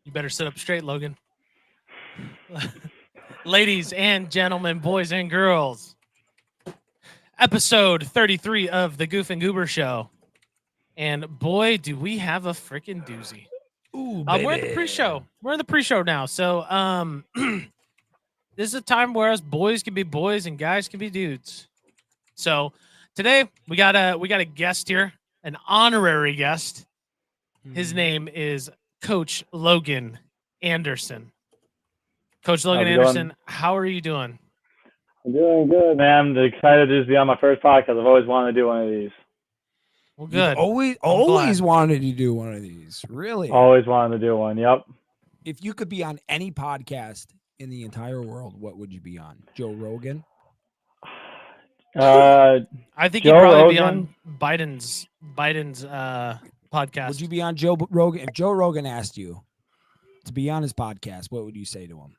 You better sit up straight, Logan. Ladies and gentlemen, boys and girls, episode 33 of the Goof and Goober Show. And boy, do we have a freaking doozy. Ooh, We're at the pre-show. We're in the pre-show now. So this is a time where us boys can be boys and guys can be dudes. So today we got a guest here, an honorary guest. His name is Coach Logan Anderson. Coach Logan How's it Anderson, going? how are you doing? I'm doing good, man. I'm excited to just be on my first podcast. I've always wanted to do one of these. Well, You've good. always I'm always glad. wanted to do one of these. Really? Always wanted to do one. Yep. If you could be on any podcast in the entire world, what would you be on? Joe Rogan? Uh, I think Joe he'd probably be Rogan. on Biden's podcast. Would you be on Joe Rogan? If Joe Rogan asked you to be on his podcast, what would you say to him?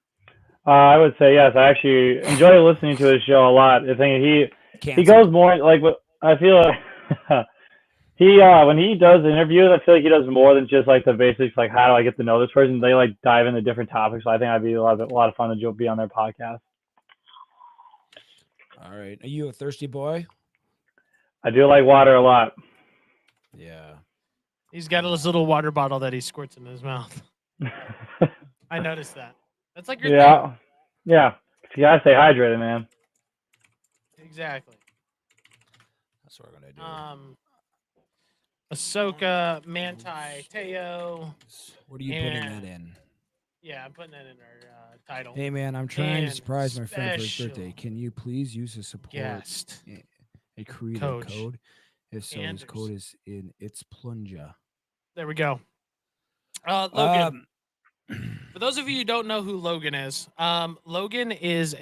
I would say yes. I actually enjoy listening to his show a lot. I think he Cancel. goes more like what I feel like he when he does interviews, I feel like he does more than just like the basics, like how do I get to know this person. They like dive into different topics. So I think I'd be a lot of fun to be on their podcast. All right. Are you a thirsty boy? I do like water a lot. Yeah. He's got his little water bottle that he squirts in his mouth. I noticed that. That's like your yeah, yeah. You gotta stay hydrated, man. thing. Exactly. That's what we're gonna do. Ahsoka, Manti, Teo. What are you putting that in? Yeah, I'm putting that in our title. Hey man, I'm trying to And surprise my friend for his special birthday. Can you please use a support Guest. a creative Coach code? If so, his code Anderson. is in its plunger. There we go. Logan. For those of you who don't know who Logan is, Logan is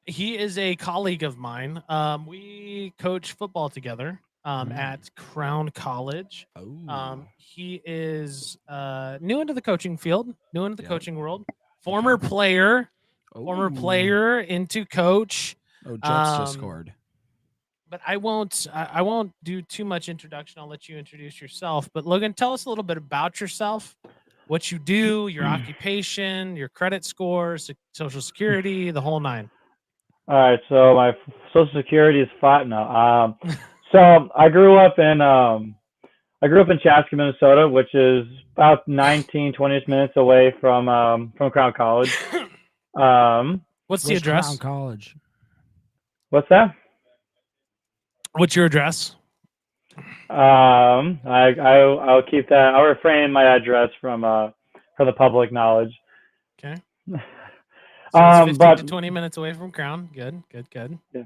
he is a colleague of mine. We coach football together at Crown College. Oh. He is new into the coaching field, new into the Yep. coaching world. Former player into coach. Oh, Jets just Um, scored. But I won't do too much introduction. I'll let you introduce yourself. But Logan, tell us a little bit about yourself, what you do, your occupation, your credit scores, social security, the whole nine. All right, so my social security is flat now. So I grew up in Chaska, Minnesota, which is about 19, 20 minutes away from Crown College. What's the Where's address? Crown College? What's that? What's your address? I'll keep that. I'll refrain my address from the public knowledge. Okay. So it's 15 But to 20 minutes away from Crown. Good. yeah.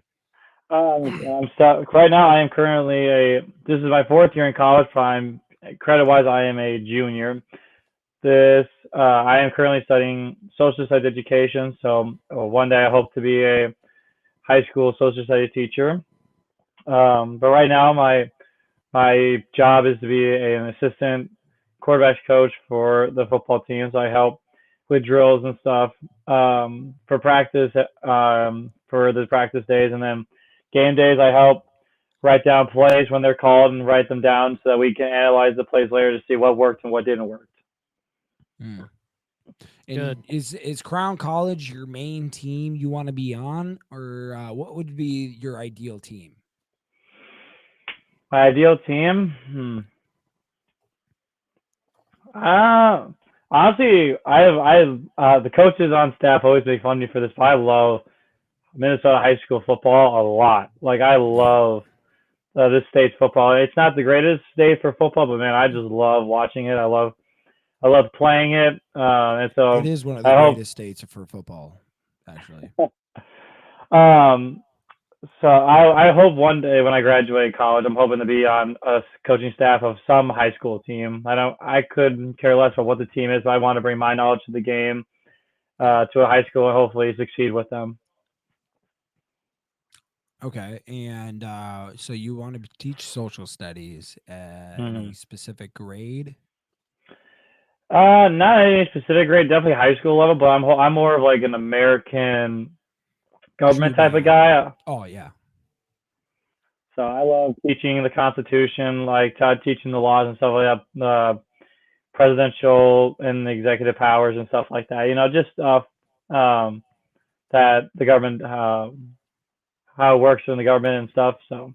I'm stuck. Right now, I am currently this is my fourth year in college. Credit-wise, I am a junior. I am currently studying social studies education. So one day I hope to be a high school social studies teacher. But right now, my job is to be an assistant quarterbacks coach for the football team. So I help with drills and stuff for practice for the practice days, and then game days I help write down plays when they're called and write them down so that we can analyze the plays later to see what worked and what didn't work. And Good. Is Crown College your main team you want to be on, or what would be your ideal team? My ideal team? Honestly, I have the coaches on staff always make fun of me for this, but I love Minnesota high school football a lot. Like I love this state's football. It's not the greatest state for football, but man, I just love watching it. I love playing it, and so It is one of the I hope. greatest states for football, actually. So I hope one day when I graduate college, I'm hoping to be on a coaching staff of some high school team. I couldn't care less about what the team is, but I want to bring my knowledge to the game to a high school and hopefully succeed with them. Okay, and so you want to teach social studies at any specific grade? Not any specific grade, definitely high school level, but I'm more of like an American government type of guy. Oh yeah. So I love teaching the Constitution, like teaching the laws and stuff like that. presidential and executive powers and stuff like that. Just stuff that the government, how it works in the government and stuff. So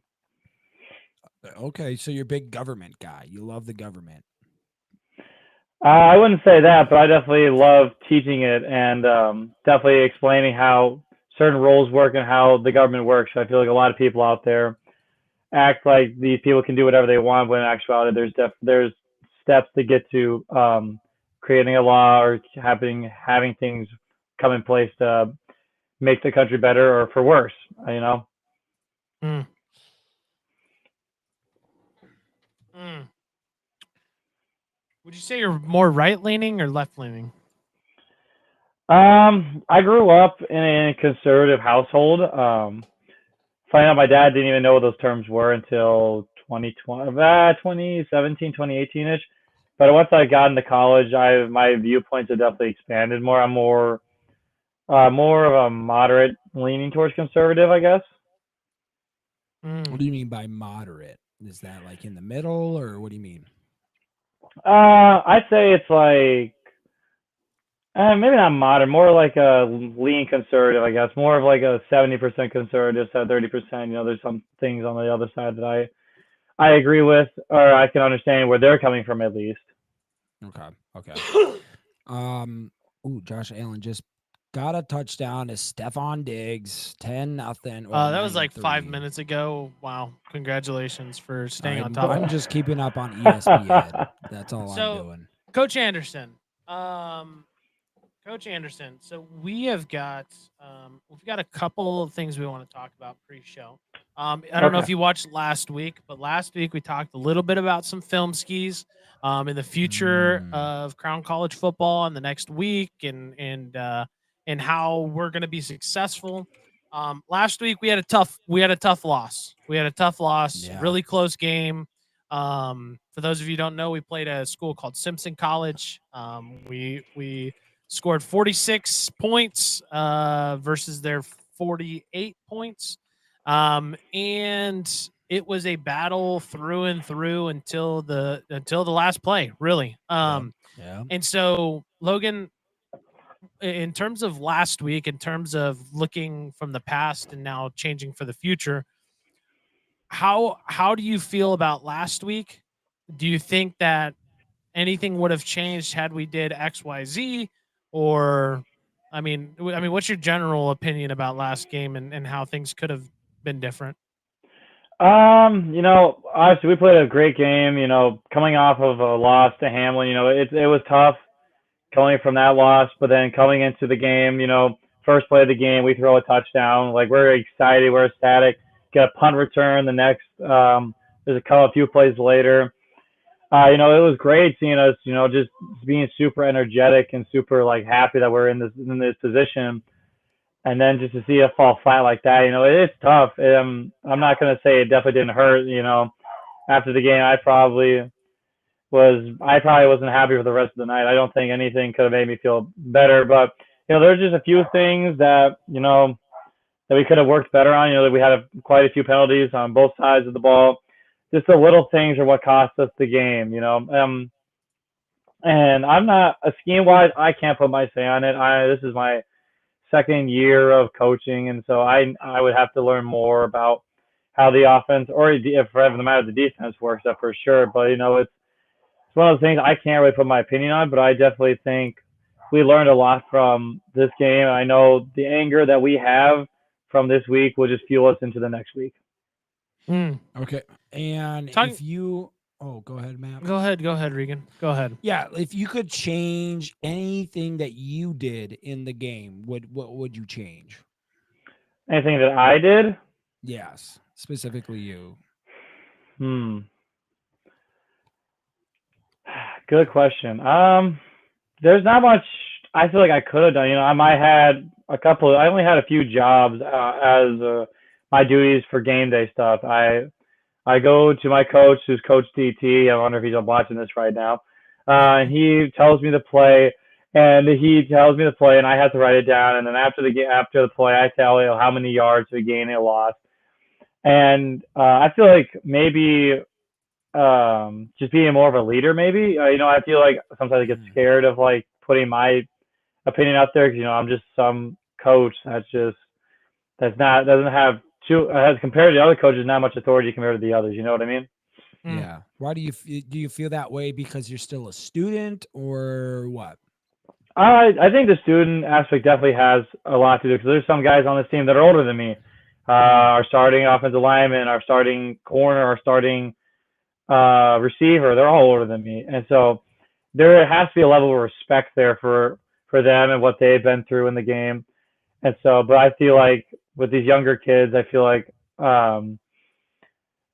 Okay, so you're a big government guy. You love the government. I wouldn't say that, but I definitely love teaching it and definitely explaining how certain roles work and how the government works. I feel like a lot of people out there act like these people can do whatever they want, when in actuality, there's steps to get to creating a law or having things come in place to make the country better or for worse. Mm. Mm. Would you say you're more right leaning or left leaning? I grew up in a conservative household. Finding out my dad didn't even know what those terms were until 2020, 2017, 2018-ish. But once I got into college, my viewpoints have definitely expanded more. I'm more of a moderate leaning towards conservative, I guess. What do you mean by moderate? Is that like in the middle, or what do you mean? I'd say it's like maybe not modern, more like a lean conservative, I guess. More of like a 70% conservative, so 30%. There's some things on the other side that I agree with, or I can understand where they're coming from at least. Okay. Josh Allen just got a touchdown to Stephon Diggs, 10-0. That was like 5 minutes ago. Wow. Congratulations for staying on top. I'm just keeping up on ESPN. That's all I'm doing. Coach Anderson. Coach Anderson. So we've got a couple of things we want to talk about pre-show. I don't know if you watched last week, but last week we talked a little bit about some film skis in the future of Crown College football in the next week and how we're going to be successful. Last week we had a tough loss. Yeah. Really close game. For those of you who don't know, we played a school called Simpson College. We scored 46 points versus their 48 points. And it was a battle through and through until the last play, really. Yeah. And so, Logan, in terms of last week, in terms of looking from the past and now changing for the future, how do you feel about last week? Do you think that anything would have changed had we did XYZ? Or I mean, what's your general opinion about last game and how things could have been different? Obviously we played a great game, coming off of a loss to Hamlin. It was tough coming from that loss, but then coming into the game, first play of the game, we throw a touchdown. Like, we're excited, we're ecstatic. Get a punt return the next, there's a few plays later. It was great seeing us, just being super energetic and super like happy that we're in this position. And then just to see it fall flat like that, it is tough. I'm not gonna say it definitely didn't hurt. After the game, I probably wasn't happy for the rest of the night. I don't think anything could have made me feel better, but there's just a few things that that we could have worked better on. That we had quite a few penalties on both sides of the ball. Just the little things are what cost us the game. And I'm not scheme wise. I can't put my say on it. This is my second year of coaching, and so I would have to learn more about how the offense, or if for the matter, the defense works. That for sure. But it's one of those things I can't really put my opinion on. But I definitely think we learned a lot from this game. I know the anger that we have from this week will just fuel us into the next week. Okay. And if you go ahead, Matt. Go ahead, Regan. Go ahead. Yeah, if you could change anything that you did in the game, what would you change? Anything that I did? Yes, specifically you. Good question. There's not much I feel like I could have done. I might had I only had a few jobs as my duties for game day stuff. I go to my coach, who's Coach DT. I wonder if he's watching this right now. And he tells me to play, and I have to write it down. And then after the play, I tell you how many yards we gained or lost. And I feel like maybe just being more of a leader, maybe. I feel like sometimes I get scared of like putting my opinion out there because I'm just some coach that's not doesn't have has compared to other coaches not much authority compared to the others. You know what I mean? Yeah. Why do you feel that way? Because you're still a student, or what? I think the student aspect definitely has a lot to do because there's some guys on this team that are older than me. Our starting offensive lineman, our starting corner, our starting receiver, they're all older than me, and so there has to be a level of respect there for them and what they've been through in the game. And so, but I feel like with these younger kids, I feel like,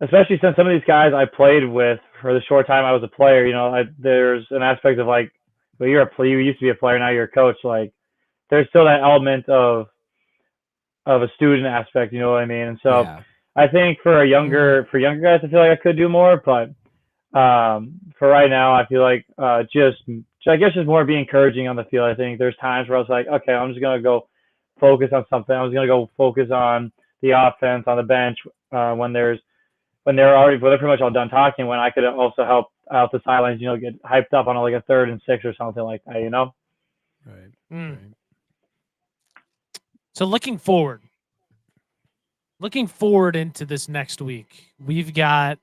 especially since some of these guys I played with for the short time I was a player, there's an aspect of like, well, you used to be a player, now you're a coach. Like, there's still that element of a student aspect. You know what I mean? And so, Yeah. I think for younger guys, I feel like I could do more, but for right now, I feel like I guess just more be encouraging on the field. I think there's times where I was like, okay, I'm just gonna go focus on something. I was gonna go focus on the offense on the bench when they're pretty much all done talking. When I could also help out the sidelines, get hyped up on like a 3rd and 6 or something like that. Right. Mm. Right. So looking forward into this next week, we've got,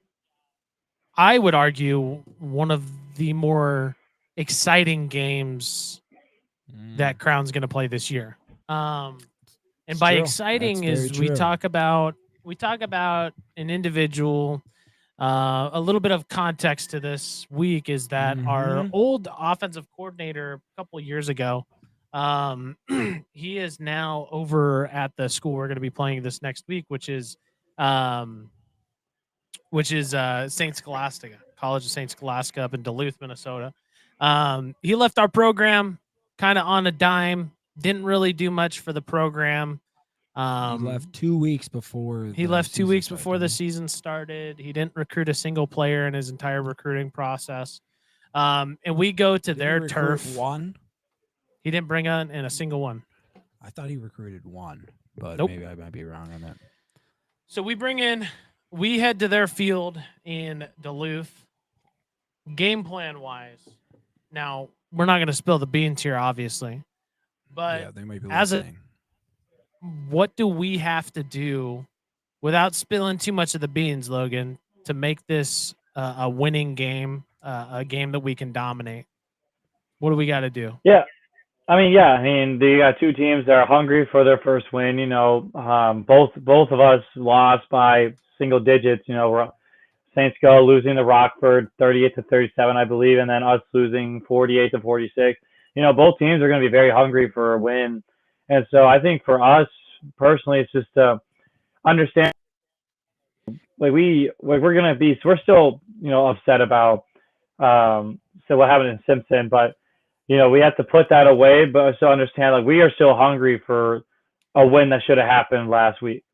I would argue, one of the more exciting games that Crown's going to play this year. And It's by true. exciting That's very is we true. talk about an individual. A little bit of context to this week is that our old offensive coordinator a couple of years ago, he is now over at the school we're going to be playing this next week, um, which is Saint Scholastica, College of Saint Scholastica up in Duluth, Minnesota. He left our program kind of on a dime, didn't really do much for the program. He left 2 weeks before He the left 2 season weeks started, before the didn't he? season started. He didn't recruit a single player in his entire recruiting process. And we go to Didn't he their recruit turf. one? He didn't bring on in a single one. I thought he recruited one, but Nope. maybe I might be wrong on that. So we head to their field in Duluth. Game plan wise, now we're not going to spill the beans here, obviously, but Yeah, they might be as a, listening. what do we have to do without spilling too much of the beans, Logan, to make this a winning game, a game that we can dominate? What do we got to do? Yeah. They got two teams that are hungry for their first win. Both of us lost by single digits. Saints go losing to Rockford 38-37, I believe, and then us losing 48-46. Both teams are going to be very hungry for a win, and so I think for us personally, it's just to understand we're still upset about so what happened in Simpson, but we have to put that away, but also understand like we are still hungry for a win that should have happened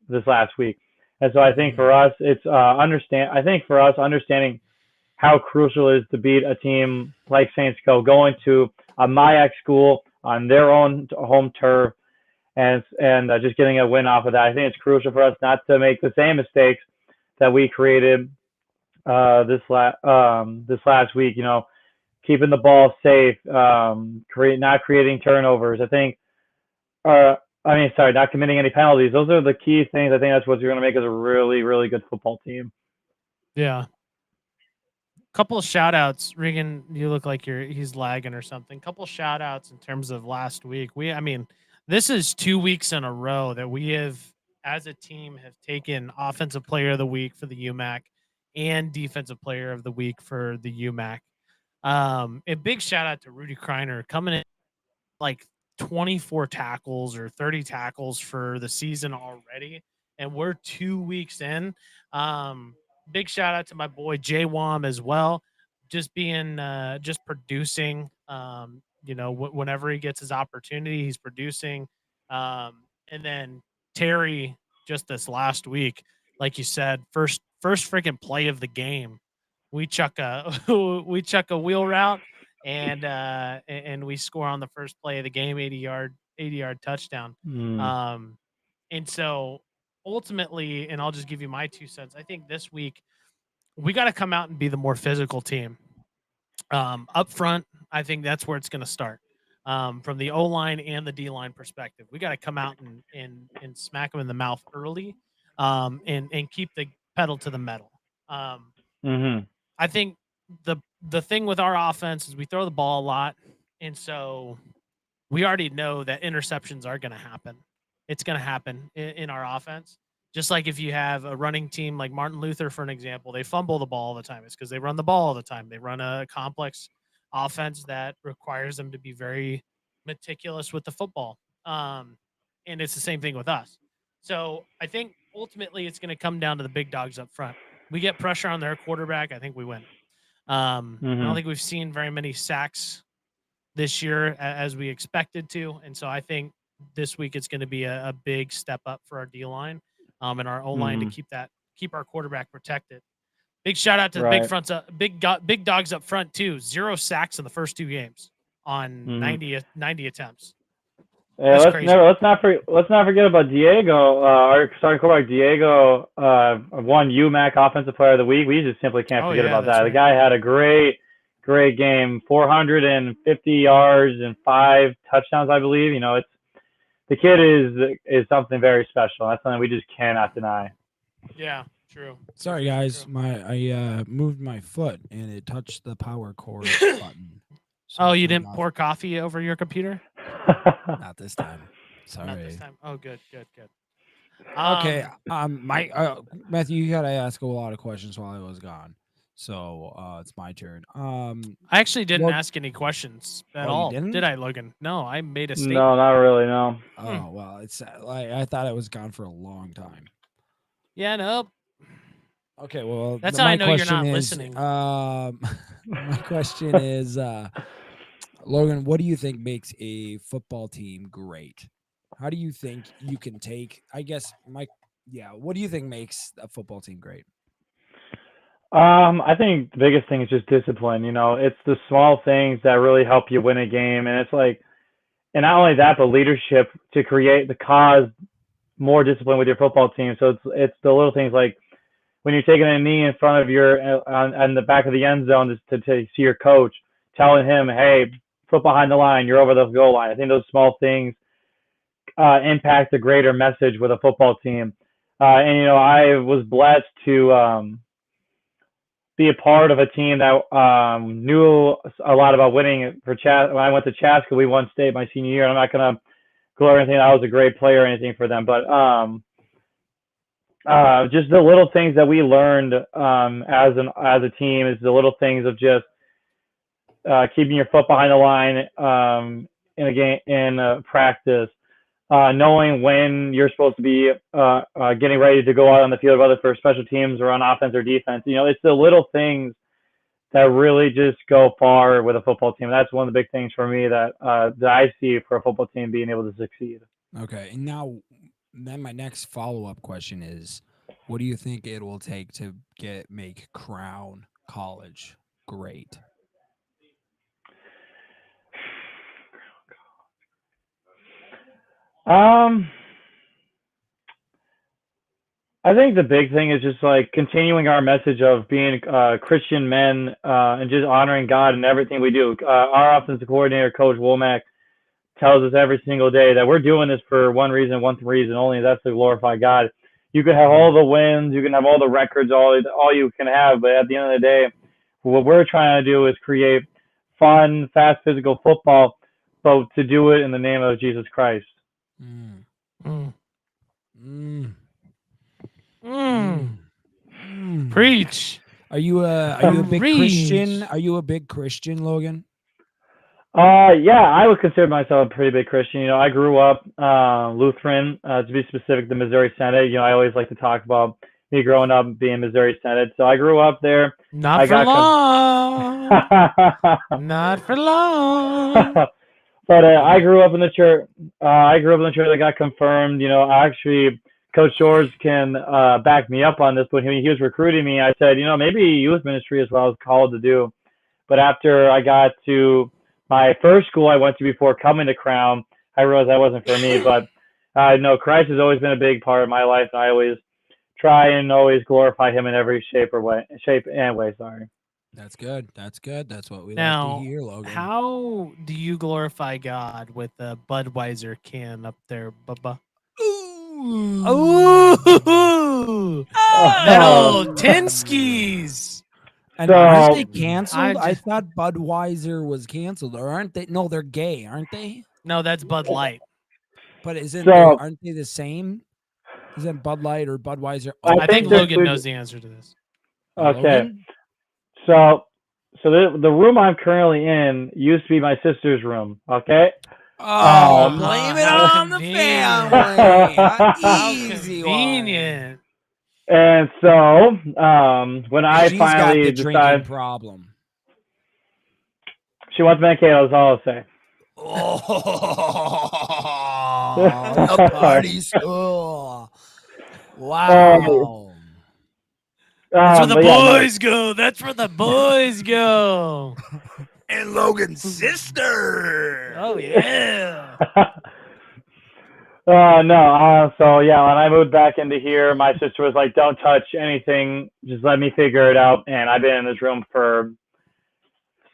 this last week. And so I think for us, it's understanding how crucial it is to beat a team like Saints going to a MIAC school on their own home turf and just getting a win off of that. I think it's crucial for us not to make the same mistakes that we created this last week. Keeping the ball safe, not creating turnovers. Not committing any penalties. Those are the key things. I think that's what's going to make us a really, really good football team. Yeah. Couple of shout outs. Regan, you look like he's lagging or something. Couple shout outs in terms of last week. This is 2 weeks in a row that we have, as a team, have taken offensive player of the week for the UMAC and defensive player of the week for the UMAC. A big shout out to Rudy Kreiner coming in like 24 tackles or 30 tackles for the season already, and we're 2 weeks in. Big shout out to my boy Jay Wam as well, just producing. Whenever he gets his opportunity, he's producing. And then Terry, just this last week, like you said, first freaking play of the game, we chuck a we chuck a wheel route and we score on the first play of the game, 80-yard touchdown. And so ultimately, and I'll just give you my 2 cents. I think this week we got to come out and be the more physical team. Up front, I think that's where it's going to start. From the O line and the D line perspective, we got to come out and smack them in the mouth early, and keep the pedal to the metal. Mhm. I think the thing with our offense is we throw the ball a lot, and so we already know that interceptions are going to happen. It's going to happen in our offense. Just like if you have a running team like Martin Luther, for an example, they fumble the ball all the time. It's because they run the ball all the time. They run a complex offense that requires them to be very meticulous with the football. And it's the same thing with us. So I think ultimately it's going to come down to the big dogs up front. We get pressure on their quarterback, I think we win. I don't Mhm. think we've seen very many sacks this year as we expected to, and so I think this week it's going to be a big step up for our D line, and our O line to Mhm. keep our quarterback protected. Big shout out to the Right. big dogs up front too. 0 sacks in the first 2 games on Mhm. 90 attempts. Yeah, That's crazy. let's not forget about Diego, our starting quarterback Diego, won UMAC Offensive Player of the Week. We just simply can't Oh forget yeah, about that's that. The right. guy had a great game, 450 yards and 5 touchdowns, I believe. It's the kid is something very special. That's something we just cannot deny. Yeah, true. Sorry, True, true, guys. true. I moved my foot and it touched the power cord button. So Oh, it you turned didn't off. pour coffee over your computer? Not this time. Not this Sorry. time. Oh, good, good, good. Okay. My Matthew, you gotta ask a lot of questions while I was gone. So it's my turn. I actually didn't Look. ask any questions at Oh, you all, did didn't? I, Logan? No, I made a No, statement. not really. No. Hmm. Oh well, it's like I thought it was gone for a long time. Yeah, nope. Okay, well, That's how I my know you're question not is, listening. my question is, Logan, what do you think makes a football team great? How do you think you can take? I guess what do you think makes a football team great? I think the biggest thing is just discipline. It's the small things that really help you win a game, and it's like, and not only that, but leadership to create the cause more discipline with your football team. So it's the little things like when you're taking a knee in front of your on the back of the end zone to see your coach, telling him, "Hey, foot behind the line, you're over the goal line." I think those small things impact the greater message with a football team. And I was blessed to be a part of a team that knew a lot about winning. For when I went to Chaska, we won state my senior year. And I'm not gonna glory or anything. I was a great player or anything for them, but just the little things that we learned as a team is the little things of just keeping your foot behind the line in a game in practice, knowing when you're supposed to be getting ready to go out on the field, whether for special teams or on offense or defense. It's the little things that really just go far with a football team. That's one of the big things for me that I see for a football team being able to succeed. Okay, and now then my next follow up question is, what do you think it will take to make Crown College great? Um, I think the big thing is just like continuing our message of being Christian men and just honoring God in everything we do. Our offensive coordinator, Coach Womack, tells us every single day that we're doing this for one reason only. That's to glorify God. You can have all the wins, you can have all the records, all you can have, but at the end of the day, what we're trying to do is create fun, fast, physical football, but to do it in the name of Jesus Christ. Mm. Mm. Mm. Mm. Mm. Preach. Are you a big Christian? Preach. Are you a big Christian, Logan? Yeah, I would consider myself a pretty big Christian. I grew up Lutheran, to be specific, the Missouri Synod. I always like to talk about me growing up being Missouri Synod. So I grew up there. Not I for got long. Not for long. but I Okay. grew up in the church. I grew up in the church that got confirmed. Actually, Coach George can back me up on this. But when he was recruiting me, I said, maybe youth ministry is what I was called to do. But after I got to my first school I went to before coming to Crown, I realized that wasn't for me. But no, Christ has always been a big part of my life, and I always try and always glorify him in every shape and way. Sorry. That's good. That's good. That's what we like Now, to hear, Logan. how do you glorify God with a Budweiser can up there, Bubba? Ooh. Ooh, that old Tinskis. And aren't they So- canceled? I just- thought Budweiser was canceled, or aren't they? No, they're gay, aren't they? No, that's Bud Light. But isn't So- they, aren't they the same? Isn't Bud Light or Budweiser? I I think think they're Logan food- knows the answer to this. Okay. Logan? So the room I'm currently in used to be my sister's room. Okay. Oh, Um, blame it how on the convenient. family. How Easy one. convenient. And so when I She's got finally the drinking decided problem. she wants Mankato, that's all I'll say. Oh, the party school. Wow. That's where the but yeah, no. boys go. That's where the boys go. And Logan's sister. Oh yeah. No. So yeah, when I moved back into here, my sister was like, "Don't touch anything. Just let me figure it out." And I've been in this room for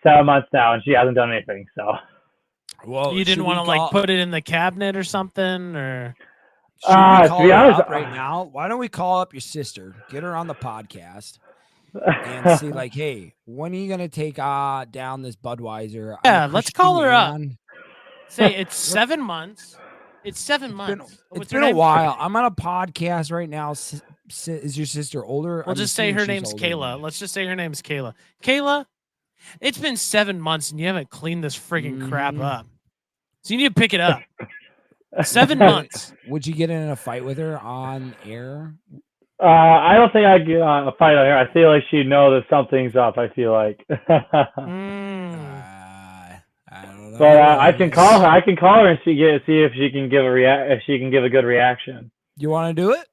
7 months now, and she hasn't done anything. So Well, You didn't want to like put it in the cabinet or something, or Should we to call be her honest, up right now? Why don't we call up your sister, get her on the podcast, and see, like, hey, when are you gonna take down this Budweiser? I'm a Yeah, let's call Christian her up. man. say it's 7 months. It's 7 It's months. been What's her a name? while. I'm on a podcast right now. Is your sister older? We'll I'm just say assuming her she's name's older than Kayla. me. Let's just say her name's Kayla. Kayla, it's been 7 months and you haven't cleaned this friggin' crap Mhm. up. So you need to pick it up. 7 months. Would you get in a fight with her on air? I don't think I'd get a fight on her. I feel like she'd know that something's up. I feel like. Mm. I don't know. But I can call her. I can call her and see if she can give a good reaction. You want to do it?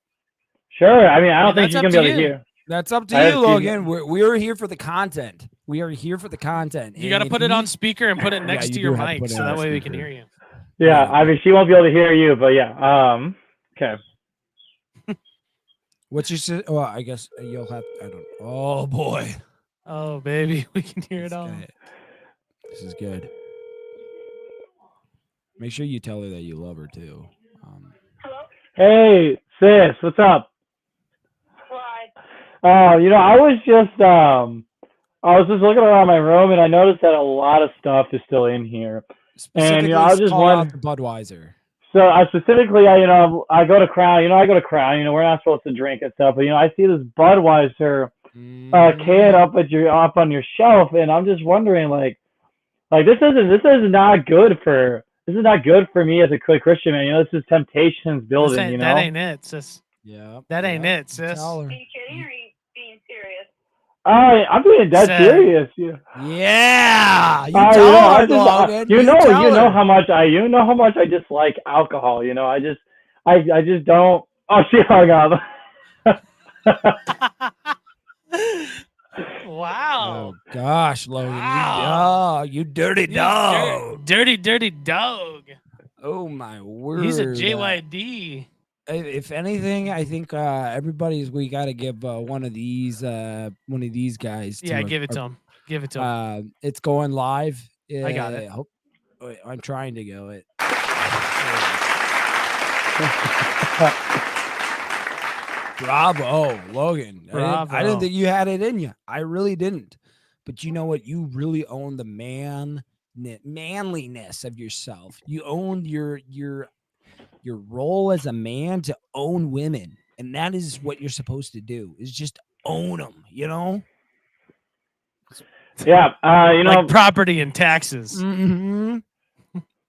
Sure. I mean, I don't think that's she's up gonna be to able to you. hear. That's up to I you, have- Logan. We're here for the content. We are here for the content. You got to And put if it on speaker and put it next you to do your have to mic put it so on that way we can speaker. hear you. Yeah. Yeah. I mean, she won't be able to hear you, but yeah. Okay. What's your sister? Well, I guess you'll have. I don't. Oh boy, Oh, baby, we can hear it This all. guy- This is good. Make sure you tell her that you love her too. Hey, sis, what's up? Why? I was just looking around my room and I noticed that a lot of stuff is still in here. Specifically, I was just call out wondering- the Budweiser. So I specifically, I go to Crown. I go to Crown. We're not supposed to drink and stuff, but I see this Budweiser can up on your shelf, and I'm just wondering, like this is not good for me as a good Christian man. This is temptations This building. ain't- That ain't it, sis. Yeah, That ain't it, sis. Tell her. Are you kidding or are you being serious? I'm being dead Said- serious. Yeah. Yeah, you I tell her, just, Logan. you know tell her. how much I dislike alcohol. I just don't. Oh, she hung up. Wow. Oh gosh, Logan, Wow. you dirty You dog. dirty dog. Oh my word. He's a JYD. If anything, I think we got to give one of these guys. Yeah, give it to him. Give it to him. It's going live. I got it. Wait, I'm trying to go it. Bravo, Logan. I didn't Bravo. think you had it in you. I really didn't. But you know what? You really own the manliness of yourself. You own your role as a man to own women, and that is what you're supposed to do. Is just own them. You know. Yeah. Like property and taxes. Mm-hmm.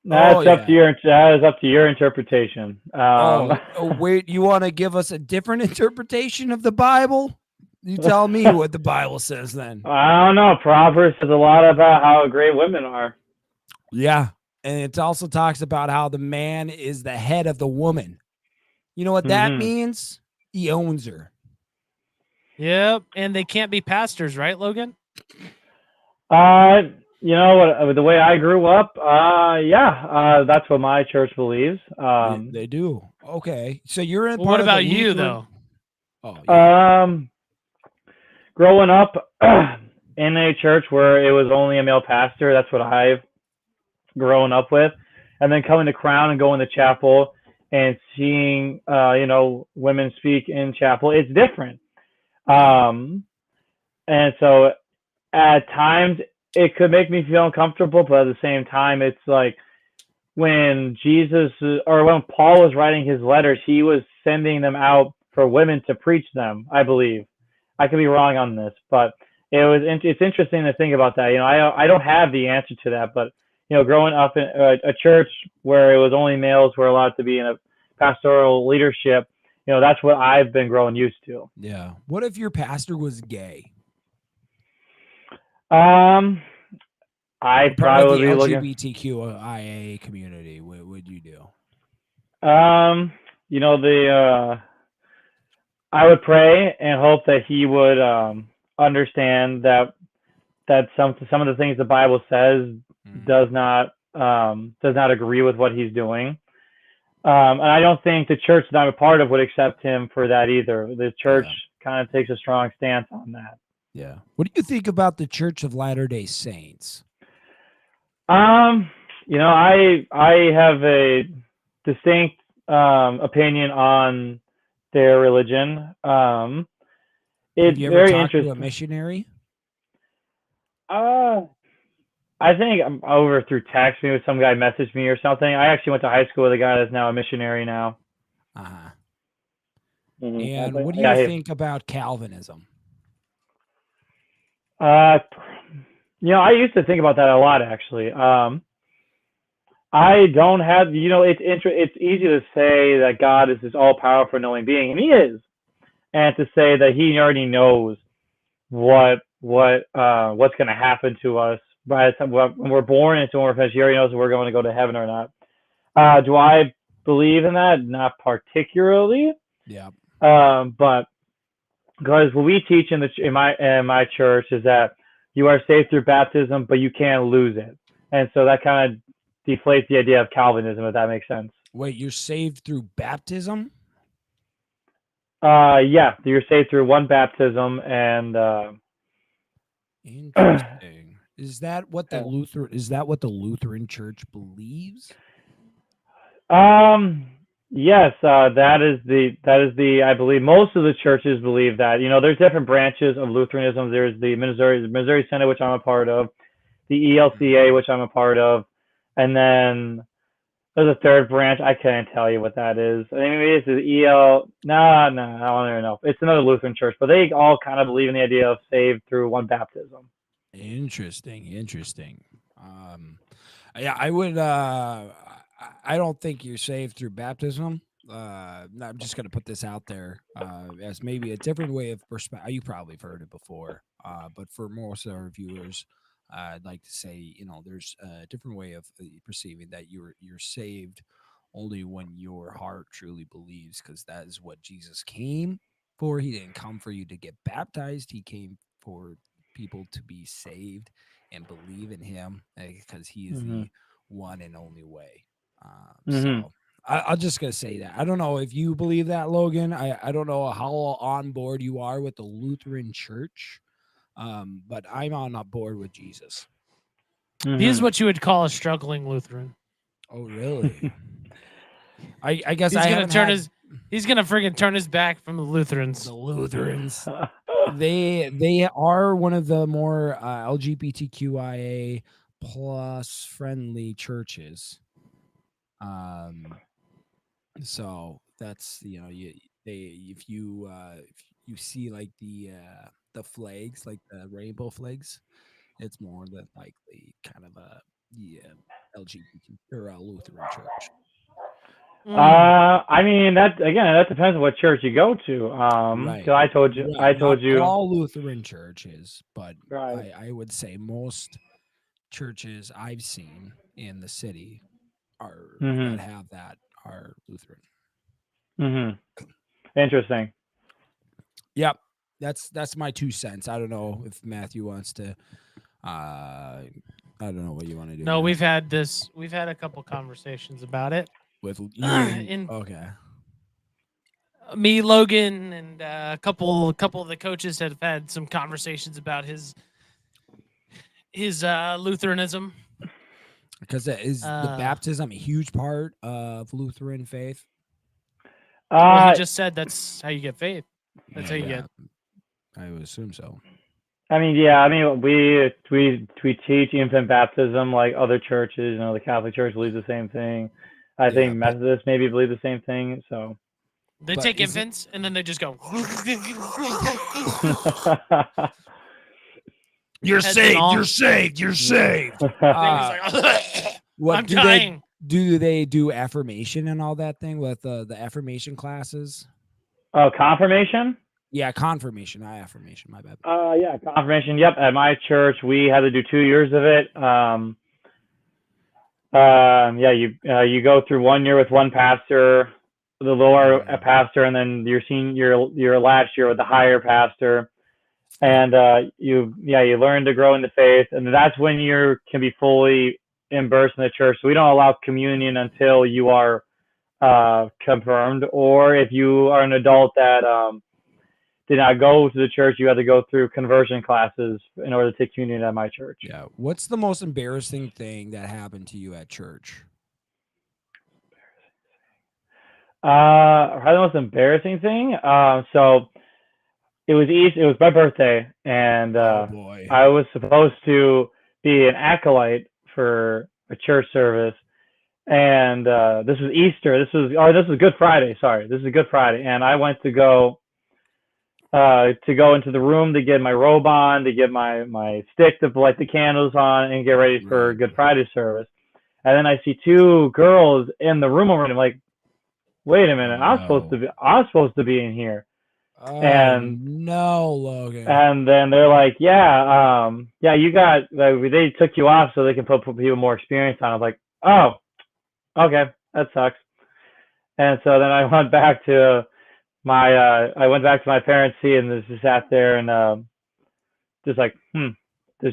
That is up to your interpretation. Wait, you want to give us a different interpretation of the Bible? You tell me what the Bible says then. I don't know. Proverbs says a lot about how great women are. Yeah. And it also talks about how the man is the head of the woman. You know what that Mhm. means? He owns her. Yep. And they can't be pastors, right, Logan? The way I grew up, that's what my church believes. They do. Okay. So you're in Well, part what of the about you, Lutheran- though? Oh yeah. Growing up in a church where it was only a male pastor, that's what I've grown up with, and then coming to Crown and going to chapel and seeing women speak in chapel, it's different. Yeah. And so at times it could make me feel uncomfortable, but at the same time, it's like when Jesus or when Paul was writing his letters, he was sending them out for women to preach them. I believe. I could be wrong on this, but it's interesting to think about that. I don't have the answer to that, but growing up in a church where it was only males were allowed to be in a pastoral leadership, that's what I've been growing used to. Yeah. What if your pastor was gay? I'd Or part of the probably be looking. LGBTQIA community? What would you do? The I would pray and hope that he would understand that some of the things the Bible says does not agree with what he's doing. And I don't think the church that I'm a part of would accept him for that either. The church kind of takes a strong stance on that. Yeah. What do you think about the Church of Latter-day Saints? I have a distinct opinion on their religion. It's Have you ever very talked to a interesting. missionary? I think I'm over through text. Maybe some guy messaged me or something. I actually went to high school with a guy that's now a missionary now. Uh-huh. Mm-hmm. And what do you think about Calvinism? I used to think about that a lot, actually. I don't have, it's easy to say that God is this all-powerful, knowing being, and he is, and to say that he already knows what's going to happen to us by the time when we're born into when we're finished. He already knows if we're going to go to heaven or not. Do I believe in that? Not particularly. Yeah. But because what we teach in my church is that you are saved through baptism, but you can't lose it, and so that kind of deflates the idea of Calvinism, if that makes sense. Wait, you're saved through baptism? Yeah, you're saved through one baptism, and interesting. Is that what the Lutheran Church believes? Yes, that is the I believe most of the churches believe that. There's different branches of Lutheranism. There's the Missouri Synod, which I'm a part of, the ELCA, which I'm a part of, and then there's a third branch. I can't tell you what that is. I mean, maybe it's the EL. No, I don't even know. It's another Lutheran church, but they all kind of believe in the idea of saved through one baptism. Interesting. Yeah, I would. I don't think you're saved through baptism. I'm just going to put this out there as maybe a different way of perspective. You probably have heard it before, but for most of our viewers, I'd like to say, there's a different way of perceiving that you're saved only when your heart truly believes, because that is what Jesus came for. He didn't come for you to get baptized. He came for people to be saved and believe in him, because he is the one and only way. So I'm just gonna say that. I don't know if you believe that, Logan. I don't know how on board you are with the Lutheran Church, but I'm on board with Jesus. He is what you would call a struggling Lutheran. Oh, really? I guess he's gonna friggin' turn his back from the Lutherans. The Lutherans. They are one of the more LGBTQIA plus friendly churches. So that's if you see like the flags, like the rainbow flags, it's more than likely kind of a LGBT or a Lutheran church. I mean that depends on what church you go to. Right. I told you. Not all Lutheran churches, but right. I would say most churches I've seen in the city that have that are Lutheran. Interesting. Yep. That's my 2 cents. I don't know if Matthew wants to I don't know what you want to do. No, we've had a couple conversations about it. With you okay. Me, Logan, and a couple of the coaches have had some conversations about his Lutheranism. Because is the baptism a huge part of Lutheran faith? Well, he just said that's how you get faith. That's how you get. I would assume so. I mean, yeah. I mean, we teach infant baptism like other churches. You know, the Catholic Church believes the same thing. I think Methodists maybe believe the same thing. So they take infants and then they just go. You're saved. You're saved. You're saved. What I'm dying. Do they do affirmation and all that thing with the affirmation classes? Oh, confirmation? Yeah, confirmation, not affirmation. My bad. Yeah, confirmation. Yep. At my church, we had to do 2 years of it. Yeah, you go through 1 year with one pastor, the lower pastor, and then your last year with the higher pastor. And you learn to grow in the faith, and that's when you can be fully immersed in the church. So we don't allow communion until you are confirmed, or if you are an adult that did not go to the church, you had to go through conversion classes in order to take communion at my church. Yeah. What's the most embarrassing thing that happened to you at church? Probably the most embarrassing thing. So it was East. It was my birthday, and I was supposed to be an acolyte for a church service. And this was Easter. This was Good Friday. Sorry, this is Good Friday, and I went to go into the room to get my robe on, to get my stick to light the candles on, and get ready for Good Friday service. And then I see two girls in the room already. I'm like, wait a minute, I'm supposed to be in here. No, Logan. And then they're like, yeah, you got. They took you off so they can put people more experience on. I was like, oh, okay, that sucks. And so then I went back to my parents' seat and just sat there and just like,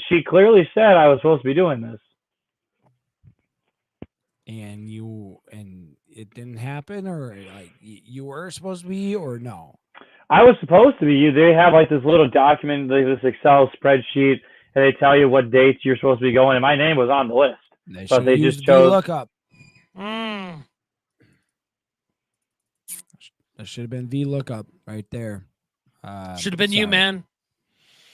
she clearly said I was supposed to be doing this. And it didn't happen, or like you were supposed to be, or no? I was supposed to be. They have like this little document, like this Excel spreadsheet, and they tell you what dates you're supposed to be going. And my name was on the list, but they just chose. VLOOKUP. That should have been VLOOKUP right there. Should have been you, man.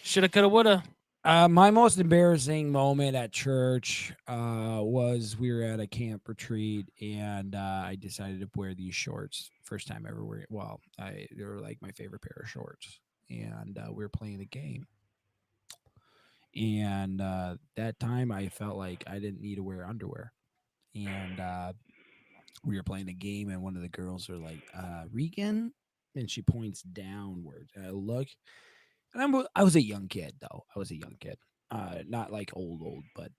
Shoulda, coulda, woulda. My most embarrassing moment at church was we were at a camp retreat, and I decided to wear these shorts. First time ever wearing. Well, they were like my favorite pair of shorts, and we were playing a game. And that time, I felt like I didn't need to wear underwear, and we were playing a game, and one of the girls are like, "Regan," and she points downward. And I look. And I was a young kid, though. I was a young kid. Not like old, but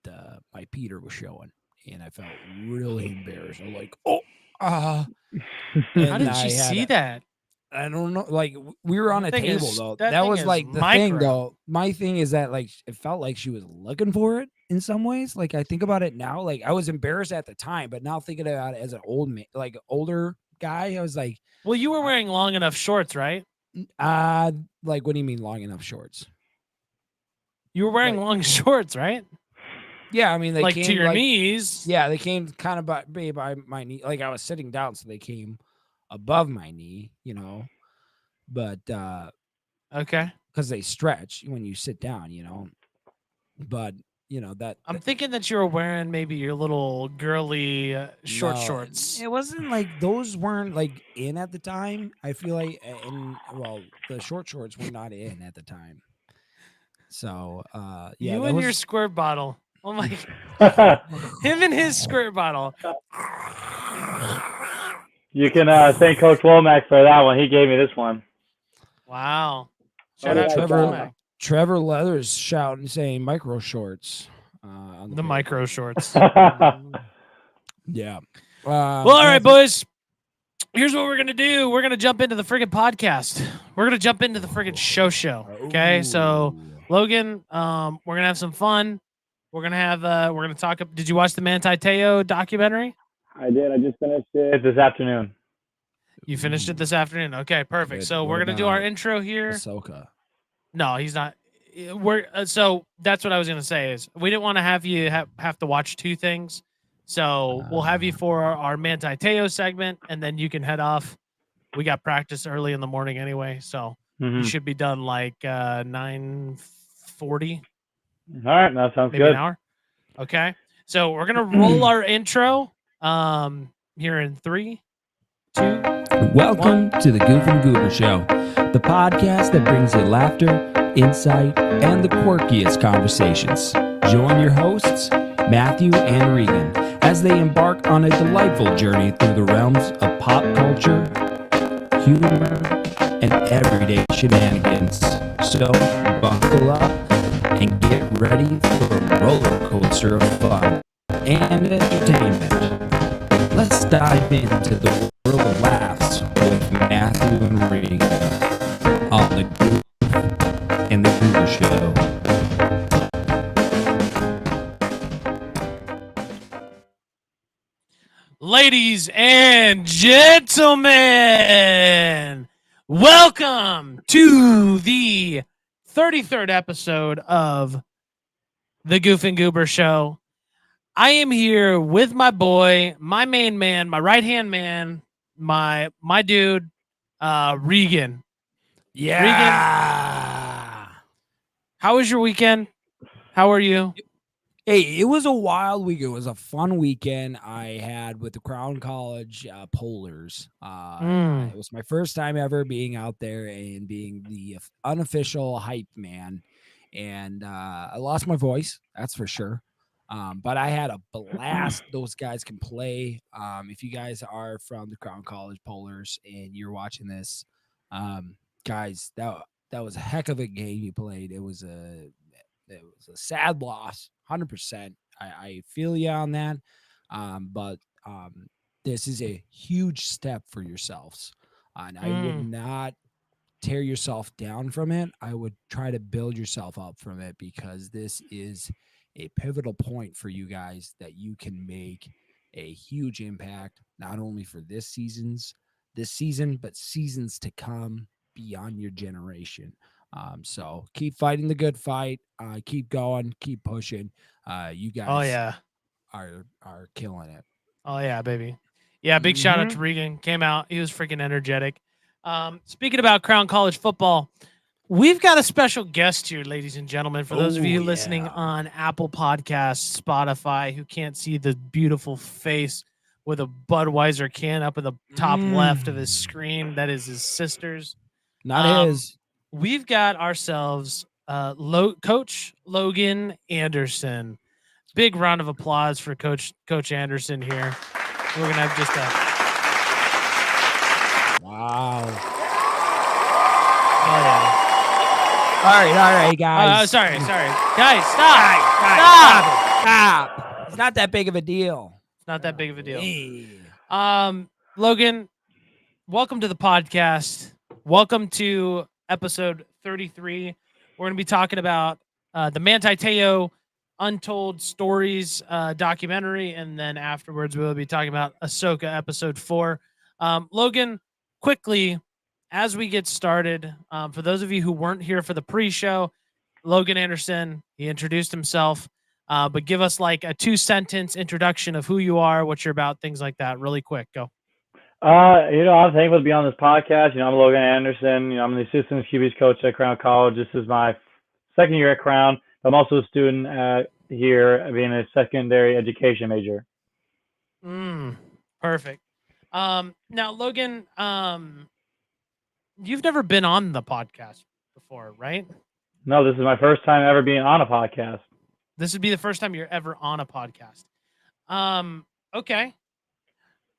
my Peter was showing. And I felt really embarrassed. I'm like, How did she see that? I don't know. Like, we were on a table, though. That was like the micro. thing, though. My thing is that, like, it felt like she was looking for it in some ways. Like, I think about it now. Like, I was embarrassed at the time, but now thinking about it as an older guy, I was like, well, you were wearing long enough shorts, right? Like, what do you mean long enough shorts? You were wearing long shorts, right? Yeah, I mean, they came to your knees. Yeah, they came kind of by my knee. Like, I was sitting down, so they came above my knee, you know. But okay, because they stretch when you sit down, you know. But you know that I'm thinking that you were wearing maybe your little girly shorts. It wasn't like those weren't like in at the time. I feel like, the short shorts were not in at the time. So yeah, you and your squirt bottle. Oh my! Him and his squirt bottle. You can thank Coach Womack for that one. He gave me this one. Wow! Shout out to Womack. Trevor Leathers shouting, saying micro shorts. On the micro shorts. Yeah. Well, all right, boys. Here's what we're going to do. We're going to jump into the friggin' podcast. We're going to jump into the friggin' show. Okay. So, Logan, we're going to have some fun. We're going to talk. Did you watch the Manti Te'o documentary? I did. I just finished it this afternoon. You finished it Ooh, this afternoon. Okay, perfect. good. So What we're gonna do our about intro here. Ahsoka? No, he's not. We're so that's what I was gonna say is we didn't want to have you have to watch two things. So we'll have you for our Manti Teo segment, and then you can head off. We got practice early in the morning anyway, so you Mhm. should be done like 9:40, All right, that sounds maybe an good. hour. Okay, so we're gonna roll our intro here in 3, 2. Welcome to the Goof and Goober Show, the podcast that brings you laughter, insight, and the quirkiest conversations. Join your hosts, Matthew and Regan, as they embark on a delightful journey through the realms of pop culture, humor, and everyday shenanigans. So, buckle up and get ready for a roller coaster of fun and entertainment. Let's dive into the world of laughs with Matthew and Regan on the Goof and the Goober Show. Ladies and gentlemen, welcome to the 33rd episode of the Goof and Goober Show. I am here with my boy, my main man, my right-hand man, my dude, Regan. Yeah. How was your weekend? How are you? Hey, it was a wild week. It was a fun weekend I had with the Crown College Polars. It was my first time ever being out there and being the unofficial hype man. And I lost my voice, that's for sure. But I had a blast. Those guys can play. If you guys are from the Crown College Polars and you're watching this, guys, that was a heck of a game you played. It was a sad loss, 100%. I feel you on that. But this is a huge step for yourselves. And I would not tear yourself down from it. I would try to build yourself up from it because this is a pivotal point for you guys that you can make a huge impact, not only for this season, but seasons to come beyond your generation. So keep fighting the good fight. Keep going. Keep pushing. You guys Oh yeah. are killing it. Oh yeah, baby. Yeah, big shout out to Mhm. Regan. Came out. He was freaking energetic. Speaking about Crown College football, we've got a special guest here, ladies and gentlemen. For those of you Oh, listening yeah. on Apple Podcasts, Spotify, who can't see the beautiful face with a Budweiser can up in the top left of his screen, that is his sister's. Not Um, his. We've got ourselves Coach Logan Anderson. Big round of applause for Coach Anderson here. We're gonna have just a Wow. oh yeah. All right, guys. Sorry, guys, Stop. It's not that big of a deal. It's not that big of a deal. Hey. Logan, welcome to the podcast. Welcome to episode 33. We're gonna be talking about the Manti Teo Untold Stories documentary, and then afterwards we'll be talking about Ahsoka episode 4. Logan, quickly as we get started, for those of you who weren't here for the pre-show, Logan Anderson, he introduced himself, but give us like a 2-sentence introduction of who you are, what you're about, things like that, really quick. Go. I'm thankful to be on this podcast. I'm Logan Anderson. I'm the assistant QB's coach at Crown College. This is my second year at Crown. I'm also a student here, being a secondary education major. Perfect. Now, Logan, you've never been on the podcast before, right? No, this is my first time ever being on a podcast. This would be the first time you're ever on a podcast. Okay.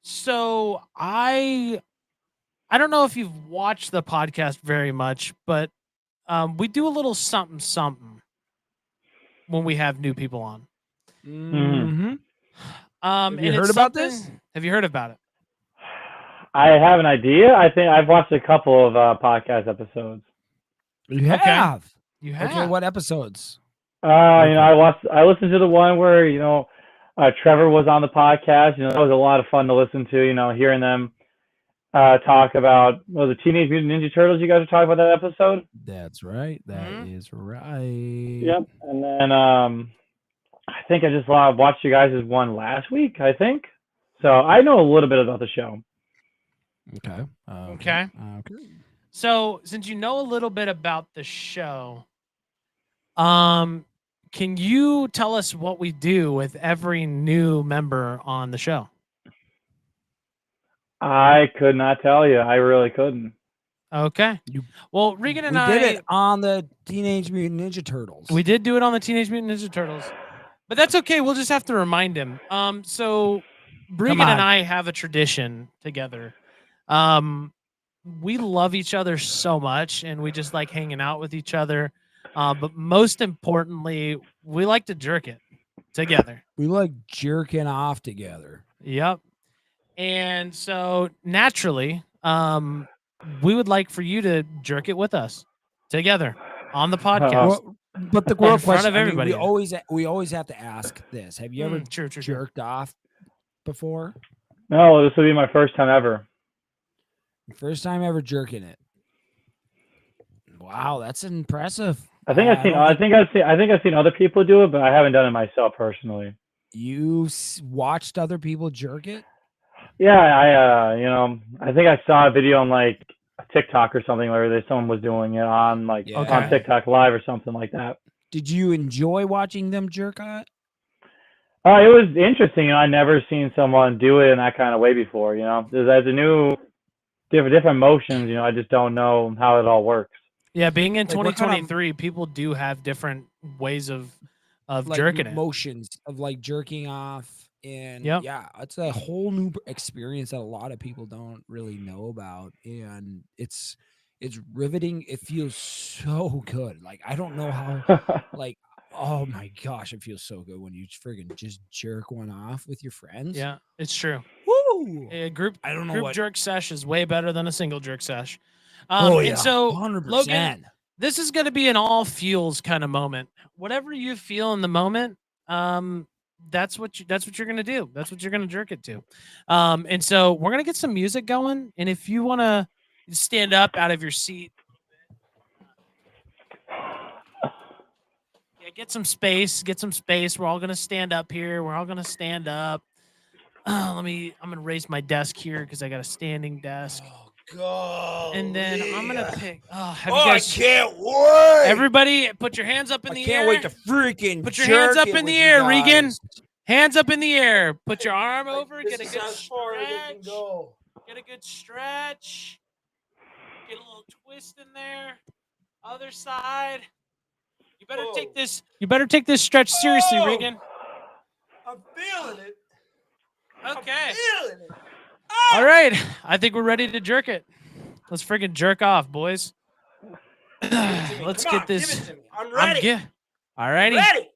So I don't know if you've watched the podcast very much, but we do a little something when we have new people on. Mm-hmm. Have you heard about this? Have you heard about it? I have an idea. I think I've watched a couple of podcast episodes. You have. You have. Okay, what episodes? I listened to the one where Trevor was on the podcast. That was a lot of fun to listen to. Hearing them talk about the Teenage Mutant Ninja Turtles. You guys are talking about that episode. That's right. That Mhm. is right. Yep. And then I think I just watched you guys' one last week. I think so. I know a little bit about the show. Okay. Okay. So, since you know a little bit about the show, can you tell us what we do with every new member on the show? I could not tell you. I really couldn't. Okay. You- Well, Regan and We I did it on the Teenage Mutant Ninja Turtles. We did do it on the Teenage Mutant Ninja Turtles, but that's okay. We'll just have to remind him. So Regan and on. I have a tradition together. We love each other so much, and we just like hanging out with each other. But most importantly, we like to jerk it together. We like jerking off together. Yep. And so naturally, we would like for you to jerk it with us together on the podcast. Well, but the In real front question, of everybody. we always have to ask this. Have you ever True. jerked off before? No, this will be my first time ever. First time ever jerking it. Wow, that's impressive. I think I've seen other people do it, but I haven't done it myself personally. You watched other people jerk it? Yeah, I think I saw a video on like TikTok or something where someone was doing it on on TikTok Live or something like that. Did you enjoy watching them jerk it? It was interesting. I never seen someone do it in that kind of way before. There's a new, different motions. I just don't know how it all works. Yeah, being in Like, what kind of- 2023, people do have different ways of Like jerking it. motions of like jerking off. And Yep. yeah, it's a whole new experience that a lot of people don't really know about. And it's riveting. It feels so good. Like, I don't know how, like, oh my gosh, it feels so good when you friggin' just jerk one off with your friends. Yeah, it's true. Woo! A group I don't know group what. jerk sesh is way better than a single jerk sesh. And so 100%. Logan, this is going to be an all feels kind of moment. Whatever you feel in the moment, that's what you're going to do. That's what you're going to jerk it to. And so we're going to get some music going. And if you want to stand up out of your seat, yeah, get some space. We're all going to stand up here. We're all going to stand up. I'm going to raise my desk here because I got a standing desk. Oh, God. And then I'm going to pick. I can't wait. Everybody, put your hands up in the air. I can't wait to freaking Put your hands jerk up it in the with you air, Regan. guys. Hands up in the air. Put your arm over. This Get a is good as far as it can stretch. go. Get a good stretch. Get a little twist in there. Other side. You better take this. You better take this stretch seriously, Whoa. Regan. I'm feeling it. Okay. Feeling it. All right. I think we're ready to jerk it. Let's friggin' jerk off, boys. Let's get this. Give it to me. I'm ready. All righty. Ready.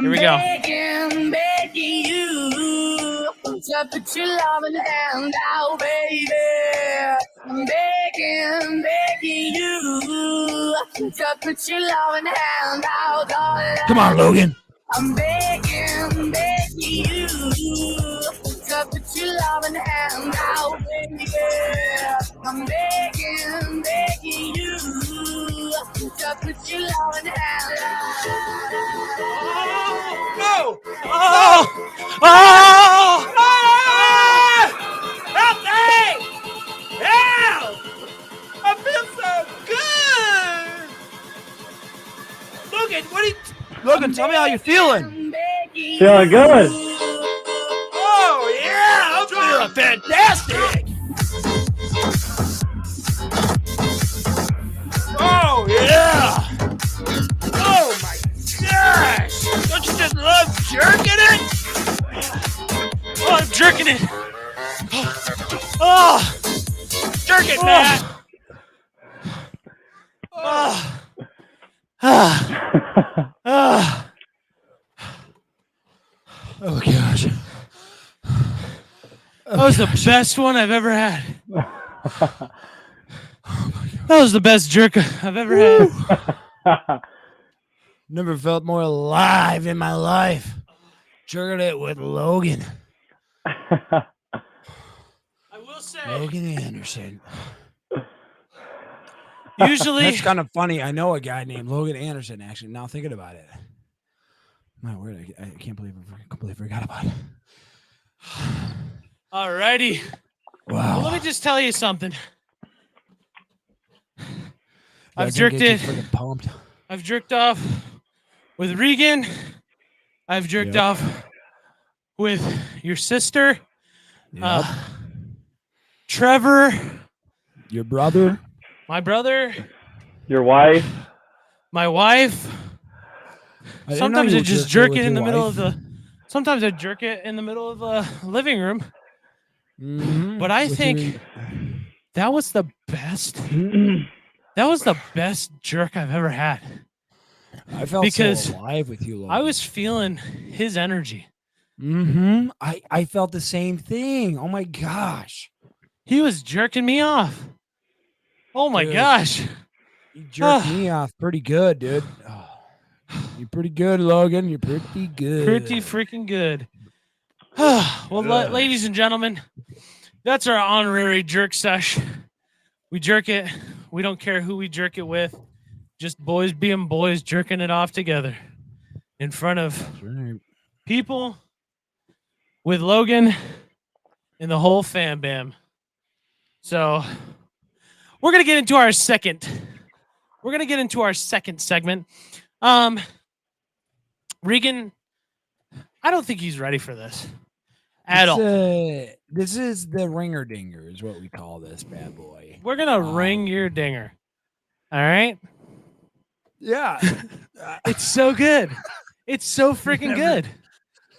Here we go. Begging you to put your loving hand out, baby. I'm begging you to put your loving hand out, darling. Come on, Logan. I'm begging you to put your loving hand out, baby. I'm begging you to put your loving hand out. No. Oh! Help me! Help! I feel so good. Logan, tell me how you're feeling. Feeling good. Oh yeah, I'm feeling fantastic. Oh yeah. Oh my gosh. Don't you just love jerking it? Oh, I'm jerking it. Oh, Jerk it, man. oh. Ah. Oh gosh. That was the best one I've ever had. That was the best jerk I've ever had. Never felt more alive in my life. Jerking it with Logan. I will say, Logan Anderson. usually, That's kind of funny. I know a guy named Logan Anderson, actually. Now thinking about it. My word, I can't believe I completely forgot about it. alrighty. Wow. Well, let me just tell you something. I've Doesn't jerked get you it. freaking pumped. I've jerked off with Regan. I've jerked Yep. off with your sister, Yep. Trevor, Your brother. my brother, Your wife. my wife. I didn't know Sometimes you I just jerked jerk with it in your the middle of wife. the. Sometimes I jerk it in the middle of a living room. Mhm. But I With think your- that was the best. That was the best jerk I've ever had. I felt because so alive with you, Logan. I was feeling his energy. Mm-hmm. I felt the same thing. Oh my gosh. He was jerking me off. Oh my Dude. gosh. You jerked me off pretty good, dude. Oh, you're pretty good, Logan. You're pretty good. Pretty freaking good. Well, ladies and gentlemen, that's our honorary jerk sesh. We jerk it. We don't care who we jerk it with. Just boys being boys, jerking it off together in front of That's right. people with Logan and the whole fam bam. So we're gonna get into our second. We're gonna get into our second segment. Regan, I don't think he's ready for this at all. This is the ringer dinger, is what we call this bad boy. We're gonna ring your dinger. All right. Yeah. It's so good. It's so freaking good.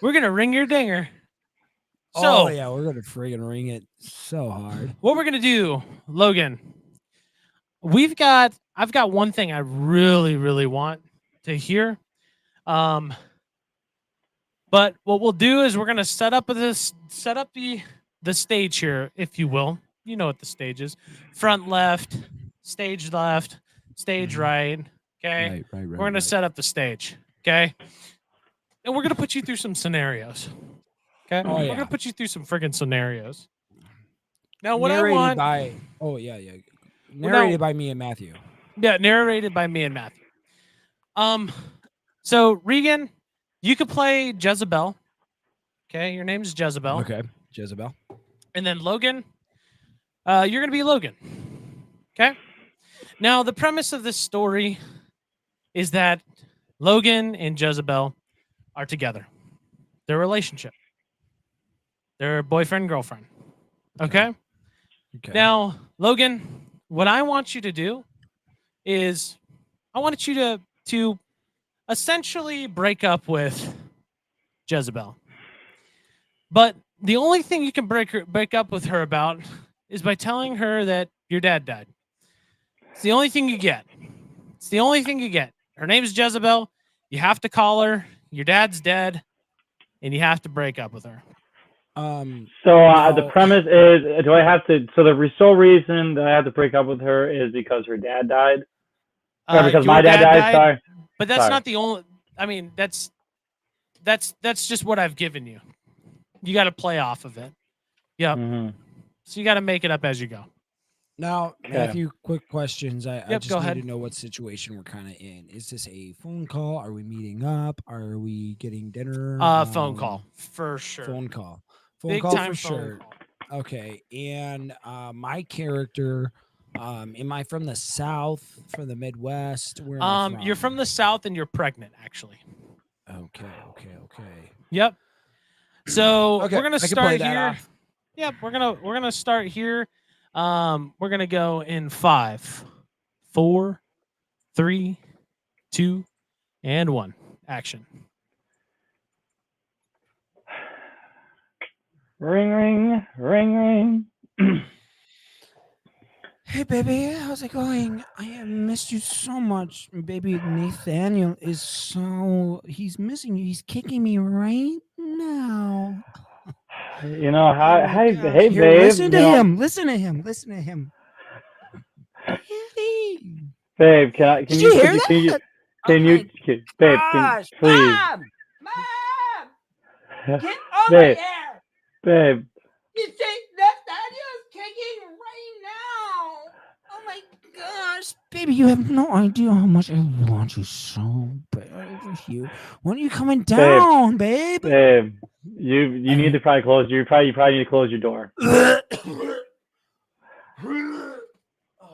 We're gonna ring your dinger. So Oh yeah, we're gonna friggin' ring it so hard. what we're gonna do, Logan? I've got one thing I really, really want to hear. But what we'll do is we're gonna set up the stage here, if you will. You know what the stage is. Front left, stage right. Okay. Right. We're gonna set up the stage. Okay. And we're gonna put you through some scenarios. Okay. Oh, We're yeah. gonna put you through some friggin' scenarios. Now, what narrated I want, by narrated by me and Matthew. yeah, narrated by me and Matthew. So Regan, you could play Jezebel. Okay, your name's Jezebel. Okay, Jezebel. And then Logan, you're gonna be Logan. Okay. Now the premise of this story is that Logan and Jezebel are together. Their relationship. Their boyfriend girlfriend. Okay. Okay. Now, Logan, what I want you to do is I want you to essentially break up with Jezebel. But the only thing you can break up with her about is by telling her that your dad died. It's the only thing you get. It's the only thing you get. Her name's Jezebel. You have to call her. Your dad's dead, and you have to break up with her. So now- the premise is, do I have to? So the sole reason that I have to break up with her is because her dad died, or because Your my dad died. Sorry. But that's Sorry. not the only. I mean, that's just what I've given you. You got to play off of it. Yep. Mm-hmm. So you got to make it up as you go. Now, Okay. Matthew, quick questions. I Yep, just go need ahead. to know what situation we're kind of in. Is this a phone call? Are we meeting up? Are we getting dinner? Phone call for sure. Phone call. Phone Big call time for phone sure. call. Okay. And my character, am I from the South, from the Midwest? Where am I You're from the South and you're pregnant, actually. Okay. Yep. So Okay, we're gonna I can start play that here. off. Yep, we're gonna start here. We're gonna go in 5, 4, 3, 2, and 1. Action. Ring, ring, ring, ring. Hey, baby, how's it going? I have missed you so much. Baby Nathaniel he's missing you. He's kicking me right now. You know, Oh my hey, gosh. hey, Here, babe. listen to you know, him. Listen to him. Listen to him. Hey. Babe, can Did you you hear can you that? can Oh you my babe, gosh, please? Mom! Mom! Get over Babe. here! Babe. You see, that stadion's kicking right now. Oh my gosh, baby, you have no idea how much I want you so bad over here. When are you coming down, babe? Babe. You need to probably close. You probably need to close your door. Oh,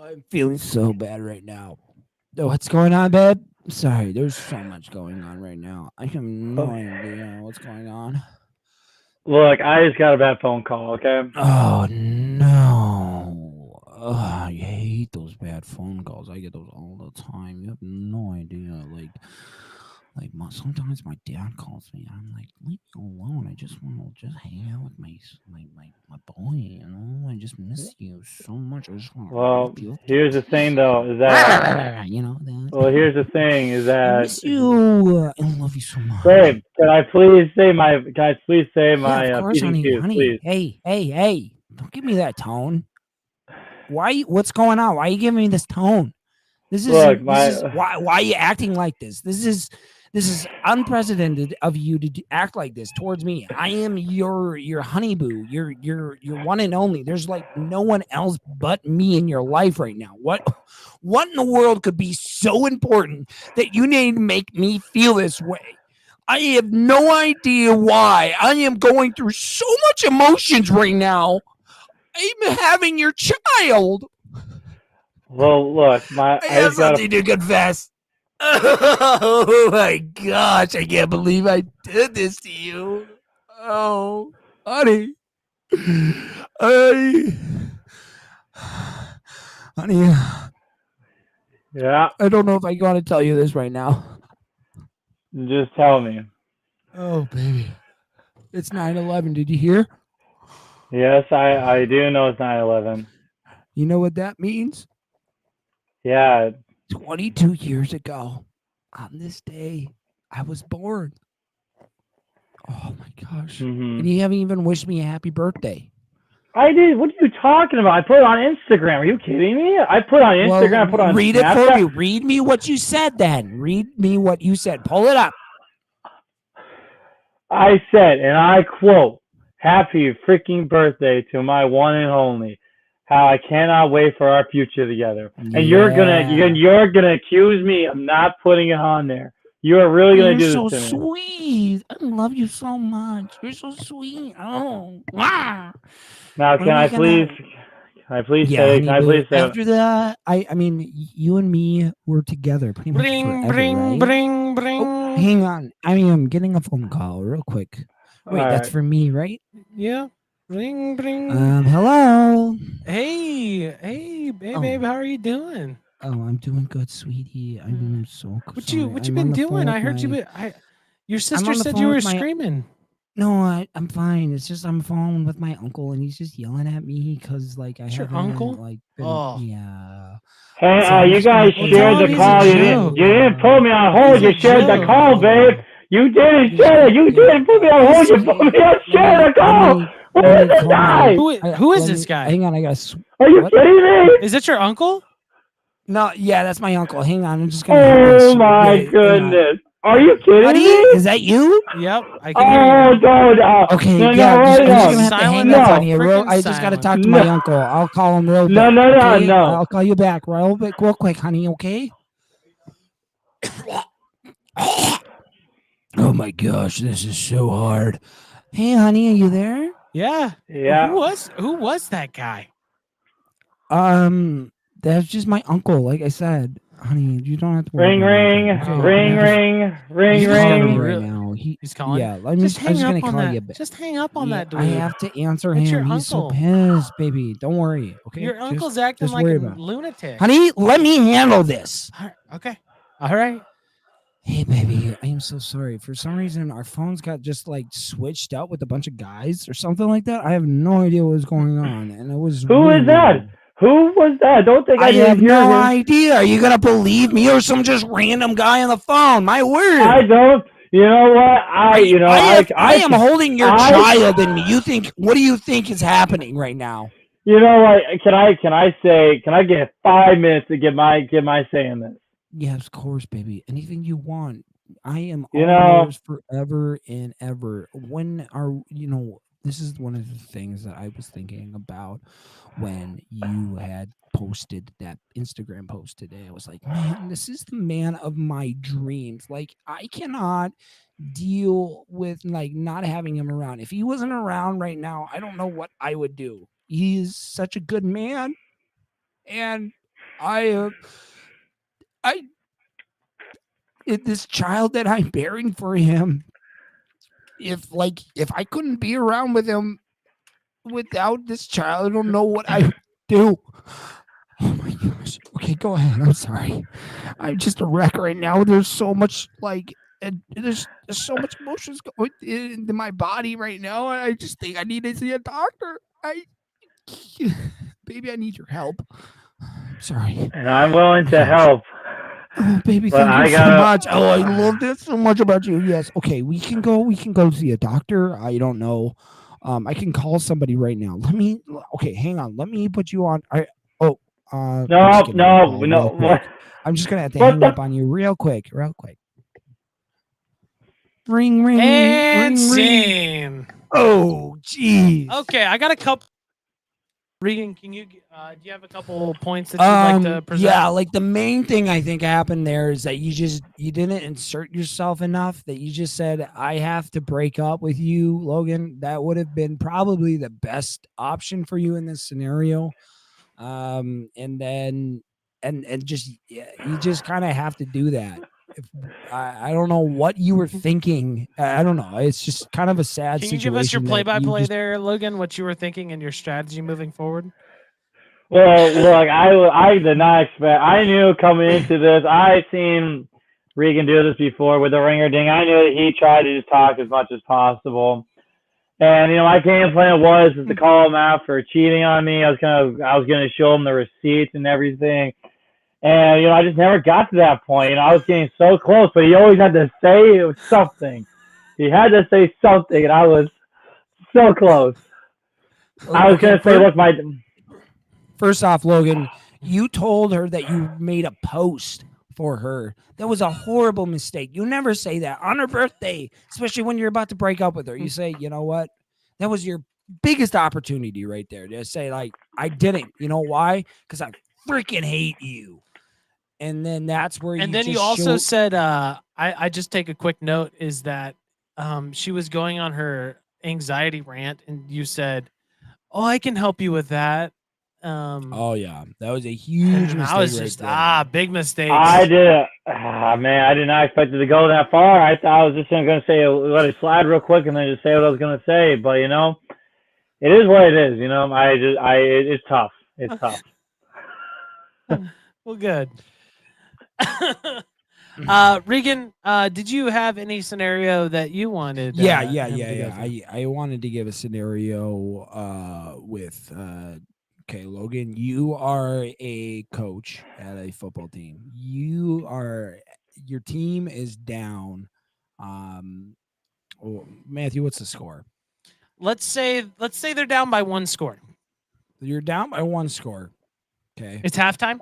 I'm feeling so bad right now. Oh, what's going on, babe? Sorry, there's so much going on right now. I have no idea what's going on. Look, I just got a bad phone call. Okay. Oh no! I hate those bad phone calls. I get those all the time. You have no idea. Sometimes my dad calls me. I'm like, leave me alone. I just want to just hang out with my boy. You know, I just miss you so much. I just want to Well, rub you up here's the thing, though, is that you know that. well, here's the thing, is I that miss you. I love you so much. babe, can I please say my Yeah, of course, honey. PDQ, Honey, please? hey! Don't give me that tone. Why? What's going on? Why are you giving me this tone? Look, Why are you acting like this? This is unprecedented of you to act like this towards me. I am your honey boo. Your one and only. There's like no one else but me in your life right now. What in the world could be so important that you need to make me feel this way? I have no idea why. I am going through so much emotions right now. I'm having your child. well, look, I have something to confess. Oh my gosh, I can't believe I did this to you. Oh, honey. Honey, yeah, I don't know if I want to tell you this right now. just tell me. Oh, baby. It's 9/11. Did you hear? Yes, I do know it's 9/11. You know what that means? Yeah, 22 years ago, on this day, I was born. Oh my gosh. mhm. And you haven't even wished me a happy birthday. I did. What are you talking about? I put it on Instagram. Are you kidding me? I put it on Instagram. I put it on read Snapchat. it for me. Read me what you said then. Read me what you said. Pull it up. I said, and I quote, "Happy freaking birthday to my one and only. How I cannot wait for our future together." And you're gonna accuse me of not putting it on there. You are really gonna do You're this so to me. sweet. I love you so much. You're so sweet. Oh. Wow. Now, When can are I we gonna- please Yeah, say? honey Can I boo. please say? After that, I mean, you and me were together pretty much Bring, forever, bring, right? bring, bring. Oh, hang on. I mean, I'm getting a phone call real quick. Wait, All that's right. for me, right? Yeah. Bring, bring. Hello. Hey, babe, Oh. babe, how are you doing? Oh, I'm doing good, sweetie. I'm so What sorry. you I'm been on the phone doing? with I heard you. my- Your sister on the said phone you were with my- screaming. No, I'm fine. It's just I'm phone with my uncle, and he's just yelling at me because like I It's your haven't uncle? like been. Oh. Yeah. Hey, So I'm you just gonna guys put shared tell him the he's a call. You joke. didn't put me on hold. He's a You shared the joke. call, babe. You didn't share it. You didn't put me on hold. You put me on share the call. Who is this guy? Who is this guy? Hang on, I got. Are you what? kidding me? Is that your uncle? No, yeah, that's my uncle. Hang on, I'm just gonna. Oh my hang on. goodness. Are you kidding Buddy, me? is that you? Yep, I can hear you Oh, now. no. Okay, No, yeah, no, I'm just no. gonna have to Silent hang up as on you. freaking I just gotta silent. talk to No. my uncle. I'll call him real No, back, no, no, okay? no. I'll call you back real quick, honey. Okay. Oh my gosh, this is so hard. Hey, honey, are you there? Yeah. Yeah. Who was that guy? That's just my uncle. Like I said, honey, you don't have to worry. Ring, about ring, anything, okay? ring, I'm just- ring, ring, he's calling me ring. right now. He's calling? Yeah, let me. Just I'm hang just up gonna on call that. you back. Just hang up on Yeah, that dude. I have to answer It's him. your He's so uncle. pissed, baby. Don't worry. Okay. Your Just- uncle's acting just like worry a about it. lunatic. Honey, let me handle this. Okay. All right. Hey, baby, I am so sorry. For some reason, our phones got just like switched out with a bunch of guys or something like that. I have no idea what was going on, and it was. Who really is that? weird. Who was that? Don't think I I didn't have hear no him. idea. Are you gonna believe me or some just random guy on the phone? My word. I don't. You know what? I am holding your child in me. What do you think is happening right now? You know what? Can I get 5 minutes to get my say in this? Yes, of course, baby. Anything you want. I am You all know, yours forever and ever. When are this is one of the things that I was thinking about when you had posted that Instagram post today. I was like, man, this is the man of my dreams. Like, I cannot deal with like not having him around. If he wasn't around right now, I don't know what I would do. He's such a good man, and I I this child that I'm bearing for him, if I couldn't be around with him without this child, I don't know what I would do. Oh my gosh. Okay, go ahead. I'm sorry. I'm just a wreck right now. There's so much and there's so much emotions going into my body right now. I just think I need to see a doctor. Baby, I need your help. I'm sorry. and I'm willing Oh to my gosh. help, Oh, baby, but thank you I so gotta. much. Oh, I love this so much about you. Yes. Okay, we can go see a doctor. I don't know. I can call somebody right now. Okay, hang on. Let me put you on. Oh, I'm just No, getting a no, call no. real quick. I'm just gonna have to What hang the? up on you real quick. Ring, ring, And ring, ring. scene. Oh, jeez. Okay, I got a couple. Regan, can you? Do you have a couple points that you'd like to present? Yeah, like the main thing I think happened there is that you didn't insert yourself enough, that you just said I have to break up with you, Logan. That would have been probably the best option for you in this scenario. And then and just yeah, you just kind of have to do that. If I don't know what you were thinking. I don't know. It's just kind of a sad Can you give us your situation that you play-by-play just there, Logan? What you were thinking and your strategy moving forward? Well, look, I did not expect. I knew coming into this. I seen Regan do this before with the ringer ding. I knew that he tried to just talk as much as possible. And my game plan was to call him out for cheating on me. I was gonna show him the receipts and everything. And I just never got to that point. I was getting so close, but he always had to say something. He had to say something, and I was so close. I was gonna say, look, First off, Logan, you told her that you made a post for her. That was a horrible mistake. You never say that on her birthday, especially when you're about to break up with her. You say, you know what? That was your biggest opportunity right there. To say, like, I didn't. You know why? Because I freaking hate you. And then that's where And you then just you also show. said, I just take a quick note is that she was going on her anxiety rant, and you said, "Oh, I can help you with that." Oh yeah, that was a huge And mistake I was right just there. big mistakes. I did. Man, I did not expect it to go that far. I thought I was just gonna say let it slide real quick and then just say what I was gonna say. But it is what it is. It's tough. It's tough. Well, good. Regan, did you have any scenario that you wanted? Yeah, him to go through? I wanted to give a scenario with okay, Logan, you are a coach at a football team. Your team is down. Matthew, what's the score? Let's say they're down by 1 score. You're down by 1 score. Okay. It's halftime.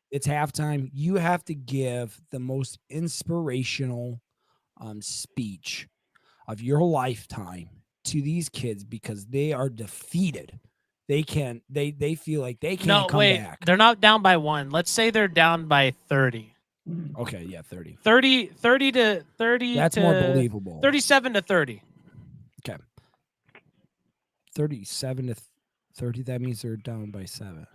It's halftime. You have to give the most inspirational speech of your lifetime to these kids because they are defeated. They feel like they can't No, come wait. back. They're not down by 1. Let's say they're down by 30. Okay, yeah, 30. 30 to 30 That's to more believable. 37 to 30. Okay. 37 to 30, that means they're down by 7.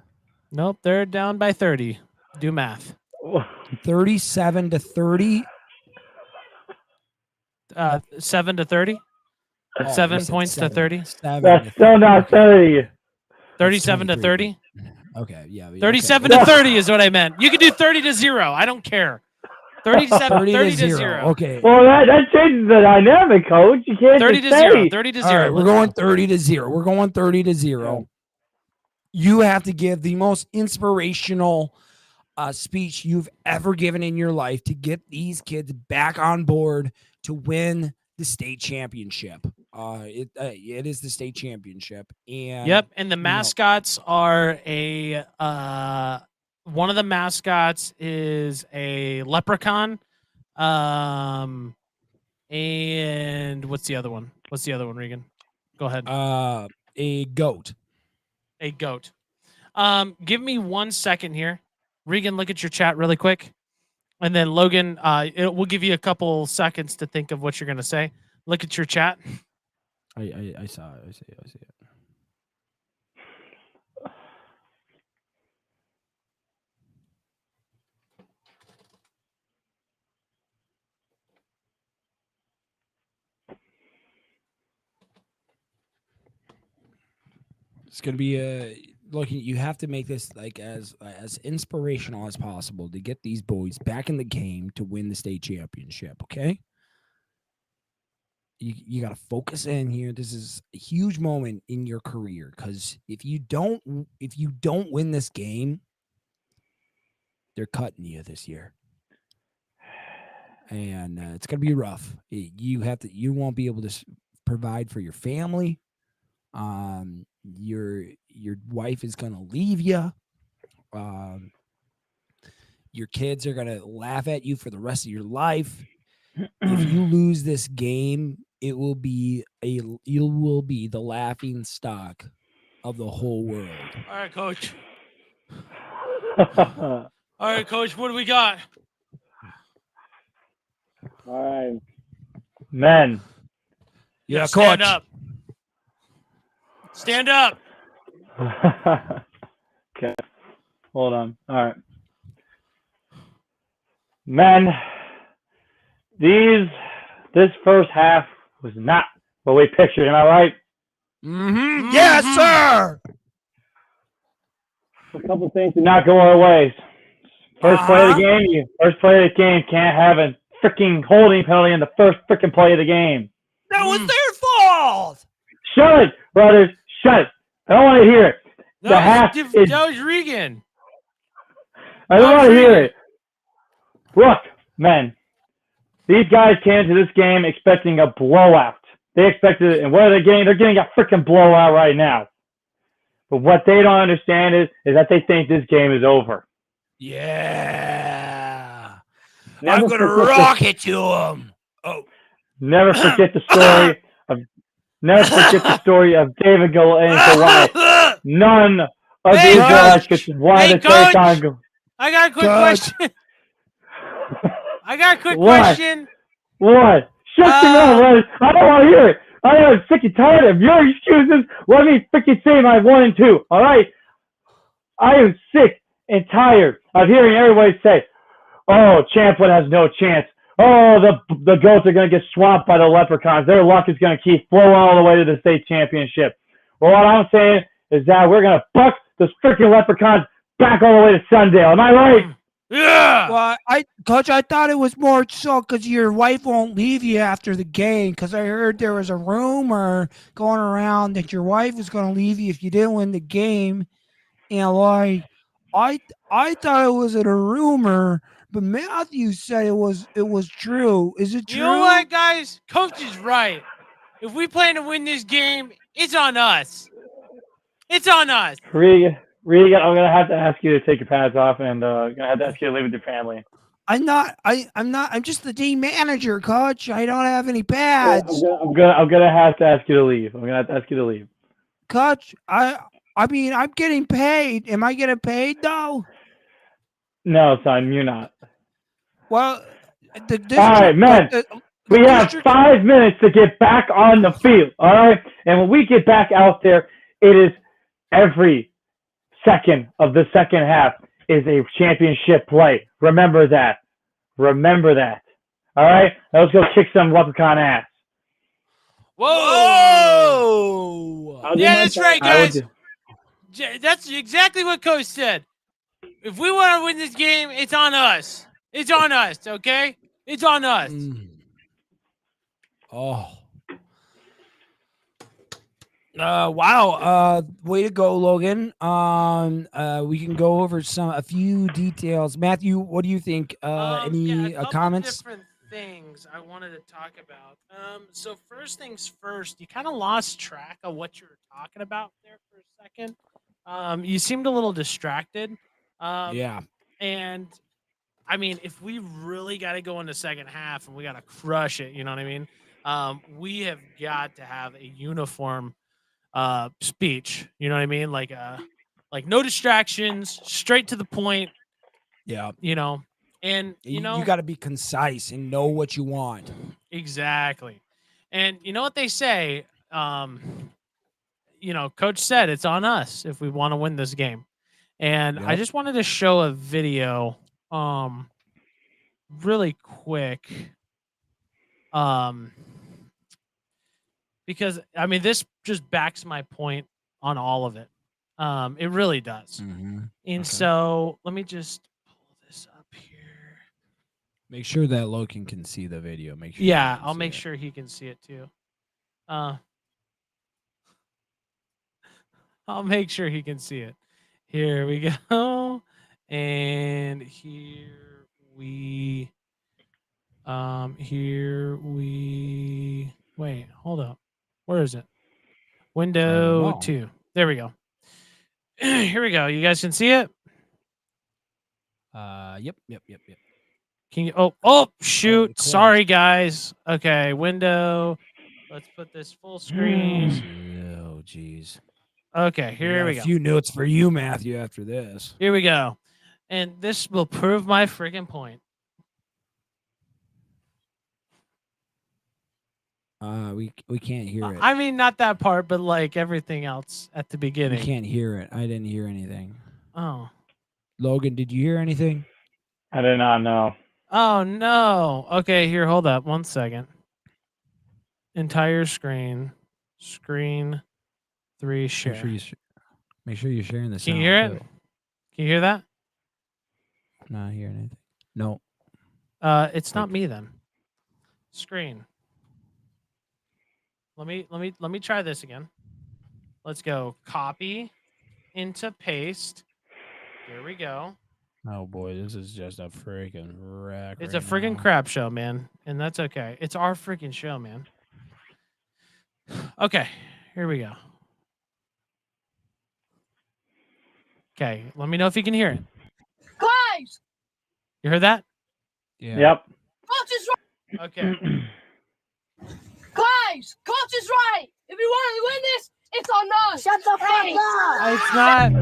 Nope, they're down by 30. Do math. 37 to 30. 7 to 30. Oh, 7 you said points to 7. 30. 7 That's to still 30. not Okay. 30. That's 37 to 23. 30. Okay, yeah. 37 okay. to 30 is what I meant. You can do 30 to 0. I don't care. 37 30 to 0. Okay. Well, that changes the dynamic, coach. You can't 30 just to say. 0. 30 to 0. All right, we're Let's going go. 30 to 0. We're going 30 to 0. You have to give the most inspirational speech you've ever given in your life to get these kids back on board to win the state championship. It is the state championship, and Yep, and the mascots are a one of the mascots is a leprechaun. And what's the other one? What's the other one, Regan? Go ahead. A goat. A goat. Give me 1 second here. Regan, look at your chat really quick. And then Logan, we'll give you a couple seconds to think of what you're gonna say. Look at your chat. I saw it. I see it. It's gonna be look. You have to make this like as inspirational as possible to get these boys back in the game to win the state championship. Okay. You got to focus in here. This is a huge moment in your career because if you don't win this game, they're cutting you this year, and it's gonna be rough. You won't be able to provide for your family. Your wife is gonna leave you. Your kids are gonna laugh at you for the rest of your life. If you lose this game, you will be the laughing stock of the whole world. All right, coach. All All right, coach. What do we got? right, men. Yeah, Stand coach. up. Stand up. Okay, hold on. All right, men. This first half was not what we pictured. Am I right? Mm-hmm. Yes, sir. A couple things did not go our ways. First play of the game, can't have a freaking holding penalty in the first freaking play of the game. That was their fault. Shut it, brothers. Shut it. I don't want to hear it. That was Regan. I don't want to hear it. Look, men. These guys came into this game expecting a blowout. They expected it, and what are they getting? They're getting a freaking blowout right now. But what they don't understand is that they think this game is over. Yeah. Never I'm gonna forget rock it to them. Oh. Never forget the story of David and Goliath. None of the Israelites could wanted to take on. I got a quick question. I got a quick What? question. What? Shut your mouth, Rose. I don't want to hear it. I am sick and tired of your excuses. Let me freaking say my 1 and 2. All right. I am sick and tired of hearing everybody say, "Oh, Champlin has no chance. Oh, the goats are going to get swamped by the leprechauns. Their luck is going to keep flowing all the way to the state championship." Well, what I'm saying is that we're going to buck those freaking leprechauns back all the way to Sundale. Am I right? Yeah. Well, Coach, I thought it was more so because your wife won't leave you after the game. Because I heard there was a rumor going around that your wife was going to leave you if you didn't win the game. And like, I thought it was a rumor, but Matthew said it was true. Is it true? You know what, guys? Coach is right. If we plan to win this game, it's on us. It's on us. Regan, I'm gonna have to ask you to take your pads off, and I'm gonna have to ask you to live with your family. I'm not. I'm just the team manager, Coach. I don't have any pads. I'm gonna have to ask you to leave. I'm gonna have to ask you to leave. Coach, I mean, I'm getting paid. Am I getting paid though? No, son, you're not. Well, the district. All right, man. We have 5 minutes to get back on the field. All right, and when we get back out there, it is every second of the second half is a championship play. Remember that. Remember that. All right, now let's go kick some leprechaun ass. Whoa! Yeah, that's right, guys. I That's exactly what Coach said. If we want to win this game, it's on us. It's on us, okay? It's on us. Oh. Wow. Way to go, Logan. We can go over a few details. Matthew, what do you think? Any a couple comments? Different things I wanted to talk about. So first things first, you kind of lost track of what you were talking about there for a second. You seemed a little distracted. Yeah. And I mean, if we really got to go in the second half and we got to crush it, you know what I mean? We have got to have a uniform speech. You know what I mean? Like no distractions, straight to the point. Yeah. You know, and You got to be concise and know what you want. exactly. And you know what they say? Coach said it's on us if we want to win this game. And I Yep. just wanted to show a video really quick. Because I mean this just backs my point on all of it. It really does. Mhm. And Okay. so let me just pull this up here. Make sure that Logan can see the video. Make sure. he Yeah, can I'll see make it. sure he can see it too. I'll make sure he can see it. Here we go. And wait, hold up. Where is it? I don't Window know. 2. There we go. Here we go. You guys can see it? Yep. Can you oh shoot. close. Sorry guys. Okay, window. Let's put this full screen. Oh, jeez. Okay, here we A go. few notes for you, Matthew. After this. Here we go. And this will prove my freaking point. We can't hear it. I mean, not that part, but like everything else at the We beginning. can't hear it. I didn't hear anything. Oh. Logan, did you hear anything? I did not know. Oh no. Okay, here, hold up 1 second. Entire screen. Screen 3 share. Make sure you're sharing the sound. Can you hear it? too. Can you hear that? Not hearing anything. No. It's not me then. Screen. Let me try this again. Let's go copy into paste. Here we go. Oh boy, this is just a freaking wreck. It's a freaking crap show, man. And that's okay. It's our freaking show, man. Okay, here we go. Okay, let me know if you can hear it. Guys, You heard that? Yeah. Yep. coach is right. Okay. Guys, coach is right. If we want to win this, it's on us. Shut the fuck up. It's not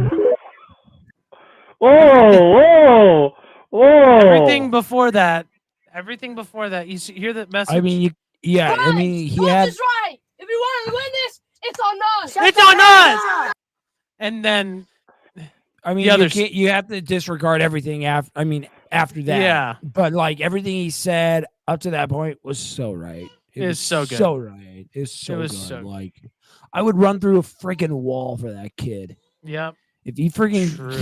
Whoa! everything before that. Everything before that. You hear that message? I mean, Guys, I mean, he coach had. is right. If we want to win this, it's on us. it's on us. And then I mean, the others- you have to disregard everything after. I mean, after that. Yeah. But like everything he said up to that point was so right. It It's was so good. So right. It's so was good. so good. Like, I would run through a freaking wall for that kid. Yep. If he freaking True.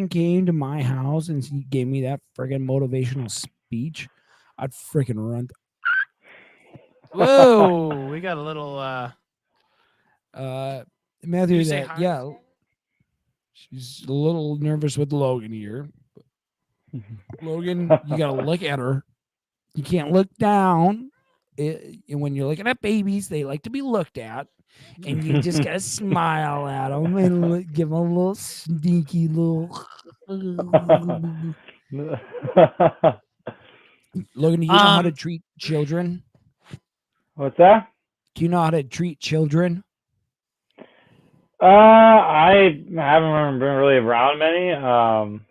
came to my house and he gave me that freaking motivational speech, I'd freaking run. Whoa, we got a little Matthew, you say that hi? yeah, she's a little nervous with Logan here. Logan, you gotta look at her. You can't look down. And when you're looking at babies, they like to be looked at, and you just gotta smile at them and give them a little sneaky little. Logan, do you know how to treat children? What's that? Do you know how to treat children? I haven't been really around many.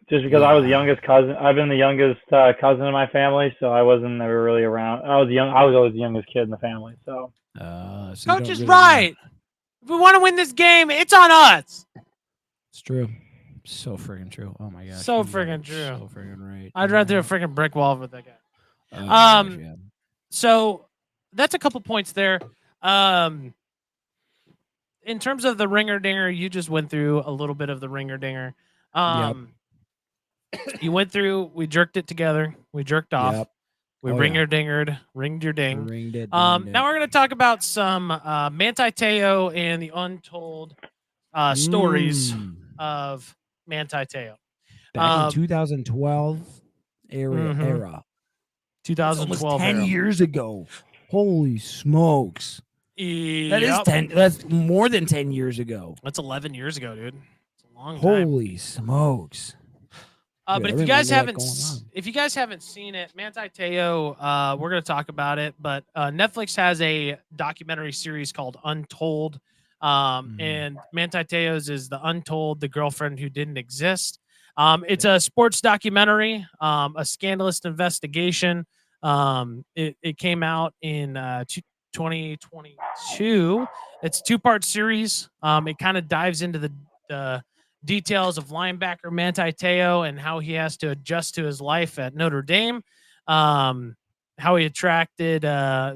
Just because I was the Yeah. youngest cousin. I've been the youngest cousin in my family, so I wasn't ever really around. I was always the youngest kid in the family. So. So you Coach don't is really know. right. If we want to win this game, it's on us. It's true. So freaking true. Oh my gosh. So you are friggin' true. So freaking right. I'd run through a freaking brick wall with that guy. Oh my gosh, yeah. So that's a couple points there. In terms of the ringer dinger, you just went through a little bit of the ringer dinger. You went through, we jerked it together, we jerked off, Yep. we Oh, ringer yeah. dingered, ringed your ding. Ringed it, Now dinged it. we're gonna talk about some Manti Teo and the untold stories of Manti Teo. Back in 2012 era. Mhm. That's almost 2012 10 era. years ago. Holy smokes. That is Yep. 10. That's more than 10 years ago. That's 11 years ago, dude. It's a long time. Holy smokes. Dude, But I if you guys remember that haven't, going on. if you guys haven't seen it, Manti Teo, we're gonna talk about it. But Netflix has a documentary series called Untold, and Manti Teo's is the Untold, the girlfriend who didn't exist. It's a sports documentary, a scandalous investigation. It came out in 2022. It's a two-part series. It kind of dives into the details of linebacker Manti Teo and how he has to adjust to his life at Notre Dame, how he attracted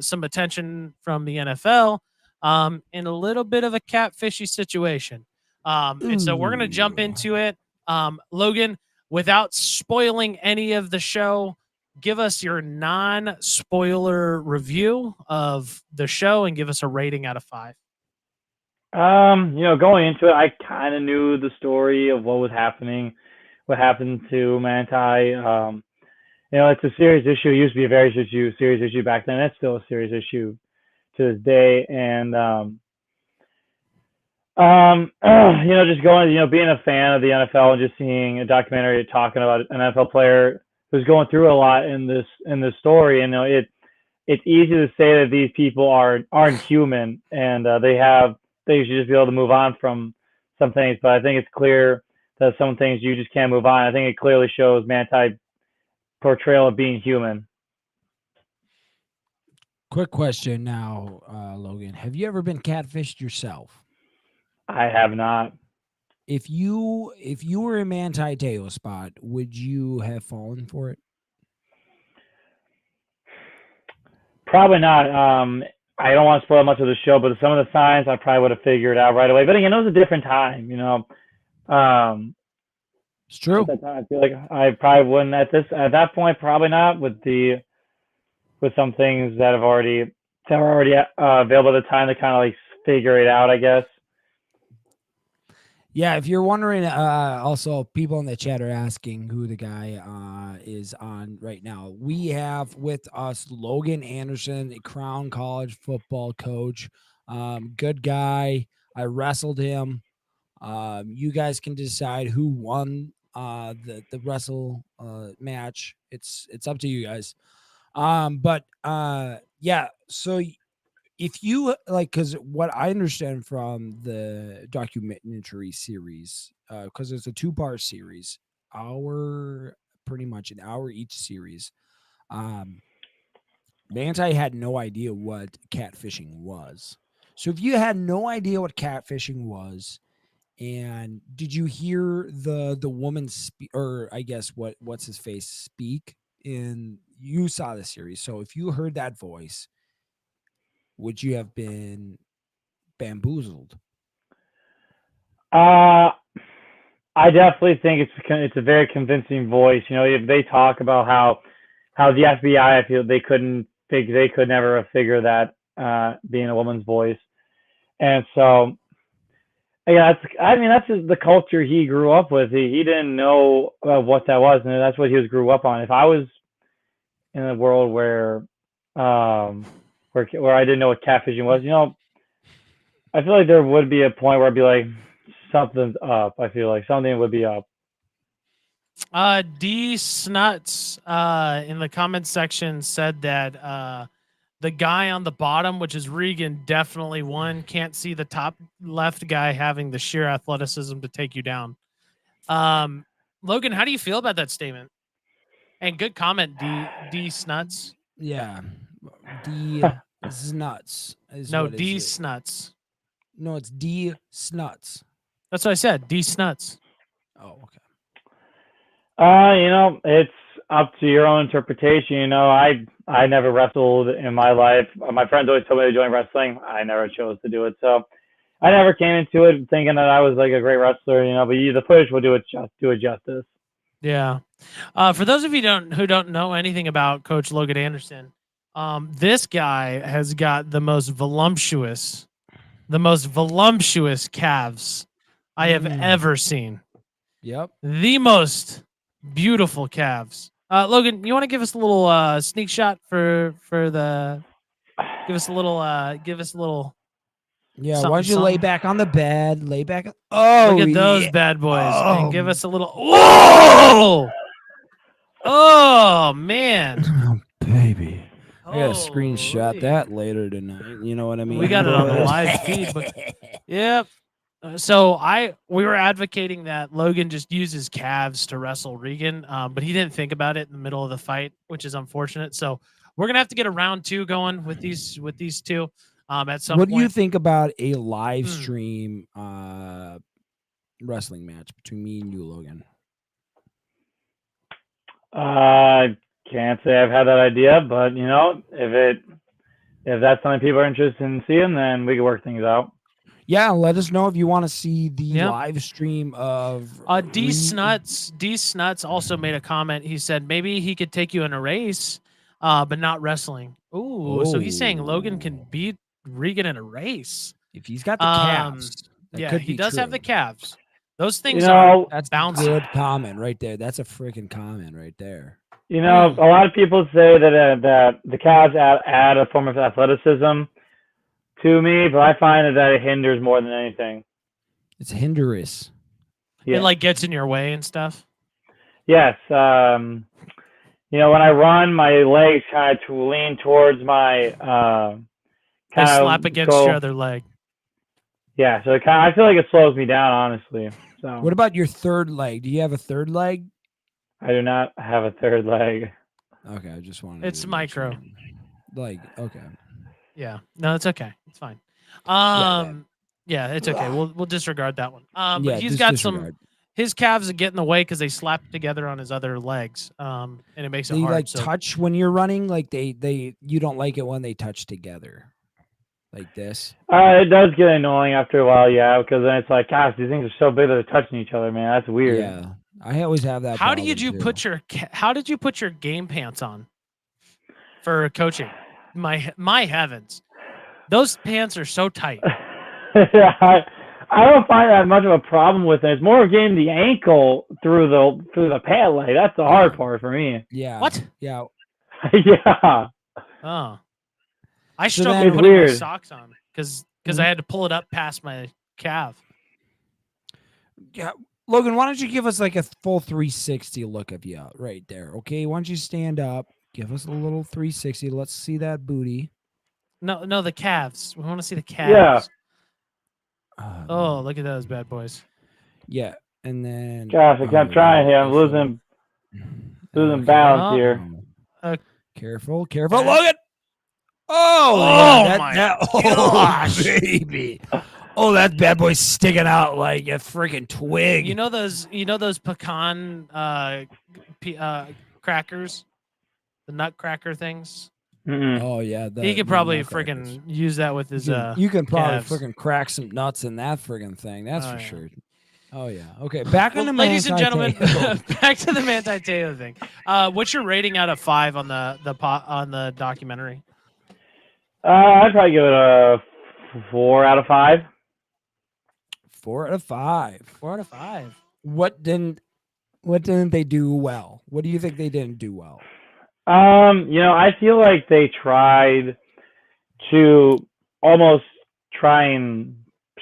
some attention from the NFL, and a little bit of a catfishy situation. And so we're going to jump Ooh. into it. Logan, without spoiling any of the show, give us your non-spoiler review of the show and give us a rating out of 5. Going into it, I kind of knew the story of what was happening, what happened to Manti. It's a serious issue. It used to be a very serious issue back then. It's still a serious issue to this day. And just going, being a fan of the NFL and just seeing a documentary talking about an NFL player who's going through a lot in this story. And it's easy to say that these people aren't human, and they should just be able to move on from some things. But I think it's clear that some things you just can't move on. I think it clearly shows Manti portrayal of being human. Quick question now, Logan. Have you ever been catfished yourself? I have not. If you were in Manti Teo's spot, would you have fallen for it? Probably not. I don't want to spoil much of the show, but some of the signs I probably would have figured out right away. But again, it was a different time, It's true. At that time, I feel like I probably wouldn't at that point. Probably not with some things that are already available at the time to kind of like figure it out, I guess. Yeah, if you're wondering, also people in the chat are asking who the guy is on right now. We have with us Logan Anderson, a Crown College football coach. Good guy. I wrestled him. You guys can decide who won the wrestle match. It's up to you guys. Yeah. So if you like, because what I understand from the documentary series, because it's a 2-part series, pretty much an hour each series. Manti had no idea what catfishing was. So if you had no idea what catfishing was, and did you hear the woman speak, or I guess what's his face speak? In you saw the series, so if you heard that voice, would you have been bamboozled? I definitely think it's a very convincing voice. If they talk about how the FBI, I feel they could never have figured that being a woman's voice, and so yeah, that's just the culture he grew up with. He didn't know what that was, and that's what he grew up on. If I was in a world where I didn't know what catfishing was, I feel like there would be a point where I'd be like, something's up. I feel like something would be up. D Snuts in the comments section said that the guy on the bottom, which is Regan, definitely won. Can't see the top left guy having the sheer athleticism to take you down. Logan, how do you feel about that statement? And good comment, D Snuts. Yeah, D Snuts. No, D Snuts. No, it's D Snuts. That's what I said. D Snuts. Oh, okay. It's up to your own interpretation. I never wrestled in my life. My friends always told me to join wrestling. I never chose to do it, so I never came into it thinking that I was like a great wrestler. But the footage will do it justice. Yeah. For those of you who don't know anything about Coach Logan Anderson, this guy has got the most voluptuous calves I have ever seen. Yep. The most beautiful calves. Logan, you want to give us a little sneak shot for the give us a little Yeah, something, why don't you lay something. back on the bed, lay back. Oh, Look at those yeah. bad boys and give Oh. us a little whoa! Oh man. Oh, baby. I gotta screenshot Holy. that later tonight. You know what I mean? We got it on the boys? live feed, but yep. So we were advocating that Logan just use his calves to wrestle Regan, but he didn't think about it in the middle of the fight, which is unfortunate. So we're gonna have to get a round 2 going with these two. At some What point. do you think about a live Hmm. stream wrestling match between me and you, Logan? I can't say I've had that idea, but if that's something people are interested in seeing, then we can work things out. Yeah, let us know if you want to see the Yep. live stream of D Snuts also made a comment. He said maybe he could take you in a race, but not wrestling. Ooh, so he's saying Logan can beat Regan in a race. if he's got the calves. That Yeah, could he be does have true. the calves. Those You things are know, That's bouncy. good comment right there. That's a freaking comment right there. a lot of people say that the Cavs add a form of athleticism to me, but I find that it hinders more than anything. It's hinderous. Yeah. It like gets in your way and stuff. Yes. When I run, my legs kind of lean towards my They kind slap of against go. your other leg. Yeah, so I feel like it slows me down, honestly. So What about your third leg? Do you have a third leg? I do not have a third leg. Okay, I just wanted. It's to make micro. sure. Like, okay. Yeah. No, it's okay. It's fine. that- Yeah, it's okay. We'll disregard that one. yeah, But he's just got disregard. his calves get in the way because they slap together on his other legs. And it makes it They hard. like so touch when you're running. Like you don't like it when they touch together, like this. It does get annoying after a while, yeah, because then it's like, gosh, these things are so big that they're touching each other, man. That's weird. Yeah, I always have that. how did you problem, put too. how did you put your game pants on for coaching? My heavens, those pants are so tight. Yeah, I don't find that much of a problem with it. It's more of getting the ankle through the pant leg. That's the hard part for me. Yeah. What? Yeah. Yeah. Oh, I So struggled then- putting my Weird. socks on because I had to pull it up past my calf. Yeah. Logan, why don't you give us like a full 360 look of you right there? Okay. Why don't you stand up? Give us a little 360. Let's see that booty. No, the calves. We want to see the Yeah. calves. Oh, look at those bad boys. Yeah. And then. Gosh, I kept trying here. I'm careful. losing Okay. balance Oh. here. Careful, Okay. Logan. Oh, Oh, yeah, my gosh, baby. Oh, that bad boy's sticking out like a freaking twig. You know those pecan crackers, the nutcracker things. Mm-mm. Oh yeah, He could the probably nutcrackers. freaking use that with his You can probably calves. freaking crack some nuts in that friggin' thing. That's Oh, for yeah. sure. Oh yeah. Okay, back Well, on the ladies and Manti gentlemen, Te'o. back to the Manti Te'o thing. What's your rating out of 5 on the documentary? I'd probably give it a 4 out of 5. 4 out of 5. 4 out of 5. What didn't they do well? What do you think they didn't do well? I feel like they tried to almost try and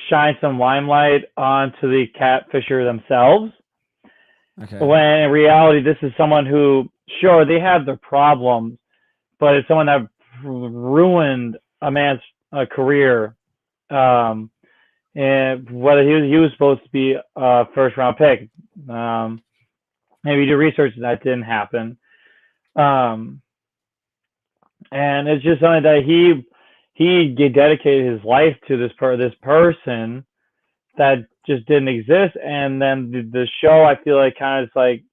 shine some limelight onto the catfisher themselves. Okay. When in reality, this is someone who, sure, they have their problems, but it's someone that ruined a man's career. And whether he was supposed to be a first round pick, maybe you do research that didn't happen. And it's just something that he dedicated his life to this person that just didn't exist. And then the show, I feel like kind of is like,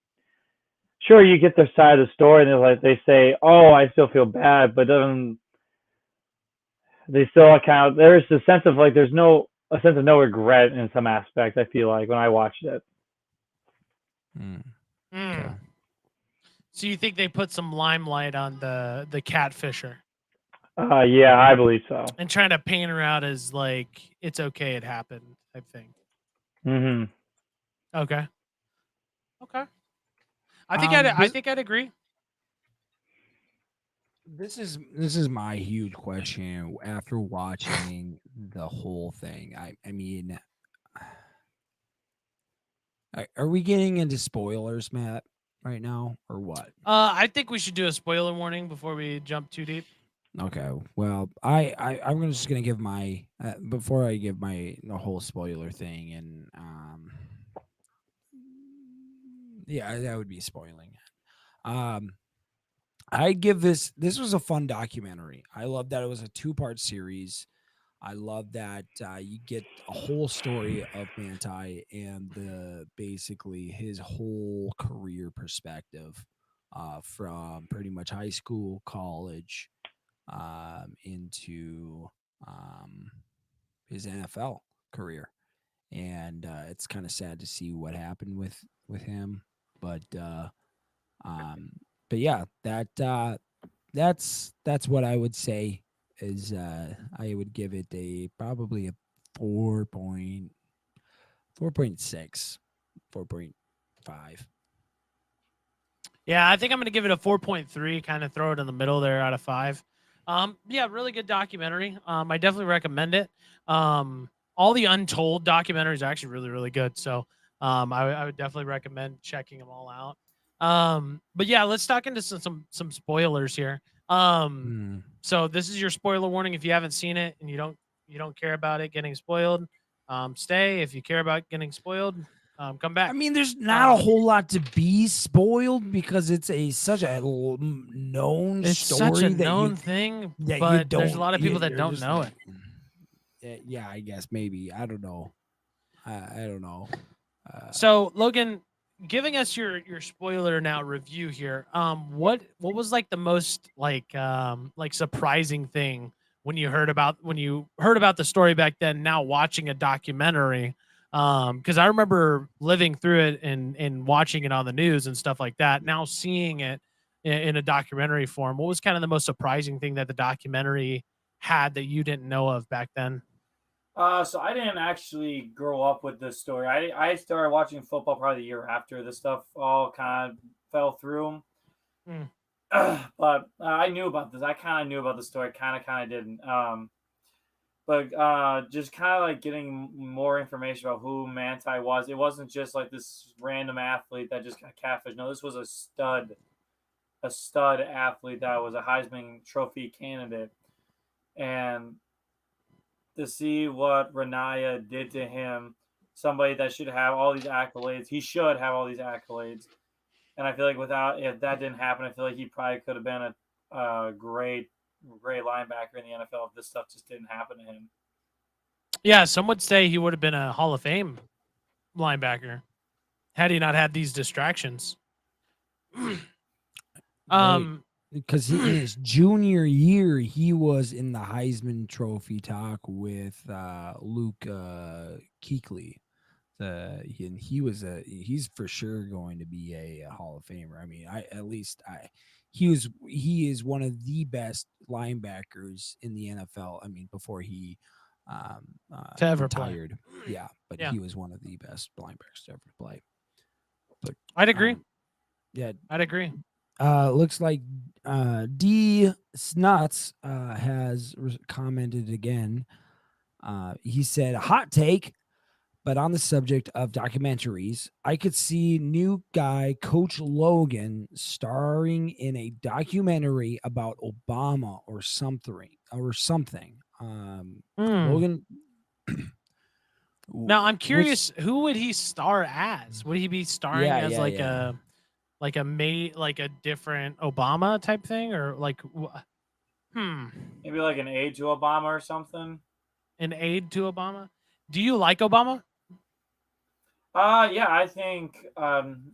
sure, you get their side of the story, and they're like, they say, oh, I still feel bad, but they still kind of, there's a sense of like, there's a sense of no regret in some aspect, I feel like, when I watched it. Okay. So you think they put some limelight on the catfisher Yeah, I believe so. and trying to paint her out as like it's okay, it happened type thing? Mm-hmm. Okay. I think I'd agree. This is my huge question after watching the whole thing. I mean, are we getting into spoilers, Matt? right now, or what? I think we should do a spoiler warning before we jump too deep. Okay. Well, just gonna give my before I give my the whole spoiler thing, and yeah, that would be spoiling it. I give this. This was a fun documentary. I love that it was a 2-part series. I love that you get a whole story of Manti and the basically his whole career perspective, from pretty much high school, college, into um, his NFL career. And it's kind of sad to see what happened with him, but um, but yeah, that's what I would say is I would give it a probably a 4.6, 4.5. Yeah, I think I'm going to give it a 4.3, kind of throw it in the middle there out of 5. Yeah, really good documentary. I definitely recommend it. All the Untold documentaries are actually really, really good. So I would definitely recommend checking them all out. But yeah, let's talk into some spoilers here. So this is your spoiler warning. If you haven't seen it and you don't care about it getting spoiled, stay. If you care about getting spoiled, come back. I mean, there's not a whole lot to be spoiled because it's such a known It's story such a that known thing, that you but don't. there's a lot of people that you're don't just know like, it. Yeah, I guess maybe I don't know. I don't know. So Logan, giving us your spoiler now review here. What was like the most like surprising thing when you heard about the story back then? Now watching a documentary, because I remember living through it and watching it on the news and stuff like that. Now seeing it in a documentary form, what was kind of the most surprising thing that the documentary had that you didn't know of back then? So I didn't actually grow up with this story. I started watching football probably the year after this stuff all kind of fell through. Hmm. But I knew about this. I kind of knew about the story. Kind of didn't. But just kind of like getting more information about who Manti was. It wasn't just like this random athlete that just got catfished. No, this was a stud athlete that was a Heisman Trophy candidate, and to see what Renaya did to him, somebody that should have all these accolades. He should have all these accolades. And I feel like if that didn't happen, I feel like he probably could have been a great linebacker in the NFL if this stuff just didn't happen to him. Yeah, some would say he would have been a Hall of Fame linebacker had he not had these distractions. Because in his junior year, he was in the Heisman Trophy talk with Luke Kuechly. He's for sure going to be a Hall of Famer. I mean, he is one of the best linebackers in the NFL. I mean, before he To ever retired, yeah, but Yeah. he was one of the best linebackers to ever play. But I'd agree. yeah, I'd agree. looks like D Snuts has commented again. He said, "Hot take." But on the subject of documentaries, I could see new guy Coach Logan starring in a documentary about Obama or something. Logan. Now I'm curious, who would he star as? Would he be starring as like a different Obama type thing, or like Maybe like an aide to Obama or something. an aide to Obama? Do you like Obama? Yeah, I think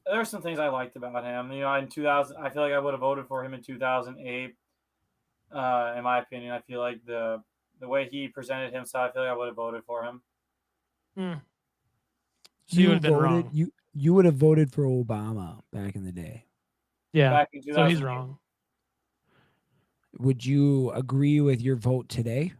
there's some things I liked about him. You know, in 2000, I feel like I would have voted for him in 2008. In my opinion, I feel like the way he presented himself, I feel like I would have voted for him. So you would have been wrong. You would have voted for Obama back in the day. Yeah. Back in So he's 2008. wrong. Would you agree with your vote today?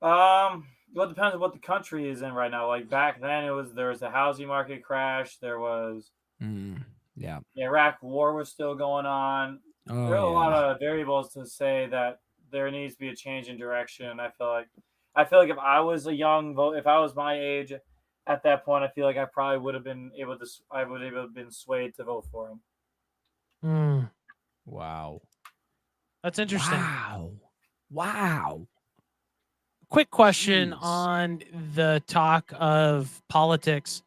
Well, it depends on what the country is in right now. Like back then, there was a housing market crash. There was Yeah. the Iraq War was still going on. Oh, There are a lot yeah. of variables to say that there needs to be a change in direction. I feel like if I was a young vote, if I was my age, at that point, I feel like I probably would have been able to. I would have been swayed to vote for him. Hmm. Wow. That's interesting. Wow. Quick question Jeez. on the talk of politics.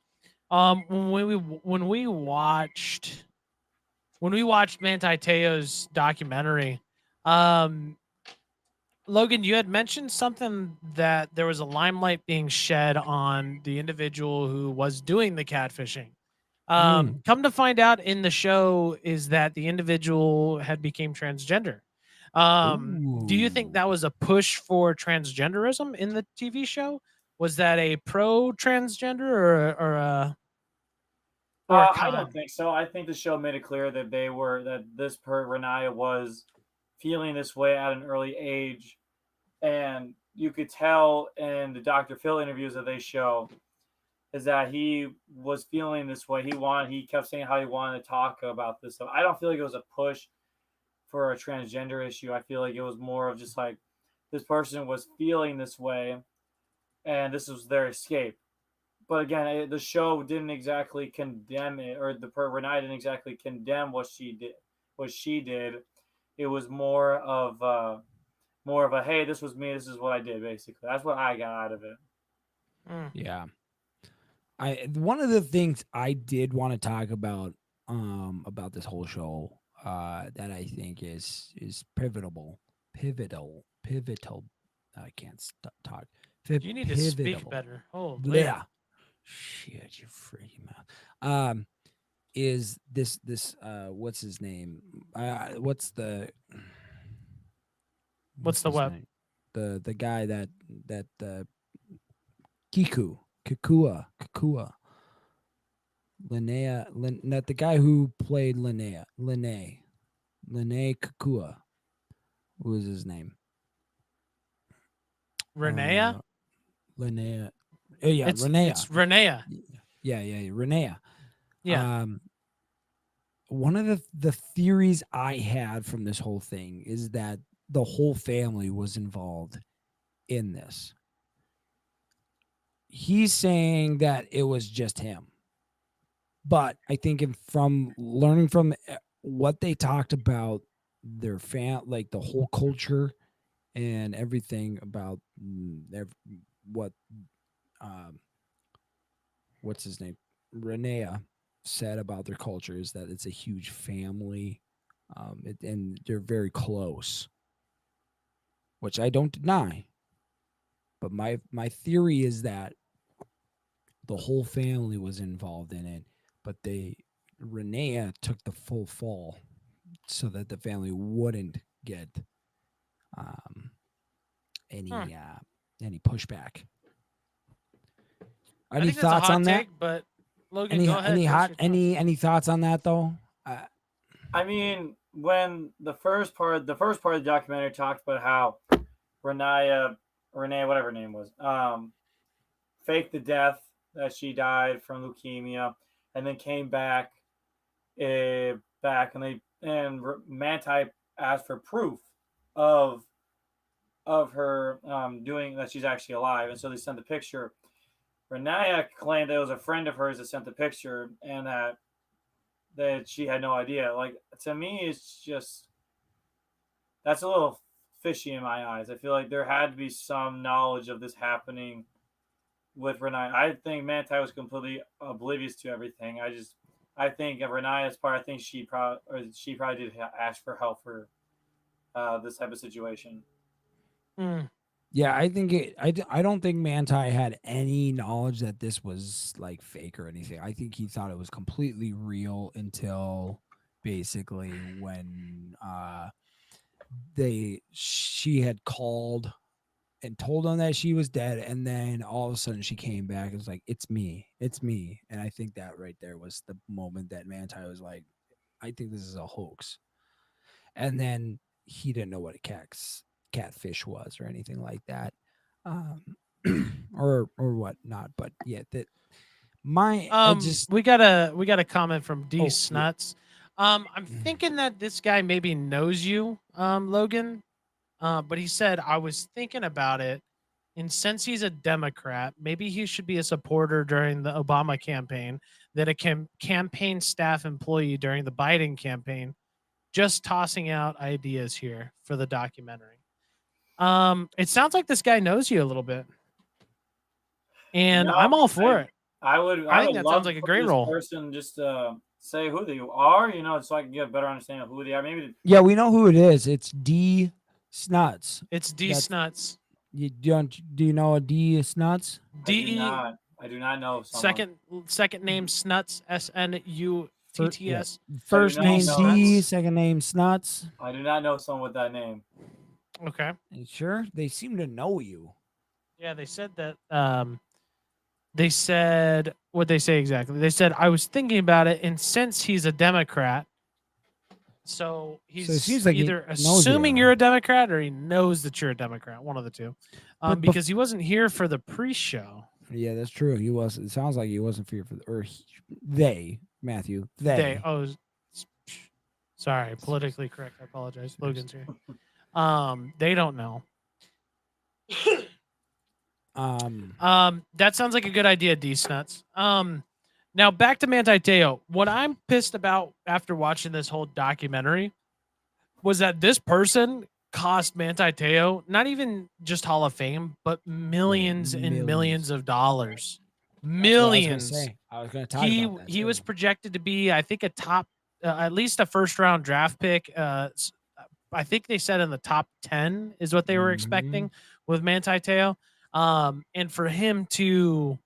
When we watched Manti Te'o's documentary, um, Logan, you had mentioned something that there was a limelight being shed on the individual who was doing the catfishing. Come to find out in the show is that the individual had became transgender. Do you think Ooh. that was a push for transgenderism in the TV show? Was that a pro transgender or a I don't con? think so. I think the show made it clear that Renaya was feeling this way at an early age, and you could tell in the Dr. Phil interviews that they show is that he was feeling this way. He kept saying how he wanted to talk about this stuff. I don't feel like it was a push for a transgender issue. I feel like it was more of just like this person was feeling this way, and this was their escape. But again, the show didn't exactly condemn it, or Renee didn't exactly condemn what she did. What she did, it was more of a hey, this was me. This is what I did. Basically, that's what I got out of it. Mm. Yeah. One of the things I did want to talk about this whole show that I think is pivotal. I can't talk. You need to speak Pivotal. better. Holy. Yeah. Shit, you freaking mouth. Is this what's his name? What's What's the his what? name? The guy that Kikua. Not the guy who played Linnea Kikua. What was his name? Renea? Linnea. Oh yeah, It's Renea. Renea. Yeah, Renea. Yeah. One of the theories I had from this whole thing is that the whole family was involved in this. He's saying that it was just him. But I think from learning from what they talked about their like the whole culture and everything about what um, what's his name, Renea said about their culture is that it's a huge family, and they're very close, which I don't deny. But my theory is that the whole family was involved in it, but Renea took the full fall so that the family wouldn't get um, any pushback. I Any think that's a thoughts hot on that? take, but Logan, go ahead. Any thoughts on that though? I mean, when the first part of the documentary talked about how Renee, whatever her name was, faked the death that she died from leukemia, and then came back, and Manti asked for proof of her doing that she's actually alive, and so they sent the picture. Renee claimed that it was a friend of hers that sent the picture, and that she had no idea. Like, to me, it's just that's a little fishy in my eyes. I feel like there had to be some knowledge of this happening with Renee. I think Manti was completely oblivious to everything. I think of Renee's part, I think she probably did ask for help for this type of situation. Mm. Yeah, I think I don't think Manti had any knowledge that this was like fake or anything. I think he thought it was completely real until basically when she had called and told him that she was dead, and then all of a sudden she came back and was like, it's me. And I think that right there was the moment that Manti was like, I think this is a hoax. And then he didn't know what a catfish was or anything like that, or whatnot. But yeah, We got a comment from D Oh, yeah. Snuts. I'm thinking that this guy maybe knows you, Logan. But he said I was thinking about it, and since he's a Democrat, maybe he should be a supporter during the Obama campaign, than a campaign staff employee during the Biden campaign. Just tossing out ideas here for the documentary. It sounds like this guy knows you a little bit, and No, I'm all for it. I I would think that love sounds like a for great this role. person just to say who they are, so I can get a better understanding of who they are. Maybe Yeah, we know who it is. It's D Snuts. It's D That's- Snuts. You don't? Do you know a D Snuts? D I do not know someone. second name Snuts, SNUTTS. First not name know. D, second name Snuts. I do not know someone with that name. Okay. You sure? They seem to know you. Yeah, they said that. They said what they say exactly. They said I was thinking about it, and since he's a Democrat, so he's it seems like he either knows assuming you. you're a Democrat or he knows that you're a Democrat. One of the two. But Because he wasn't here for the pre-show. Yeah, that's true. He was. It sounds like he wasn't feared for they, Matthew. They. Sorry, politically correct. I apologize. Logan's here. They don't know. That sounds like a good idea, D Snuts. Now back to Manti Te'o. What I'm pissed about after watching this whole documentary was that this person cost Manti Te'o not even just Hall of Fame, but millions and millions of dollars. Millions. I was going to talk He about that. he was projected to be, I think, a top, at least a first round draft pick. I think they said in the top 10 is what they were expecting with Manti Te'o. And for him to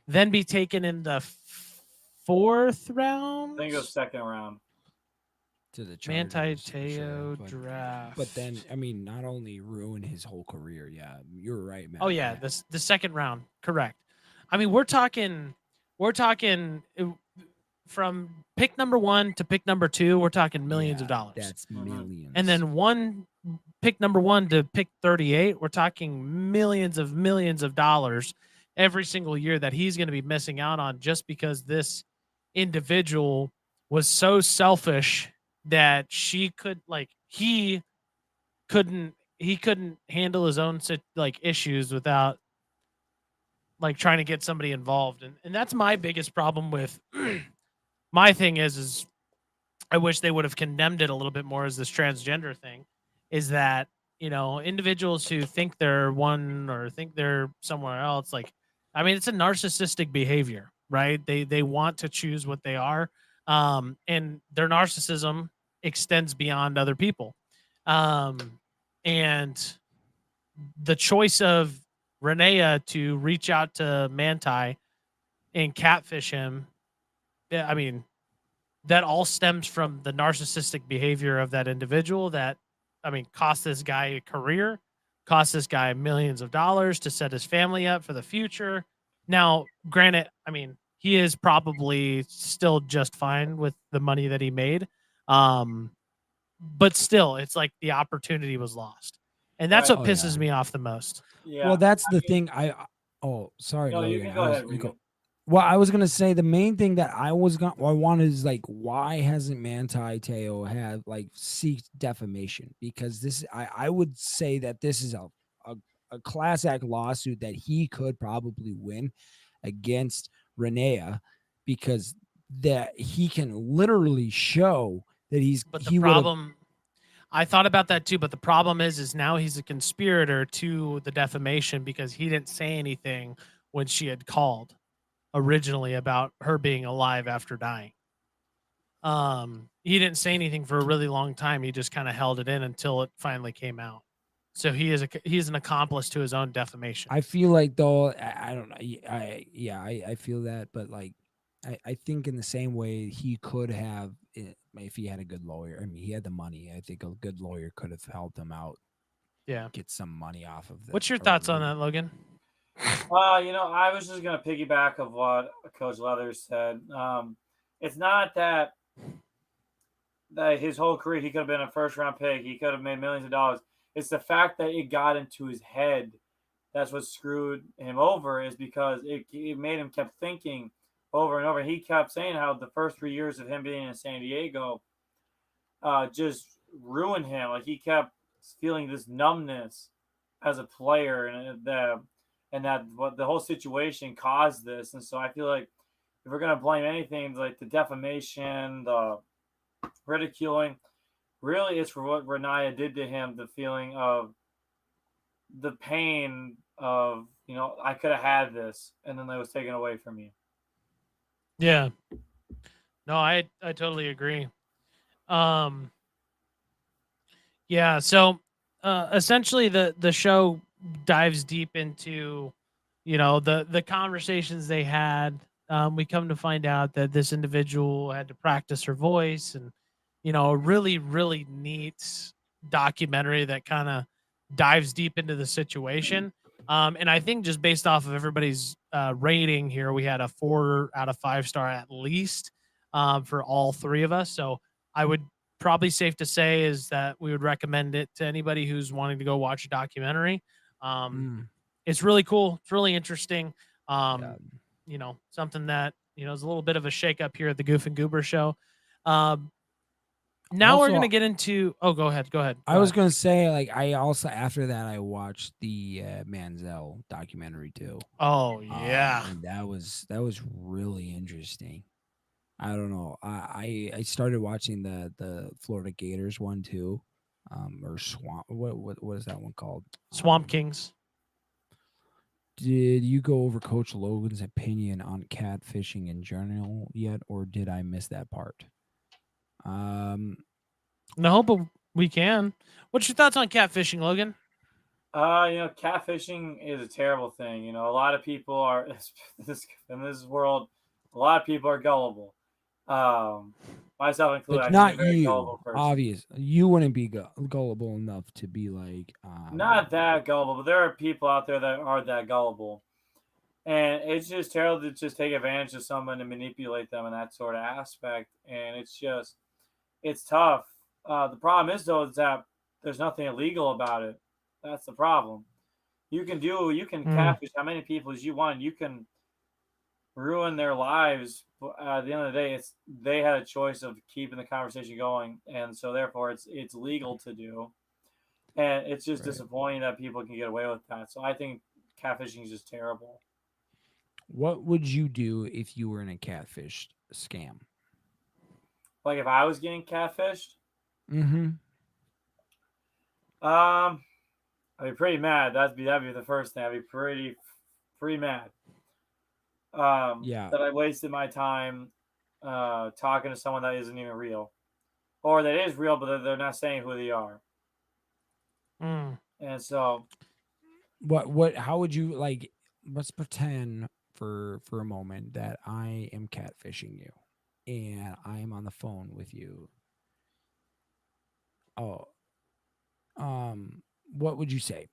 then be taken in the fourth round, I think it was second round. To the Manti Chargers, for Te'o sure, draft. But then, I mean, not only ruin his whole career. Yeah, you're right, man. Oh yeah, the second round, correct. I mean, we're talking from pick number 1 to pick number 2. We're talking millions of dollars. That's millions. And then pick number 1 to pick 38. We're talking millions of dollars every single year that he's going to be missing out on just because this individual was so selfish that he couldn't handle his own issues without trying to get somebody involved. And that's my biggest problem with my thing is I wish they would have condemned it a little bit more as this transgender thing, is that, individuals who think they're one or think they're somewhere else, it's a narcissistic behavior, right? They want to choose what they are. And their narcissism extends beyond other people. And the choice of Renea to reach out to Manti and catfish him, that all stems from the narcissistic behavior of that individual that, cost this guy a career, cost this guy millions of dollars to set his family up for the future. Now, granted, he is probably still just fine with the money that he made. But still, it's like the opportunity was lost. And that's what pisses me off the most. Yeah. Well, that's the thing. Sorry. No, you Logan. can go ahead. Regan. Well, I was gonna say the main thing that I wanted is why hasn't Manti Te'o had seeked defamation? Because I would say that this is a class act lawsuit that he could probably win against Renea, because that he can literally show that I thought about that too, but the problem is now he's a conspirator to the defamation because he didn't say anything when she had called originally about her being alive after dying. He didn't say anything for a really long time. He just kind of held it in until it finally came out. So he's an accomplice to his own defamation. I feel like, though, I don't know. I feel that, but I think in the same way he could have, if he had a good lawyer. He had the money. I think a good lawyer could have helped him out. Yeah, get some money off of that. What's your thoughts on that, Logan? I was just gonna piggyback of what Coach Leathers said. It's not that his whole career he could have been a first round pick. He could have made millions of dollars. It's the fact that it got into his head. That's what screwed him over, is because it made him kept thinking over and over. He kept saying how the first 3 years of him being in San Diego just ruined him. He kept feeling this numbness as a player, and that what the whole situation caused this. And so I feel like if we're gonna blame anything, like the defamation, the ridiculing, really it's for what Renaya did to him, the feeling of the pain of, I could have had this and then it was taken away from me. Yeah. No, I totally agree. Um yeah, so essentially the show dives deep into, the conversations they had. We come to find out that this individual had to practice her voice, and a really really neat documentary that kind of dives deep into the situation. And I think just based off of everybody's rating here, we had a 4 out of 5 star at least, for all three of us. So I would probably safe to say is that we would recommend it to anybody who's wanting to go watch a documentary. Mm, It's really cool. It's really interesting. yeah. Something that is a little bit of a shake up here at the Goof and Goober show. Um, now we're Also, gonna get into. Oh, go ahead. Go ahead. I Go was ahead. gonna say, like, I also after that I watched the Manziel documentary too. Oh yeah. And that was really interesting. I don't know. I started watching the Florida Gators one too, or Swamp. What is that one called? Swamp Kings. Did you go over Coach Logan's opinion on catfishing in general yet, or did I miss that part? No, but we can. What's your thoughts on catfishing, Logan? Catfishing is a terrible thing. A lot of people are in this world. A lot of people are gullible. Myself included. But I can be a not very you. gullible person. Obvious. You wouldn't be gullible enough to be like. Not that gullible, but there are people out there that are that gullible, and it's just terrible to just take advantage of someone and manipulate them in that sort of aspect. And it's tough. The problem is though is that there's nothing illegal about it. That's the problem. You can catfish how many people as you want. You can ruin their lives. But at the end of the day, they had a choice of keeping the conversation going, and so therefore it's legal to do. And it's just Right. disappointing that people can get away with that. So I think catfishing is just terrible. What would you do if you were in a catfish scam? Like if I was getting catfished, Mm-hmm. I'd be pretty mad. That'd be the first thing. I'd be pretty mad. Yeah. That I wasted my time talking to someone that isn't even real, or that is real, but they're not saying who they are. Mm. And so, What? How would you like? Let's pretend for a moment that I am catfishing you, and I am on the phone with you. Oh, what would you say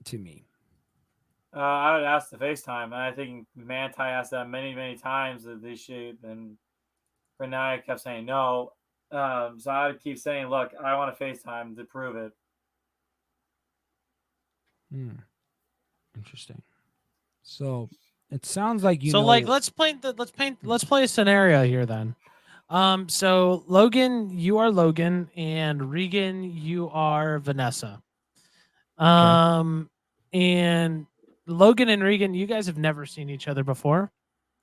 to me? I would ask to FaceTime, and I think Manti asked that many times that they should. And Renee kept saying no. So I would keep saying, "Look, I want to FaceTime to prove it." Hmm. Interesting. So it sounds like you So know. like let's play a scenario here then. So Logan, you are Logan, and Regan, you are Vanessa. And Logan and Regan, you guys have never seen each other before,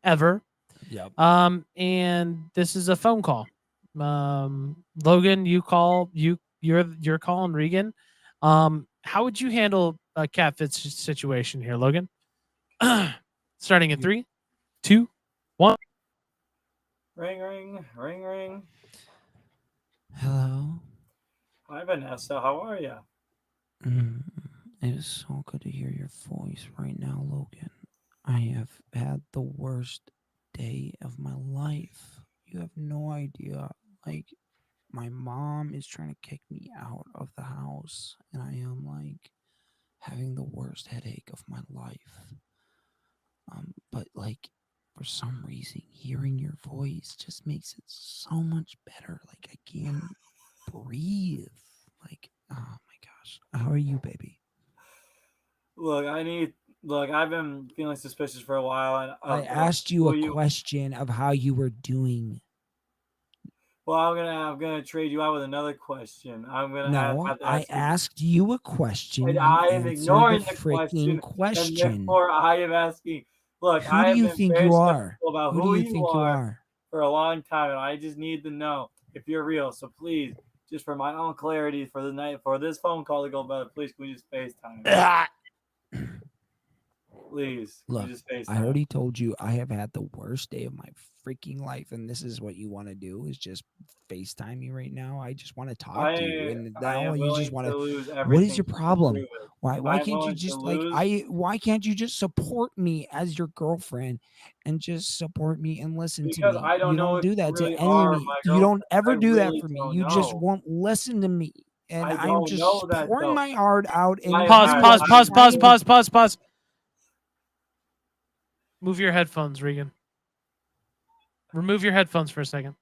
ever. Yep. And this is a phone call. Logan, you're calling Regan. How would you handle a catfish situation here, Logan? Starting in You- 3, 2, 1. Ring, ring, ring, ring. Hello. Hi, Vanessa. How are you? It is so good to hear your voice right now, Logan. I have had the worst day of my life. You have no idea. Like, my mom is trying to kick me out of the house, and I am like having the worst headache of my life. But like for some reason, hearing your voice just makes it so much better. Like I can breathe. Like, oh my gosh. How are you, baby? Look, I've been feeling suspicious for a while, and I of asked you who a you. question of how you were doing. Well, I'm gonna trade you out with another question. I'm gonna No, have to I ask you, asked you a question. and You I am answer the ignoring the freaking question, and question. therefore I am asking. Look, Who I do have you been think very you are? skeptical about Who do who you you think you are are? for a long time, and I just need to know if you're real. So please, just for my own clarity for the night, for this phone call to go better, please can we just FaceTime? Ah! Please, can we Look, just I FaceTime? already told you I have had the worst day of my freaking life, and this is what you want to do is just FaceTime me right now. I just want to talk to you, and I now am you willing just want to to. lose What is everything your to problem? prove it. Why I am can't you willing to just lose. why can't you just support me as your girlfriend and just support me and listen to Because me? I don't You know don't if do you that to really any of are me. my You don't girlfriend. I ever do that really for me. don't You just know. won't listen to me. And I I'm don't know just that pouring though. my heart out, and Pause, you pause, are pause, pause, trying to pause, pause, pause. Move your headphones, Regan. Remove your headphones for a second.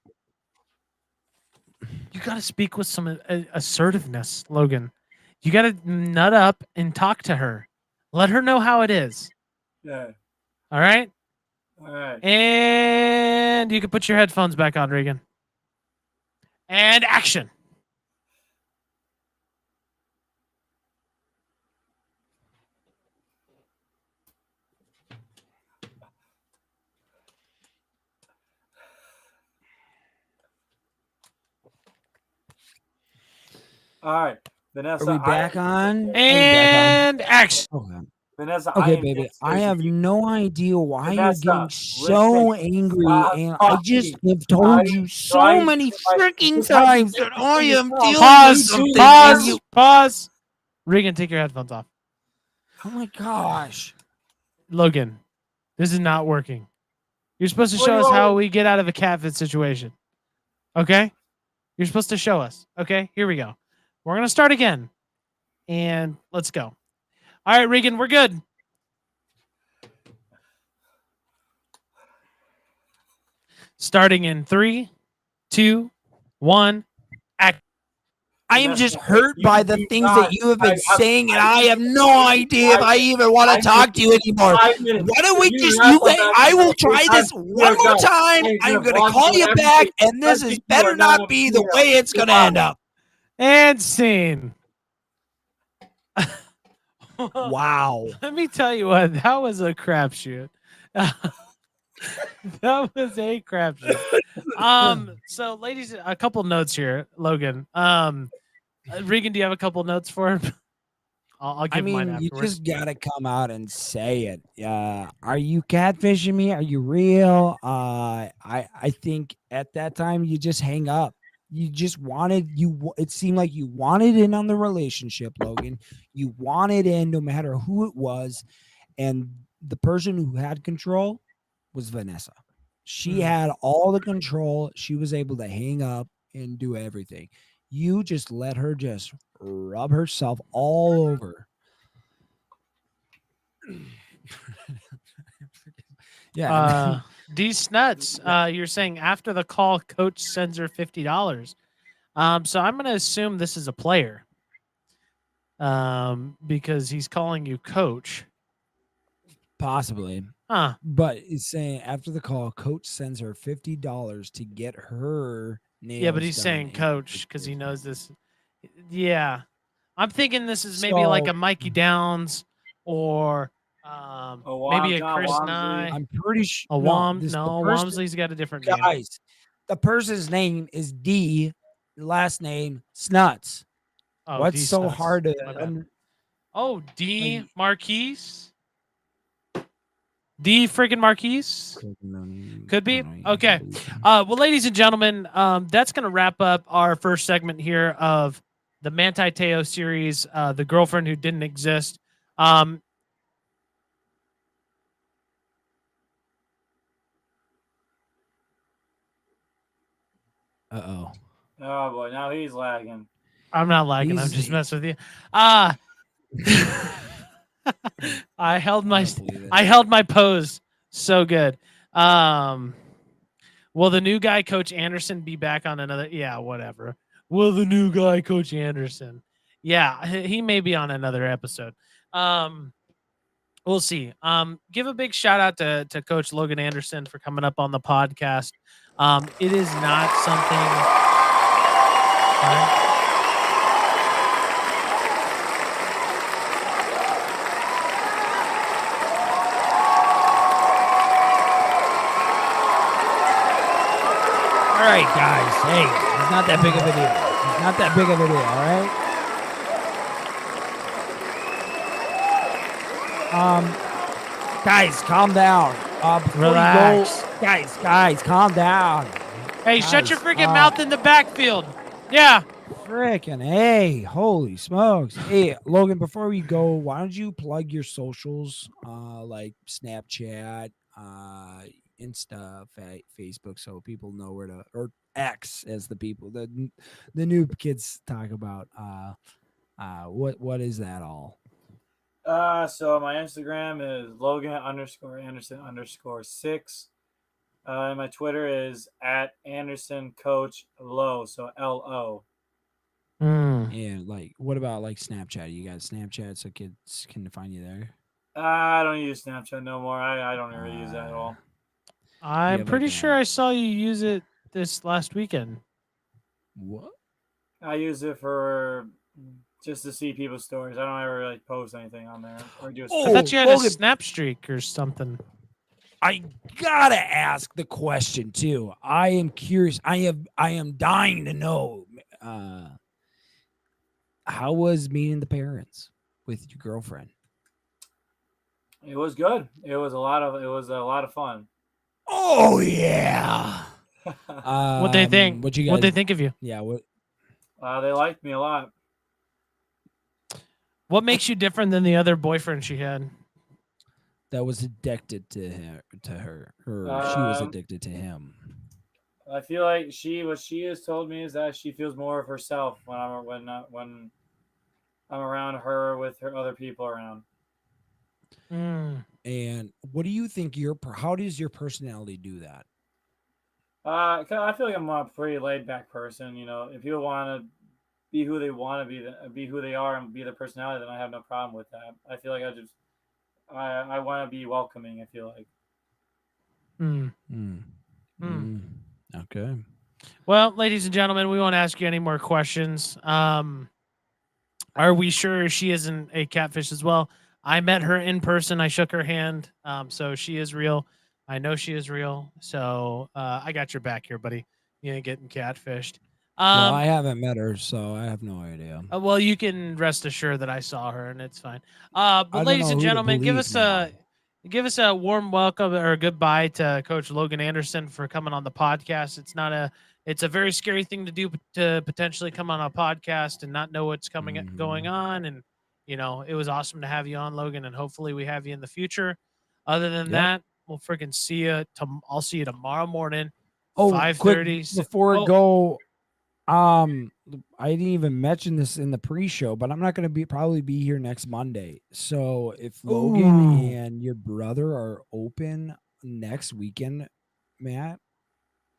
You got to speak with some assertiveness, Logan. You got to nut up and talk to her. Let her know how it is. Yeah. All right? All right. And you can put your headphones back on, Regan. And action. All right. Vanessa, Are we back on? Are we back And action. on? Okay. Vanessa, I Okay, am baby. dead I serious. have no idea why you're getting Vanessa, so listen, angry, stop and I just talking. have I told am you so trying to many get my freaking because you times take that this I thing am yourself. dealing with Pause. something, and Pause. you. Pause. Regan, take your headphones off. Oh my gosh. Logan, this is not working. You're supposed to What do show you us how want? we get out of a catfit situation. Okay? You're supposed to show us. Okay? Here we go. We're going to start again. And let's go. All right, Regan, we're good. Starting in 3, 2, 1, act. I am Vanessa, just hurt you by the do things that not. you have been saying, and I I give have you no idea if I 5 minutes. even want to 5 talk to you minutes. anymore. 5 minutes. Why don't If we you just wrap you up wait? after I the will first try time, this we one are more done. time. I am I'm gonna gonna block call you you on back, everything. and this is Everything you better are not not a be the female. way it's gonna Goodbye. end up. And scene. Wow. Let me tell you what, that was a crapshoot. That was a crapshoot. So ladies, a couple notes here, Logan. Regan, do you have a couple notes for him? I'll I give mine mean, you afterwards. just gotta come out and say it. Are you catfishing me? Are you real? I think at that time you just hang up. You just wanted it seemed like you wanted in on the relationship, Logan. You wanted in no matter who it was, and the person who had control was Vanessa. She had all the control. She was able to hang up and do everything. You just let her just rub herself all over. Yeah. D Snuts, you're saying after the call, coach sends her $50. So I'm gonna assume this is a player. Because he's calling you coach. Possibly. Huh. But it's saying after the call, coach sends her $50 to get her nails. Yeah, but he's done saying and coach because he knows this. Yeah. I'm thinking this is maybe So like a Mikey Downs or maybe a John Chris Walmsley. Nye. I'm pretty sure. A No, no, Walmsley's got a different name. guys. The person's name is D. Last name Snuts. Oh, What's D so Snuts. hard to? My bad. Oh, D like- Marquise. D freaking Marquise. Could be. Okay. Well, ladies and gentlemen, that's going to wrap up our first segment here of the Manti Teo series, The Girlfriend Who Didn't Exist. Uh-oh. Oh boy, now he's lagging. I'm not lagging. I'm He's- just messing with you. I held my pose so good. Will the new guy, Coach Anderson, be back on another? Yeah, whatever. Will the new guy, Coach Anderson? Yeah, he may be on another episode. We'll see. Give a big shout out to Coach Logan Anderson for coming up on the podcast. It is not something. All right, guys. Hey, it's not that big of a deal. It's not that big of a deal. All right. Guys, calm down. Before Relax. you go, guys, calm down. Hey, shut your Guys, freaking mouth in the backfield. Yeah. Frickin' hey, holy smokes. Hey, Logan, before we go, why don't you plug your socials, like Snapchat, Insta, Facebook, so people know where to, or X as the people, the new kids talk about. What is that all? So my Instagram is Logan_Anderson_6. And my Twitter is at Anderson Coach Low. So LO. And like, what about like Snapchat? You got Snapchat so kids can find you there? I don't use Snapchat no more. I don't really use that at all. I'm have, pretty like, sure I saw you use it this last weekend. What? I use it for just to see people's stories. I don't ever really post anything on there or do a I thought you had a Logan, snap streak or something. I gotta ask the question too. I am curious. I am dying to know. How was meeting the parents with your girlfriend? It was good. It was a lot of fun. Oh yeah. What they think? What you guys? What they think of you? Yeah. What? They liked me a lot. What makes you different than the other boyfriend she had? That was addicted to her, or she was Um, addicted to him. I feel like what she has told me is that she feels more of herself when I'm around her with her other people around. And what do you think how does your personality do that? 'Cause I feel like I'm a pretty laid back person. You know, if people want to be who they want to be who they are, and be their personality, then I have no problem with that. I feel like I want to be welcoming. I feel like. Okay. Well, ladies and gentlemen, we won't ask you any more questions. Are we sure she isn't a catfish as well? I met her in person. I shook her hand. So she is real. I know she is real. So I got your back here, buddy. You ain't getting catfished. Well, I haven't met her, so I have no idea. Well, you can rest assured that I saw her, and it's fine. I But don't ladies know and who to gentlemen, believe now. give us a warm welcome or goodbye to Coach Logan Anderson for coming on the podcast. It's a very scary thing to do, to potentially come on a podcast and not know what's going on. And it was awesome to have you on, Logan, and hopefully we have you in the future. Other than that, we'll freaking see you. I'll see you tomorrow morning, Oh, 5:30. quick before we go, I didn't even mention this in the pre-show, but I'm not going to probably be here next Monday. So if Logan and your brother are open next weekend, Matt,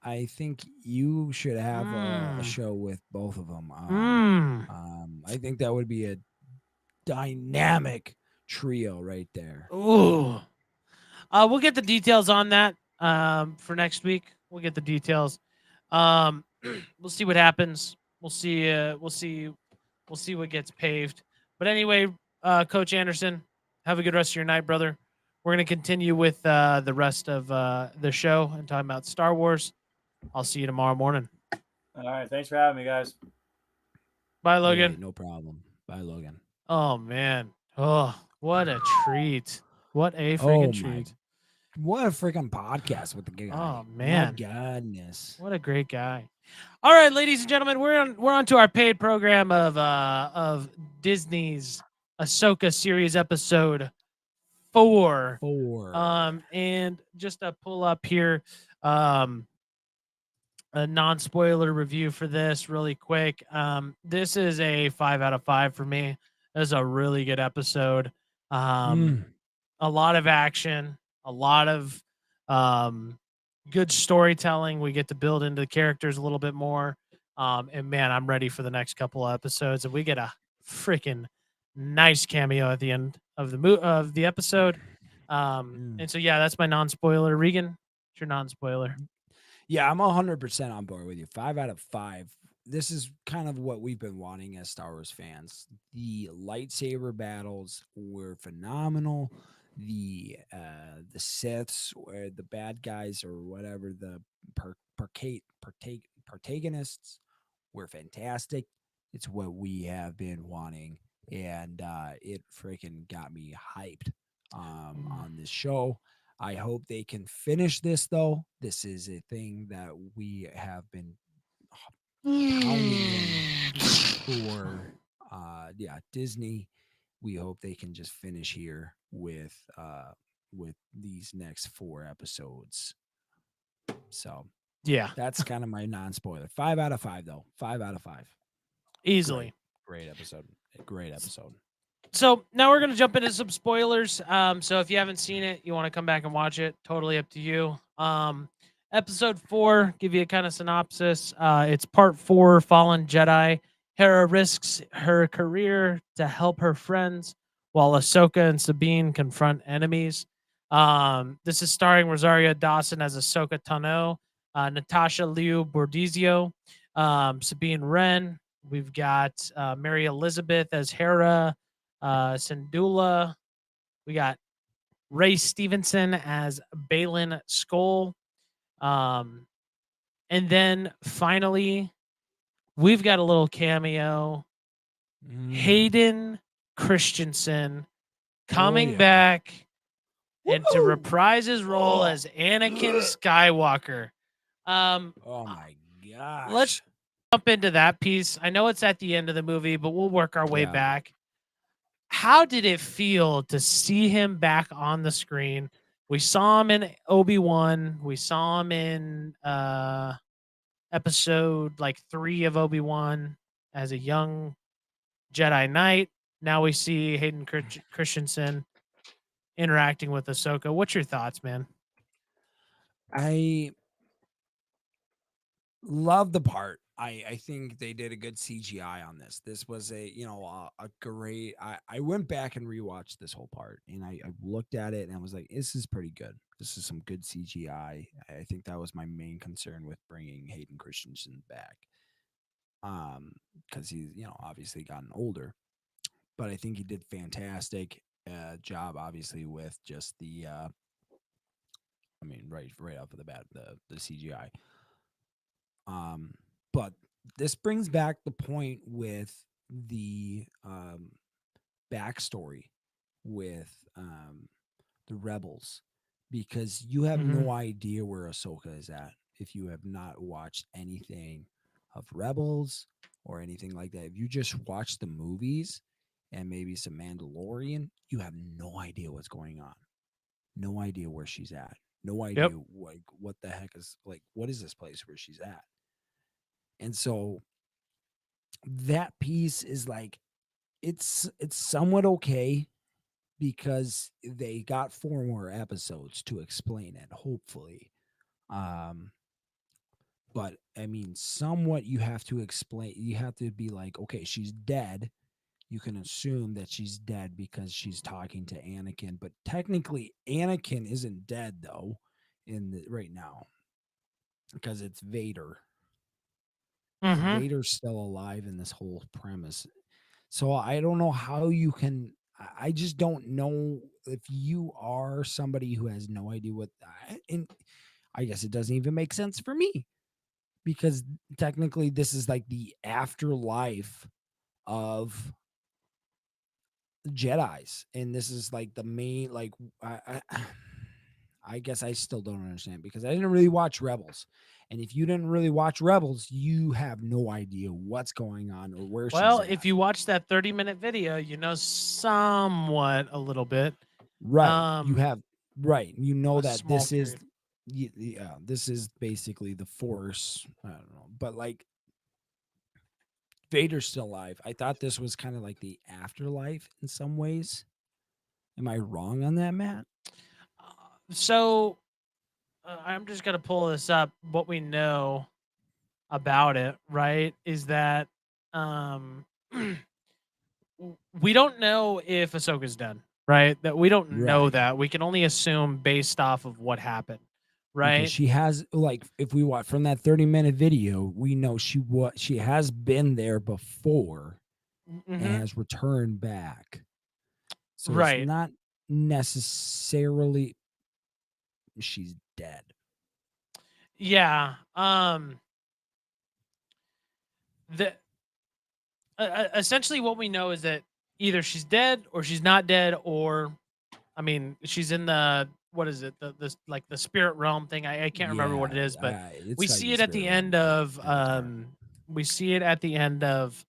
I think you should have a show with both of them. I think that would be a dynamic trio right there. Ooh. We'll get the details on that for next week. We'll get the details. We'll see what happens. We'll see. We'll see what gets paved. But anyway, Coach Anderson, have a good rest of your night, brother. We're gonna continue with the rest of the show and talking about Star Wars. I'll see you tomorrow morning. All right, thanks for having me, guys. Bye, Logan. Hey, no problem. Bye, Logan. Oh man. Oh, what a treat. What a freaking treat. What a freaking podcast with the guy. Oh man. My goodness. What a great guy. All right, ladies and gentlemen, we're on to our paid program of Disney's Ahsoka series episode 4. And just to pull up here a non-spoiler review for this really quick. This is a 5 out of 5 for me. This is a really good episode. A lot of action, a lot of good storytelling. We get to build into the characters a little bit more. And man, I'm ready for the next couple of episodes. And we get a freaking nice cameo at the end of the episode. And so yeah, that's my non-spoiler. Regan, it's your non-spoiler. Yeah, I'm 100% on board with you. 5 out of 5. This is kind of what we've been wanting as Star Wars fans. The lightsaber battles were phenomenal. The Siths or the bad guys or whatever the protagonists were fantastic. It's what we have been wanting, and it freaking got me hyped on this show. I hope they can finish this though. This is a thing that we have been pounding in for Disney. We hope they can just finish here with these next 4 episodes. So Yeah, that's kind of my non-spoiler. 5 out of 5 though. 5 out of 5. easily. Great episode. Great episode. So now we're gonna jump into some spoilers. So if you haven't seen it, you want to come back and watch it, totally up to you. Episode 4, give you a kind of synopsis. It's part 4, Fallen Jedi. Hera risks her career to help her friends, while Ahsoka and Sabine confront enemies. This is starring Rosario Dawson as Ahsoka Tano, Natasha Liu Bordizio, Sabine Wren. We've got Mary Elizabeth as Hera, Syndulla. We got Ray Stevenson as Balin Skull. And then finally, we've got a little cameo. Hayden Christensen coming yeah. back and to Woo! reprise his role Oh. as Anakin Skywalker. Oh my gosh. Let's jump into that piece. I know it's at the end of the movie, but we'll work our way Yeah. back. How did it feel to see him back on the screen? We saw him in Obi-Wan. We saw him in episode like 3 of Obi-Wan as a young Jedi Knight. Now we see Hayden Christensen interacting with Ahsoka. What's your thoughts, man? I love the part. I think they did a good CGI on this. This was a great. I went back and rewatched this whole part, and I looked at it and I was like, this is pretty good. This is some good CGI. I think that was my main concern with bringing Hayden Christensen back, because he's obviously gotten older, but I think he did fantastic job, obviously with just the. I mean, right off of the bat, the CGI. But this brings back the point with the backstory with the rebels, because you have no idea where Ahsoka is at if you have not watched anything of Rebels or anything like that. If you just watch the movies and maybe some Mandalorian, you have no idea what's going on. No idea where she's at. No idea what the heck is, like, what is this place where she's at? And so that piece is like, it's somewhat okay, because they got 4 more episodes to explain it, hopefully. But I mean, somewhat you have to explain, you have to be like, okay, she's dead. You can assume that she's dead because she's talking to Anakin, but technically Anakin isn't dead though right now, because it's Vader. Vader's still alive in this whole premise. So I don't know how you can. I just don't know if you are somebody who has no idea what. And I guess it doesn't even make sense for me, because technically this is like the afterlife of the Jedi's, and this is like the main, like, I guess I still don't understand, because I didn't really watch Rebels. And if you didn't really watch Rebels, you have no idea what's going on or where Well, she's at. if you watch that 30-minute video, you know somewhat a little bit. Right. You have, right. You know a that small this is, period. yeah, this is basically the Force. I don't know. But like, Vader's still alive. I thought this was kind of like the afterlife in some ways. Am I wrong on that, Matt? So I'm just gonna pull this up. What we know about it, right, is that we don't know if Ahsoka's done, right? That we don't know Right. that. We can only assume based off of what happened, right? Because she has, like, if we watch from that 30-minute video, we know she has been there before and Mhm. has returned back. So it's Right. not necessarily she's dead. Yeah. The essentially what we know is that either she's dead or she's not dead, or I mean, she's in the what is it? The like the spirit realm thing. I can't remember what it is, but It's we gotta see be it at the spirit realm. end of Avatar. we see it at the end of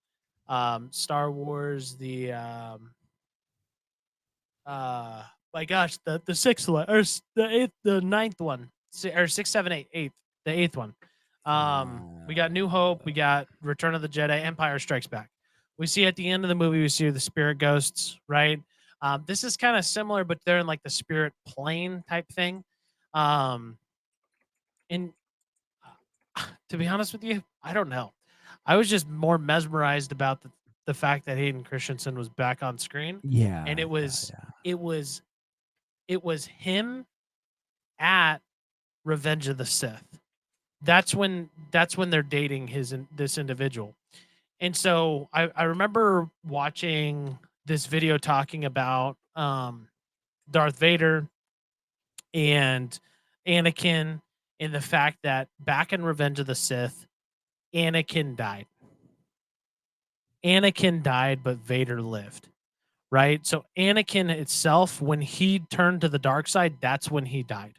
Star Wars, the my gosh, the sixth one or the eighth, the ninth one, or six, seven, eight, eighth, the eighth one. We got New Hope, we got Return of the Jedi, Empire Strikes Back. We see at the end of the movie, we see the spirit ghosts, right? This is kind of similar, but they're in like the spirit plane type thing. And to be honest with you, I don't know. I was just more mesmerized about the fact that Hayden Christensen was back on screen, Yeah. and it yeah, was yeah. it was him at Revenge of the Sith. That's when they're dating this individual. And so I remember watching this video talking about Darth Vader and Anakin, and the fact that back in Revenge of the Sith, Anakin died. Anakin died, but Vader lived. Right? So Anakin itself, when he turned to the dark side, that's when he died.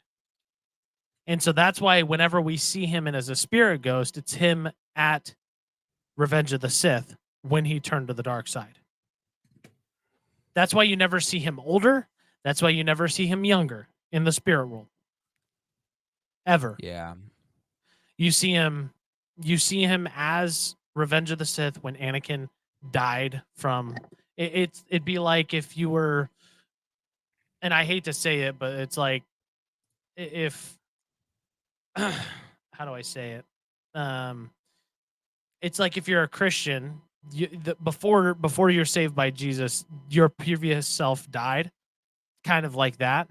And so that's why whenever we see him in as a spirit ghost, it's him at Revenge of the Sith when he turned to the dark side. That's why you never see him older. That's why you never see him younger in the spirit world. Ever. Yeah. You see him as Revenge of the Sith when Anakin died from it'd be like if you were, and I hate to say it, but it's like if how do I say it? It's like if you're a Christian, before you're saved by Jesus, your previous self died, kind of like that.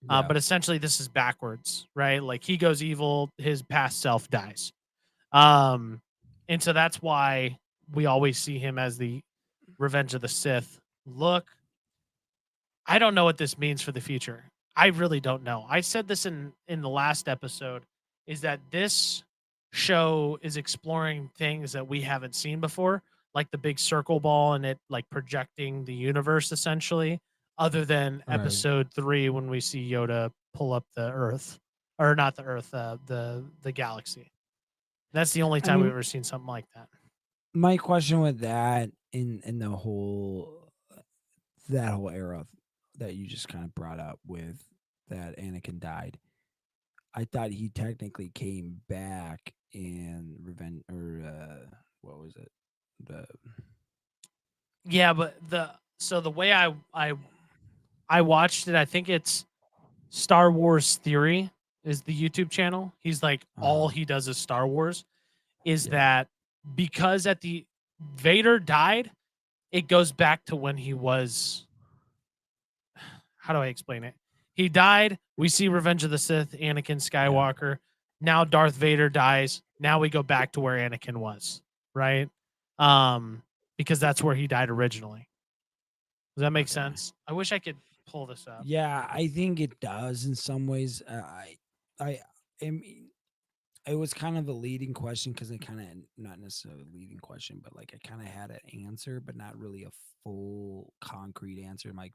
But essentially, this is backwards, right? Like he goes evil, his past self dies, and so that's why we always see him as the Revenge of the Sith look. I don't know what this means for the future. I really don't know. I said this in the last episode, is that this show is exploring things that we haven't seen before, like the big circle ball and it like projecting the universe essentially, other than Right. episode 3 when we see Yoda pull up the Earth, or not the Earth, the galaxy. That's the only I time we've mean, ever seen something like that. my question with that in the whole that whole era that you just kind of brought up with that Anakin died, I thought he technically came back in Revenge or what was it? The Yeah, but the way I watched it, I think it's Star Wars Theory is the YouTube channel. He's like all he does is Star Wars. Is Yeah. that because at the Vader died, it goes back to when he was, how do I explain it? He died. We see Revenge of the Sith, Anakin Skywalker. Now Darth Vader dies. Now we go back to where Anakin was, right? Because that's where he died originally. Does that make Okay. sense? I wish I could pull this up. Yeah, I think it does in some ways. I mean, it was kind of a leading question because I kind of not necessarily a leading question, but like I kind of had an answer, but not really a full concrete answer. My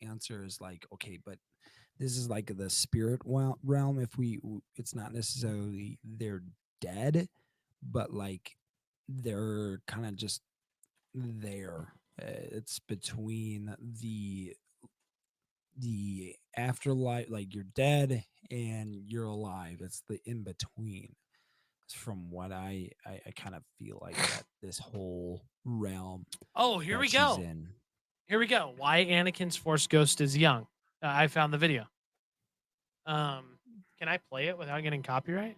answer is like, okay, but this is like the spirit realm. If it's not necessarily they're dead, but like they're kind of just there. It's between the afterlife, like you're dead and you're alive. It's the in between. From what I kind of feel like that this whole realm Oh, here that we she's go. in. Here we go. Why Anakin's Force Ghost is young. I found the video. Can I play it without getting copyright?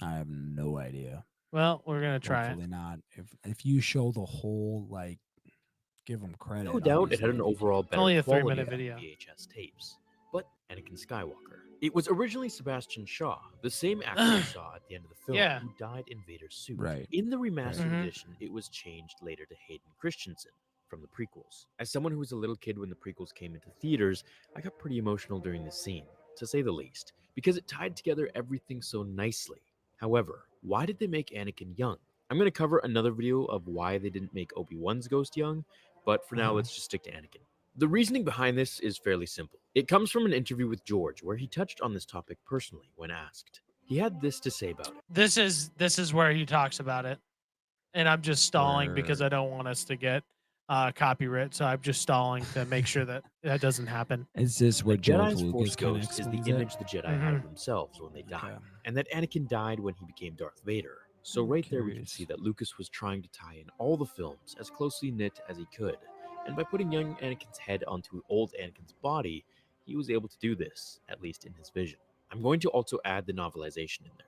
I have no idea. Well, we're gonna try Hopefully not. If you show the whole, like, give them credit. No doubt it had an obviously. overall better only a quality 3-minute than video. VHS tapes, but Anakin Skywalker It was originally Sebastian Shaw, the same actor we saw at the end of the film, Yeah. who died in Vader's suit. Right. In the remastered Mhm. edition, it was changed later to Hayden Christensen from the prequels. As someone who was a little kid when the prequels came into theaters, I got pretty emotional during this scene, to say the least, because it tied together everything so nicely. However, why did they make Anakin young? I'm going to cover another video of why they didn't make Obi-Wan's ghost young, but for now, let's just stick to Anakin. The reasoning behind this is fairly simple. It comes from an interview with George where he touched on this topic personally when asked. He had this to say about it. This is where he talks about it, and I'm just stalling because Where- I don't want us to get copyright. So I'm just stalling to make sure that that doesn't happen. Is this where The George Jedi's Force Lucas kind of Ghost is the explains image it? the Jedi had of themselves when they died, Okay. and that Anakin died when he became Darth Vader. So I'm right there we can curious. see that Lucas was trying to tie in all the films as closely knit as he could. And by putting young Anakin's head onto old Anakin's body, he was able to do this, at least in his vision. I'm going to also add the novelization in there.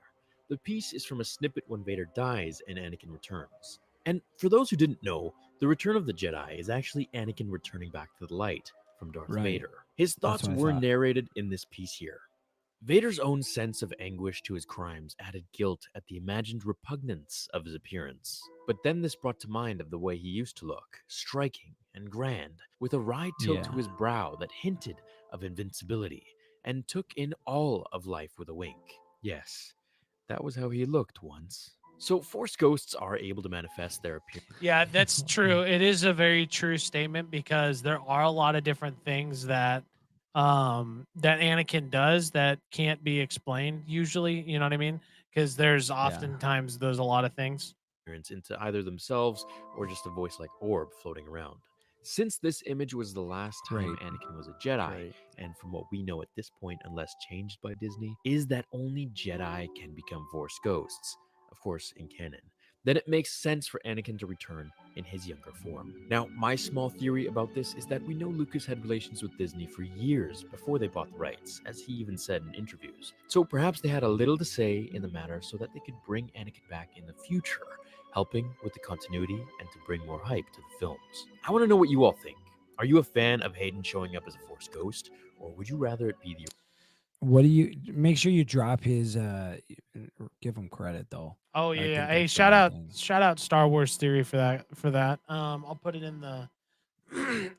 The piece is from a snippet when Vader dies and Anakin returns. And for those who didn't know, the Return of the Jedi is actually Anakin returning back to the light from Darth Right. Vader. His thoughts what I were thought. narrated in this piece here. Vader's own sense of anguish to his crimes added guilt at the imagined repugnance of his appearance. But then this brought to mind of the way he used to look, striking and grand, with a wry tilt to Yeah. his brow that hinted of invincibility, and took in all of life with a wink. Yes, that was how he looked once. So Force ghosts are able to manifest their appearance. Yeah, that's true. It is a very true statement because there are a lot of different things that that Anakin does that can't be explained usually, you know what I mean? Because there's oftentimes there's a lot of things. Into either themselves or just a voice like orb floating around. Since this image was the last time Great. Anakin was a Jedi, Great. and from what we know at this point, unless changed by Disney, is that only Jedi can become Force ghosts, of course, in canon, then it makes sense for Anakin to return in his younger form. Now, my small theory about this is that we know Lucas had relations with Disney for years before they bought the rights, as he even said in interviews. So perhaps they had a little to say in the matter so that they could bring Anakin back in the future, helping with the continuity and to bring more hype to the films. I want to know what you all think. Are you a fan of Hayden showing up as a Force ghost, or would you rather it be the What do you make sure you drop his give him credit though. Oh I yeah, think yeah. Hey, that's the main thing. shout out Star Wars Theory for that. I'll put it in the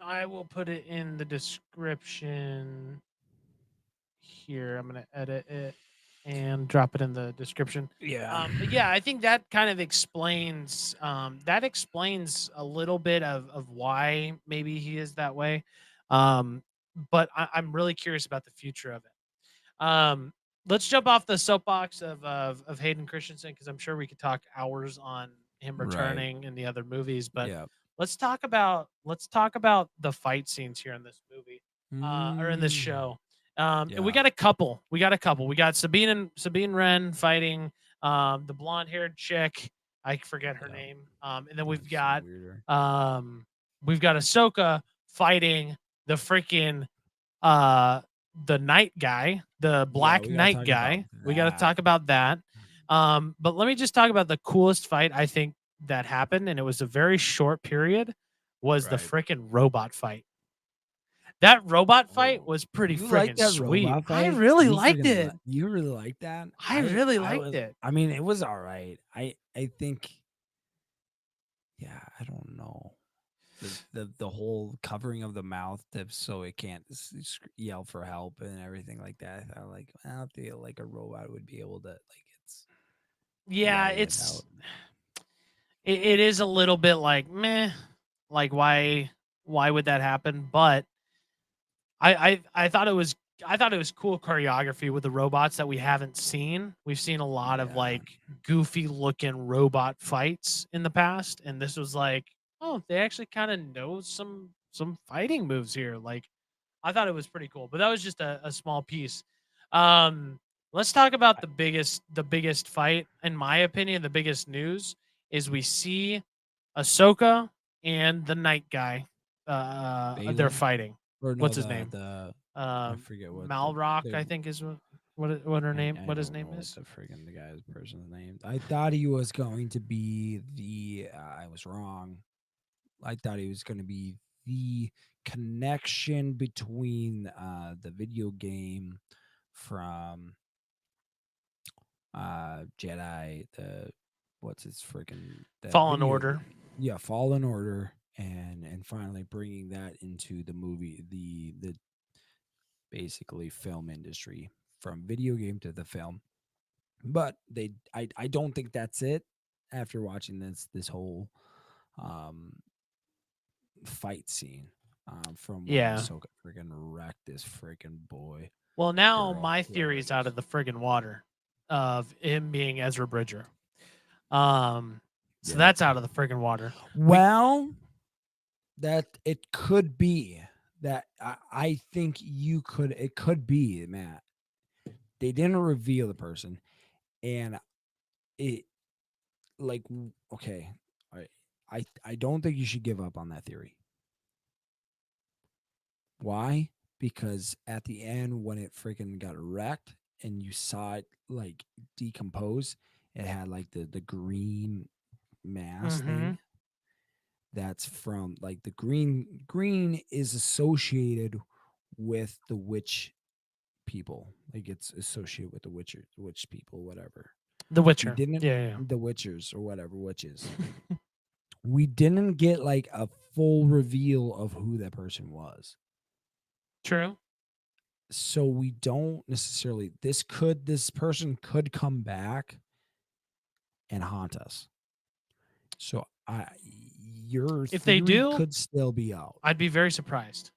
I will put it in the description here. I'm gonna edit it and drop it in the description. Yeah. But yeah, I think that kind of explains a little bit of why maybe he is that way. But I'm really curious about the future of it. Let's jump off the soapbox of Hayden Christensen because I'm sure we could talk hours on him Right. returning in the other movies. But Yeah. let's talk about the fight scenes here in this movie or in this show. And we Yeah. got a couple. We got Sabine Wren fighting the blonde haired chick. I forget her Yeah. name. And then That's weirder. we've got Ahsoka fighting the freaking uh the night guy, the Black we gotta Knight talk guy. about We got to that. talk about that. But let me just talk about the coolest fight I think that happened, and it was a very short period. Was the Right. freaking robot fight? That robot fight Oh. was pretty You like freaking that sweet. robot I fight? really You liked freaking it. You really like that? I really I liked was- it. I mean, it was all right. I think. Yeah, I don't know. The whole covering of the mouth so it can't yell for help and everything like that. I thought like I don't feel like a robot would be able to like it's Yeah, yell it's without. it is a little bit like meh, like why would that happen? But I thought it was cool choreography with the robots that we haven't seen. We've seen a lot of Yeah. like goofy looking robot fights in the past, and this was like, oh, they actually kind of know some fighting moves here. Like, I thought it was pretty cool, but that was just a small piece. Um, let's talk about the biggest fight, in my opinion. The biggest news is we see Ahsoka and the Night Guy. They're Bailey? fighting. Or no, What's his name? I forget what Malrock, I think is what her name. I What his don't name know is. what the friggin' the guy's person's name. I thought he was going to be the. I was wrong. I thought he was going to be the connection between the video game from Jedi, the what's its freaking that Fallen video Order. game. Yeah, Fallen Order, and finally bringing that into the movie, the basically film industry, from video game to the film. But I don't think that's it. After watching this whole um fight scene, from when Yeah. Ahsoka freaking wrecked this freaking boy. Well, now Girl, my whoever theory it is out is. of the friggin' water of him being Ezra Bridger. So Yeah. that's out of the friggin' water. Well, that it could be that I think it could be, Matt. They didn't reveal the person, and it like okay, I don't think you should give up on that theory. Why? Because at the end, when it freaking got wrecked and you saw it like decompose, it had like the green mass Mm-hmm. thing. That's from like the green is associated with the witch people. Like it's associated with the witch people, whatever. The We Witcher. didn't Yeah. the witchers or whatever witches. We didn't get like a full reveal of who that person was. True. So we don't necessarily this person could come back and haunt us. So your If they theory do, could still be out. I'd be very surprised.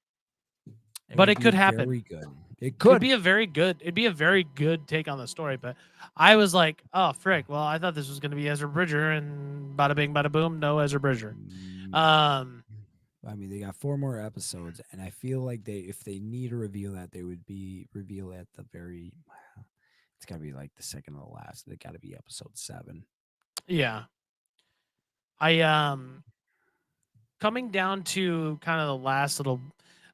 It But would it be could happen. very good. It It'd could. be a very good. It'd be a very good take on the story. But I was like, oh frick. Well, I thought this was going to be Ezra Bridger, and bada bing, bada boom, no Ezra Bridger. I mean, they got 4 more episodes, and I feel like if they need to reveal that, they would be reveal at the very. It's got to be like the second to the last. They got to be episode 7. Yeah. I coming down to kind of the last little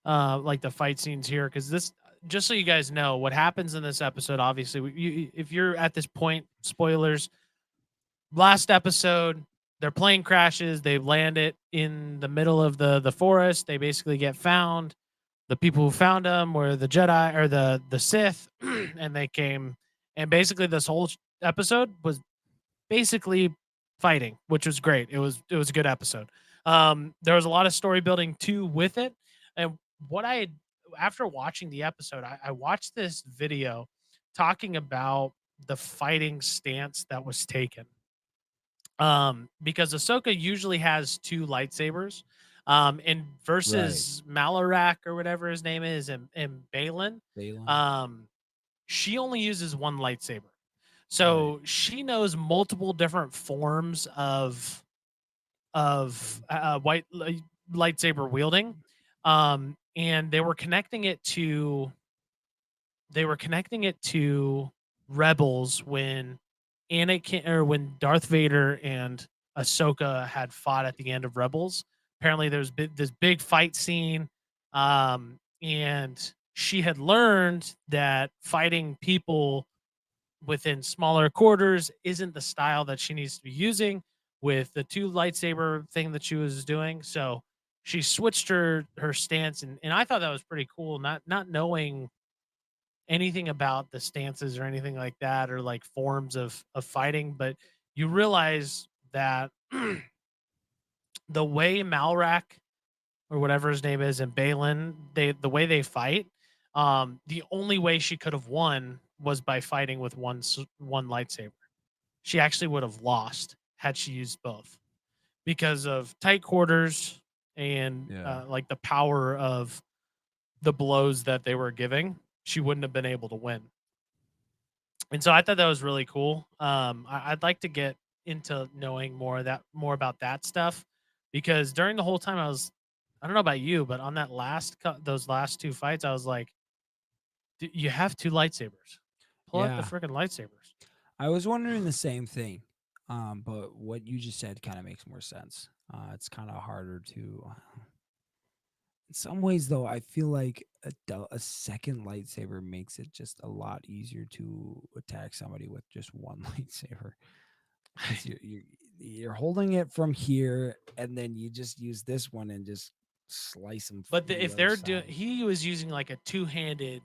like the fight scenes here, because this, just so you guys know what happens in this episode, obviously if you're at this point, spoilers, last episode, their plane crashes, they land it in the middle of the forest, they basically get found. The people who found them were the Jedi or the Sith, and they came, and basically this whole episode was basically fighting, which was great. It was a good episode. There was a lot of story building too with it. And what I had, after watching the episode, I watched this video talking about the fighting stance that was taken. Because Ahsoka usually has 2 lightsabers. And versus Malarak or whatever his name is, and Balin, Balin. she only uses 1 lightsaber. So she knows multiple different forms of white lightsaber wielding, and they were connecting it to Rebels when Anakin, or when Darth Vader and Ahsoka had fought at the end of Rebels. Apparently, there's this big fight scene, and she had learned that fighting people within smaller quarters isn't the style that she needs to be using with the 2 lightsaber thing that she was doing. So she switched her stance, and I thought that was pretty cool, not knowing anything about the stances or anything like that, or like forms of fighting, but you realize that the way Malrak or whatever his name is and Balin, the way they fight, the only way she could have won was by fighting with one lightsaber. She actually would have lost had she used both, because of tight quarters and like the power of the blows that they were giving. She wouldn't have been able to win. And so I thought that was really cool. I'd like to get into knowing more about that stuff, because during the whole time I don't know about you, but on that those last 2 fights, I was like, you have 2 lightsabers. Pull out the Yeah. freaking lightsabers. I was wondering the same thing, but what you just said kind of makes more sense. It's kind of harder to. In some ways, though, I feel like a second lightsaber makes it just a lot easier to attack somebody with just 1 lightsaber. 'Cause you're holding it from here, and then you just use this one and just slice them. But if they're doing, he was using like a 2-handed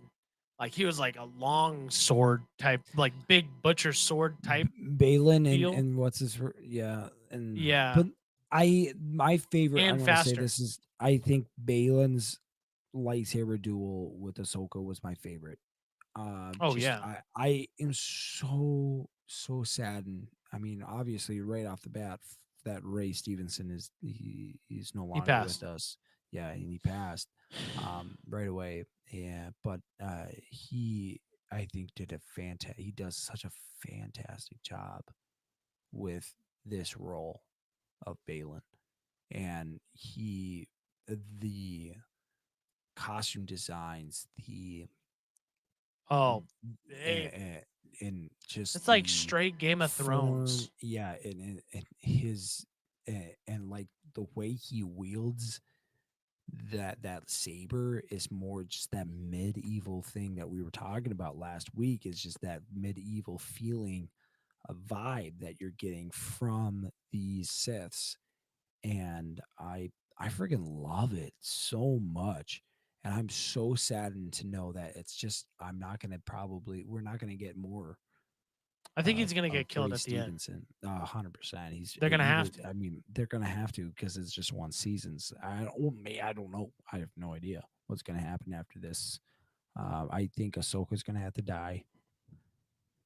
Like he was like a long sword type, like big butcher sword type Balin feel. and what's his yeah, and Yeah, but my favorite, I and want to say faster. this is, I think Balin's lightsaber duel with Ahsoka was my favorite. Oh Just yeah, I am so saddened. I mean, obviously, right off the bat, that Ray Stevenson he's no he longer with passed. us. Yeah, and he passed right away. Yeah, but he, I think, did a fantastic. He does such a fantastic job with this role of Balin, and the costume designs, Oh, and, eh, and just it's like the straight Game of form, Thrones. yeah, and his and like the way he wields that saber is more just that medieval thing that we were talking about last week. Is just that medieval feeling, a vibe that you're getting from these Siths, and I freaking love it so much. And I'm so saddened to know that it's just, we're not gonna get more I think he's gonna of get killed Ray at the end. Stevenson. 100%. He's They're gonna he have was. to. I mean, they're gonna have to, because it's just one season. I don't know. I have no idea what's gonna happen after this. I think Ahsoka's gonna have to die,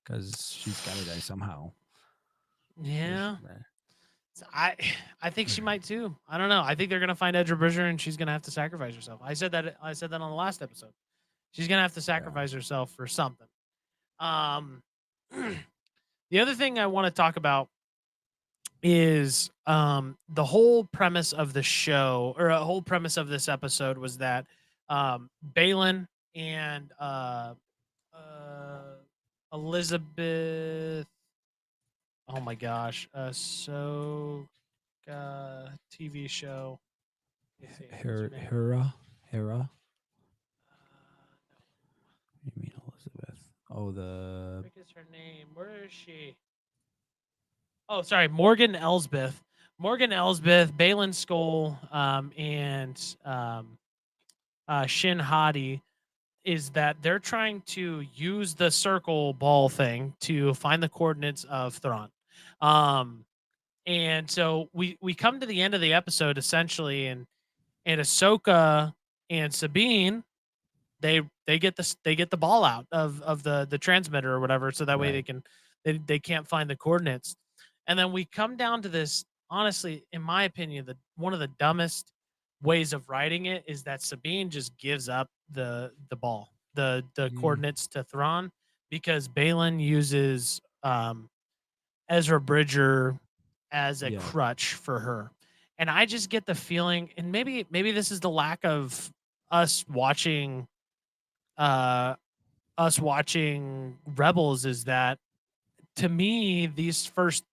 because she's got to die somehow. Yeah, Uh, I I think she might too. I don't know. I think they're gonna find Edra Bridger and she's gonna have to sacrifice herself. I said that on the last episode. She's gonna have to Yeah. sacrifice herself for something. Um, the other thing I want to talk about is the whole premise of the show, or a whole premise of this episode, was that Balin and Elizabeth, oh my gosh, so TV show. Let's see, what's her name? Hera. No. What do you mean, Elizabeth? Oh, the What is her name? Where is she? Oh, sorry, Morgan Elsbeth. Morgan Elsbeth, Balin Skull, and Shin Hadi, is that they're trying to use the circle ball thing to find the coordinates of Thrawn. Um, and so we come to the end of the episode essentially, and Ahsoka and Sabine, they get the ball out of the transmitter or whatever, so that way right. they can't find the coordinates. And then we come down to this, honestly, in my opinion, the one of the dumbest ways of writing it is that Sabine just gives up the ball, the Mm, coordinates to Thrawn, because Balin uses Ezra Bridger as a yeah. crutch for her. And I just get the feeling, and maybe this is the lack of us watching uh Rebels, is that, to me, these first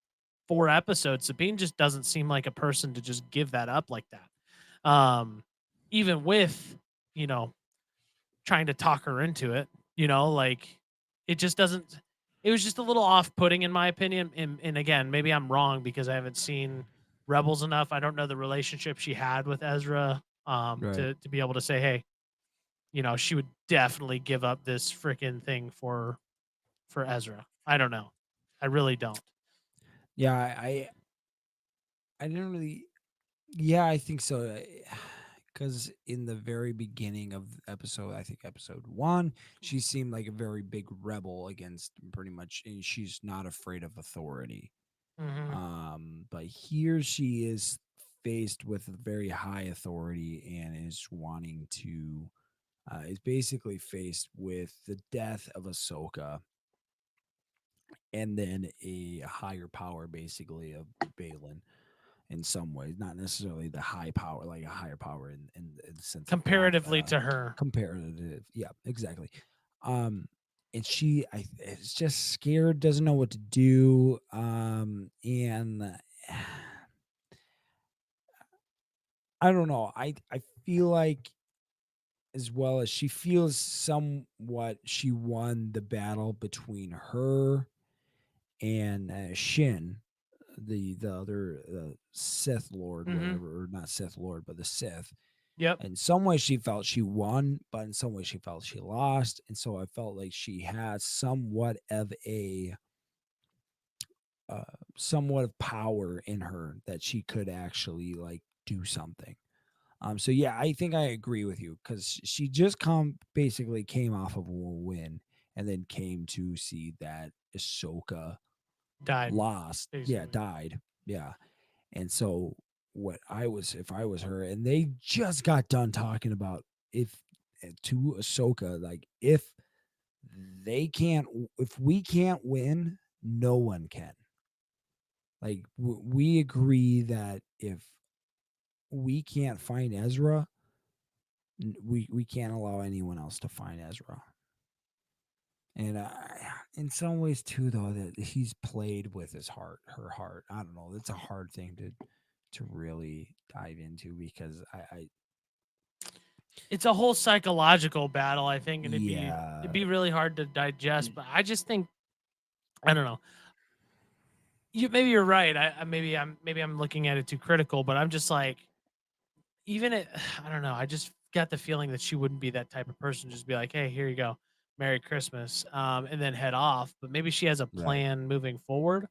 4 episodes, Sabine just doesn't seem like a person to just give that up like that. Even with, you know, trying to talk her into it, like, it just doesn't, it was just a little off putting in my opinion. And again, maybe I'm wrong because I haven't seen Rebels enough. I don't know the relationship she had with Ezra, Right. to be able to say, hey, she would definitely give up this freaking thing for Ezra. I don't know. I really don't. Yeah, I didn't really. Yeah, I think so. Because in the very beginning of the episode, I think episode 1, she seemed like a very big rebel against pretty much, and she's not afraid of authority. Hmm. But here she is faced with a very high authority, and is wanting to, is basically faced with the death of Ahsoka, and then a higher power, basically, of Balin in some ways, not necessarily the high power, like a higher power in the sense of that, Comparatively to her. comparative. Yeah, exactly. Um, and she, is just scared, doesn't know what to do. And I don't know. I feel like, as well as she feels somewhat, she won the battle between her and Shin, the other Sith Lord, Hmm. whatever, or not Sith Lord, but the Sith. Yep. In some ways, she felt she won, but in some ways, she felt she lost. And so I felt like she has somewhat of power in her that she could actually like do something. So yeah, I think I agree with you because she just basically came off of a win and then came to see that Ashoka Died. lost. Yeah, basically. died. Yeah. And so if I was her, and they just got done talking about to Ahsoka, like if we can't win, no one can. Like we agree that if we can't find Ezra, we can't allow anyone else to find Ezra. And in some ways too, though, that he's played with her heart. I don't know. It's a hard thing to really dive into because I It's a whole psychological battle, I think, and Yeah. it'd be really hard to digest. But I just think, I don't know. Maybe you're right. Maybe I'm looking at it too critical, but I'm just like, I don't know. I just got the feeling that she wouldn't be that type of person. Just be like, hey, here you go, Merry Christmas, and then head off. But maybe she has a Right. plan moving forward.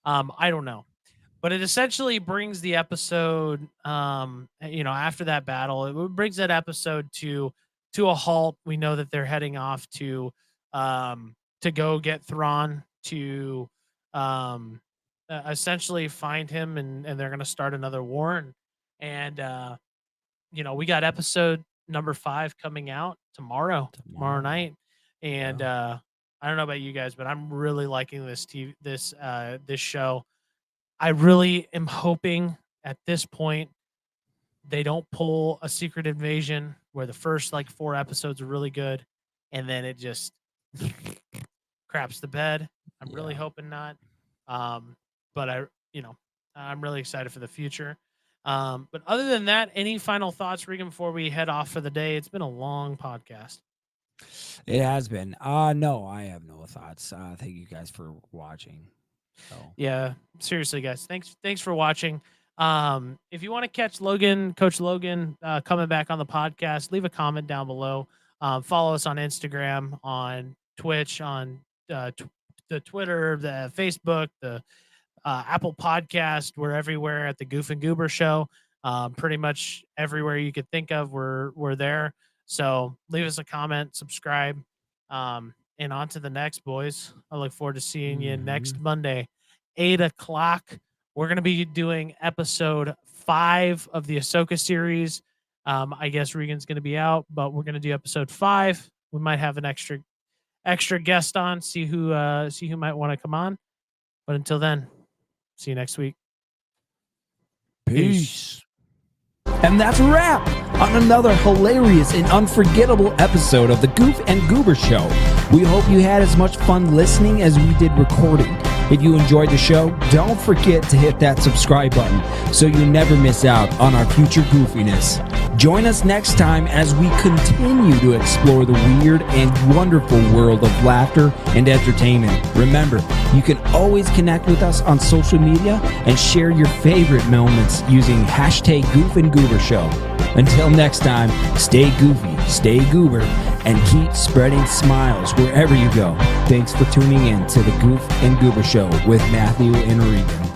I don't know. But it essentially brings the episode, after that battle, it brings that episode to a halt. We know that they're heading off to go get Thrawn to essentially find him, and they're going to start another war. And we got episode number 5 coming out tomorrow night, and I don't know about you guys, but I'm really liking this show. I really am hoping at this point they don't pull a Secret Invasion where the first like 4 episodes are really good and then it just craps the bed. I'm really hoping not. But I'm really excited for the future. But other than that, any final thoughts, Regan, before we head off for the day? It's been a long podcast. It has been. No, I have no thoughts. Thank you guys for watching. So Yeah, seriously, guys. Thanks for watching. If you want to catch Coach Logan, coming back on the podcast, leave a comment down below. Follow us on Instagram, on Twitch, on the Twitter, the Facebook, the Apple Podcast. We're everywhere at the Goof and Goober Show. Pretty much everywhere you could think of, we're there. So leave us a comment, subscribe, and on to the next, boys. I look forward to seeing you next Monday, 8:00. We're going to be doing episode 5 of the Ahsoka series. I guess Regan's going to be out, but we're going to do episode 5. We might have an extra guest on, see who might want to come on. But until then, see you next week. peace. And that's a wrap on another hilarious and unforgettable episode of the Goof and Goober Show. We hope you had as much fun listening as we did recording. If you enjoyed the show, don't forget to hit that subscribe button so you never miss out on our future goofiness. Join us next time as we continue to explore the weird and wonderful world of laughter and entertainment. Remember, you can always connect with us on social media and share your favorite moments using hashtag Goof and Goober Show. Until next time, stay goofy, stay goober, and keep spreading smiles wherever you go. Thanks for tuning in to the Goof and Goober Show with Matthew and Regan.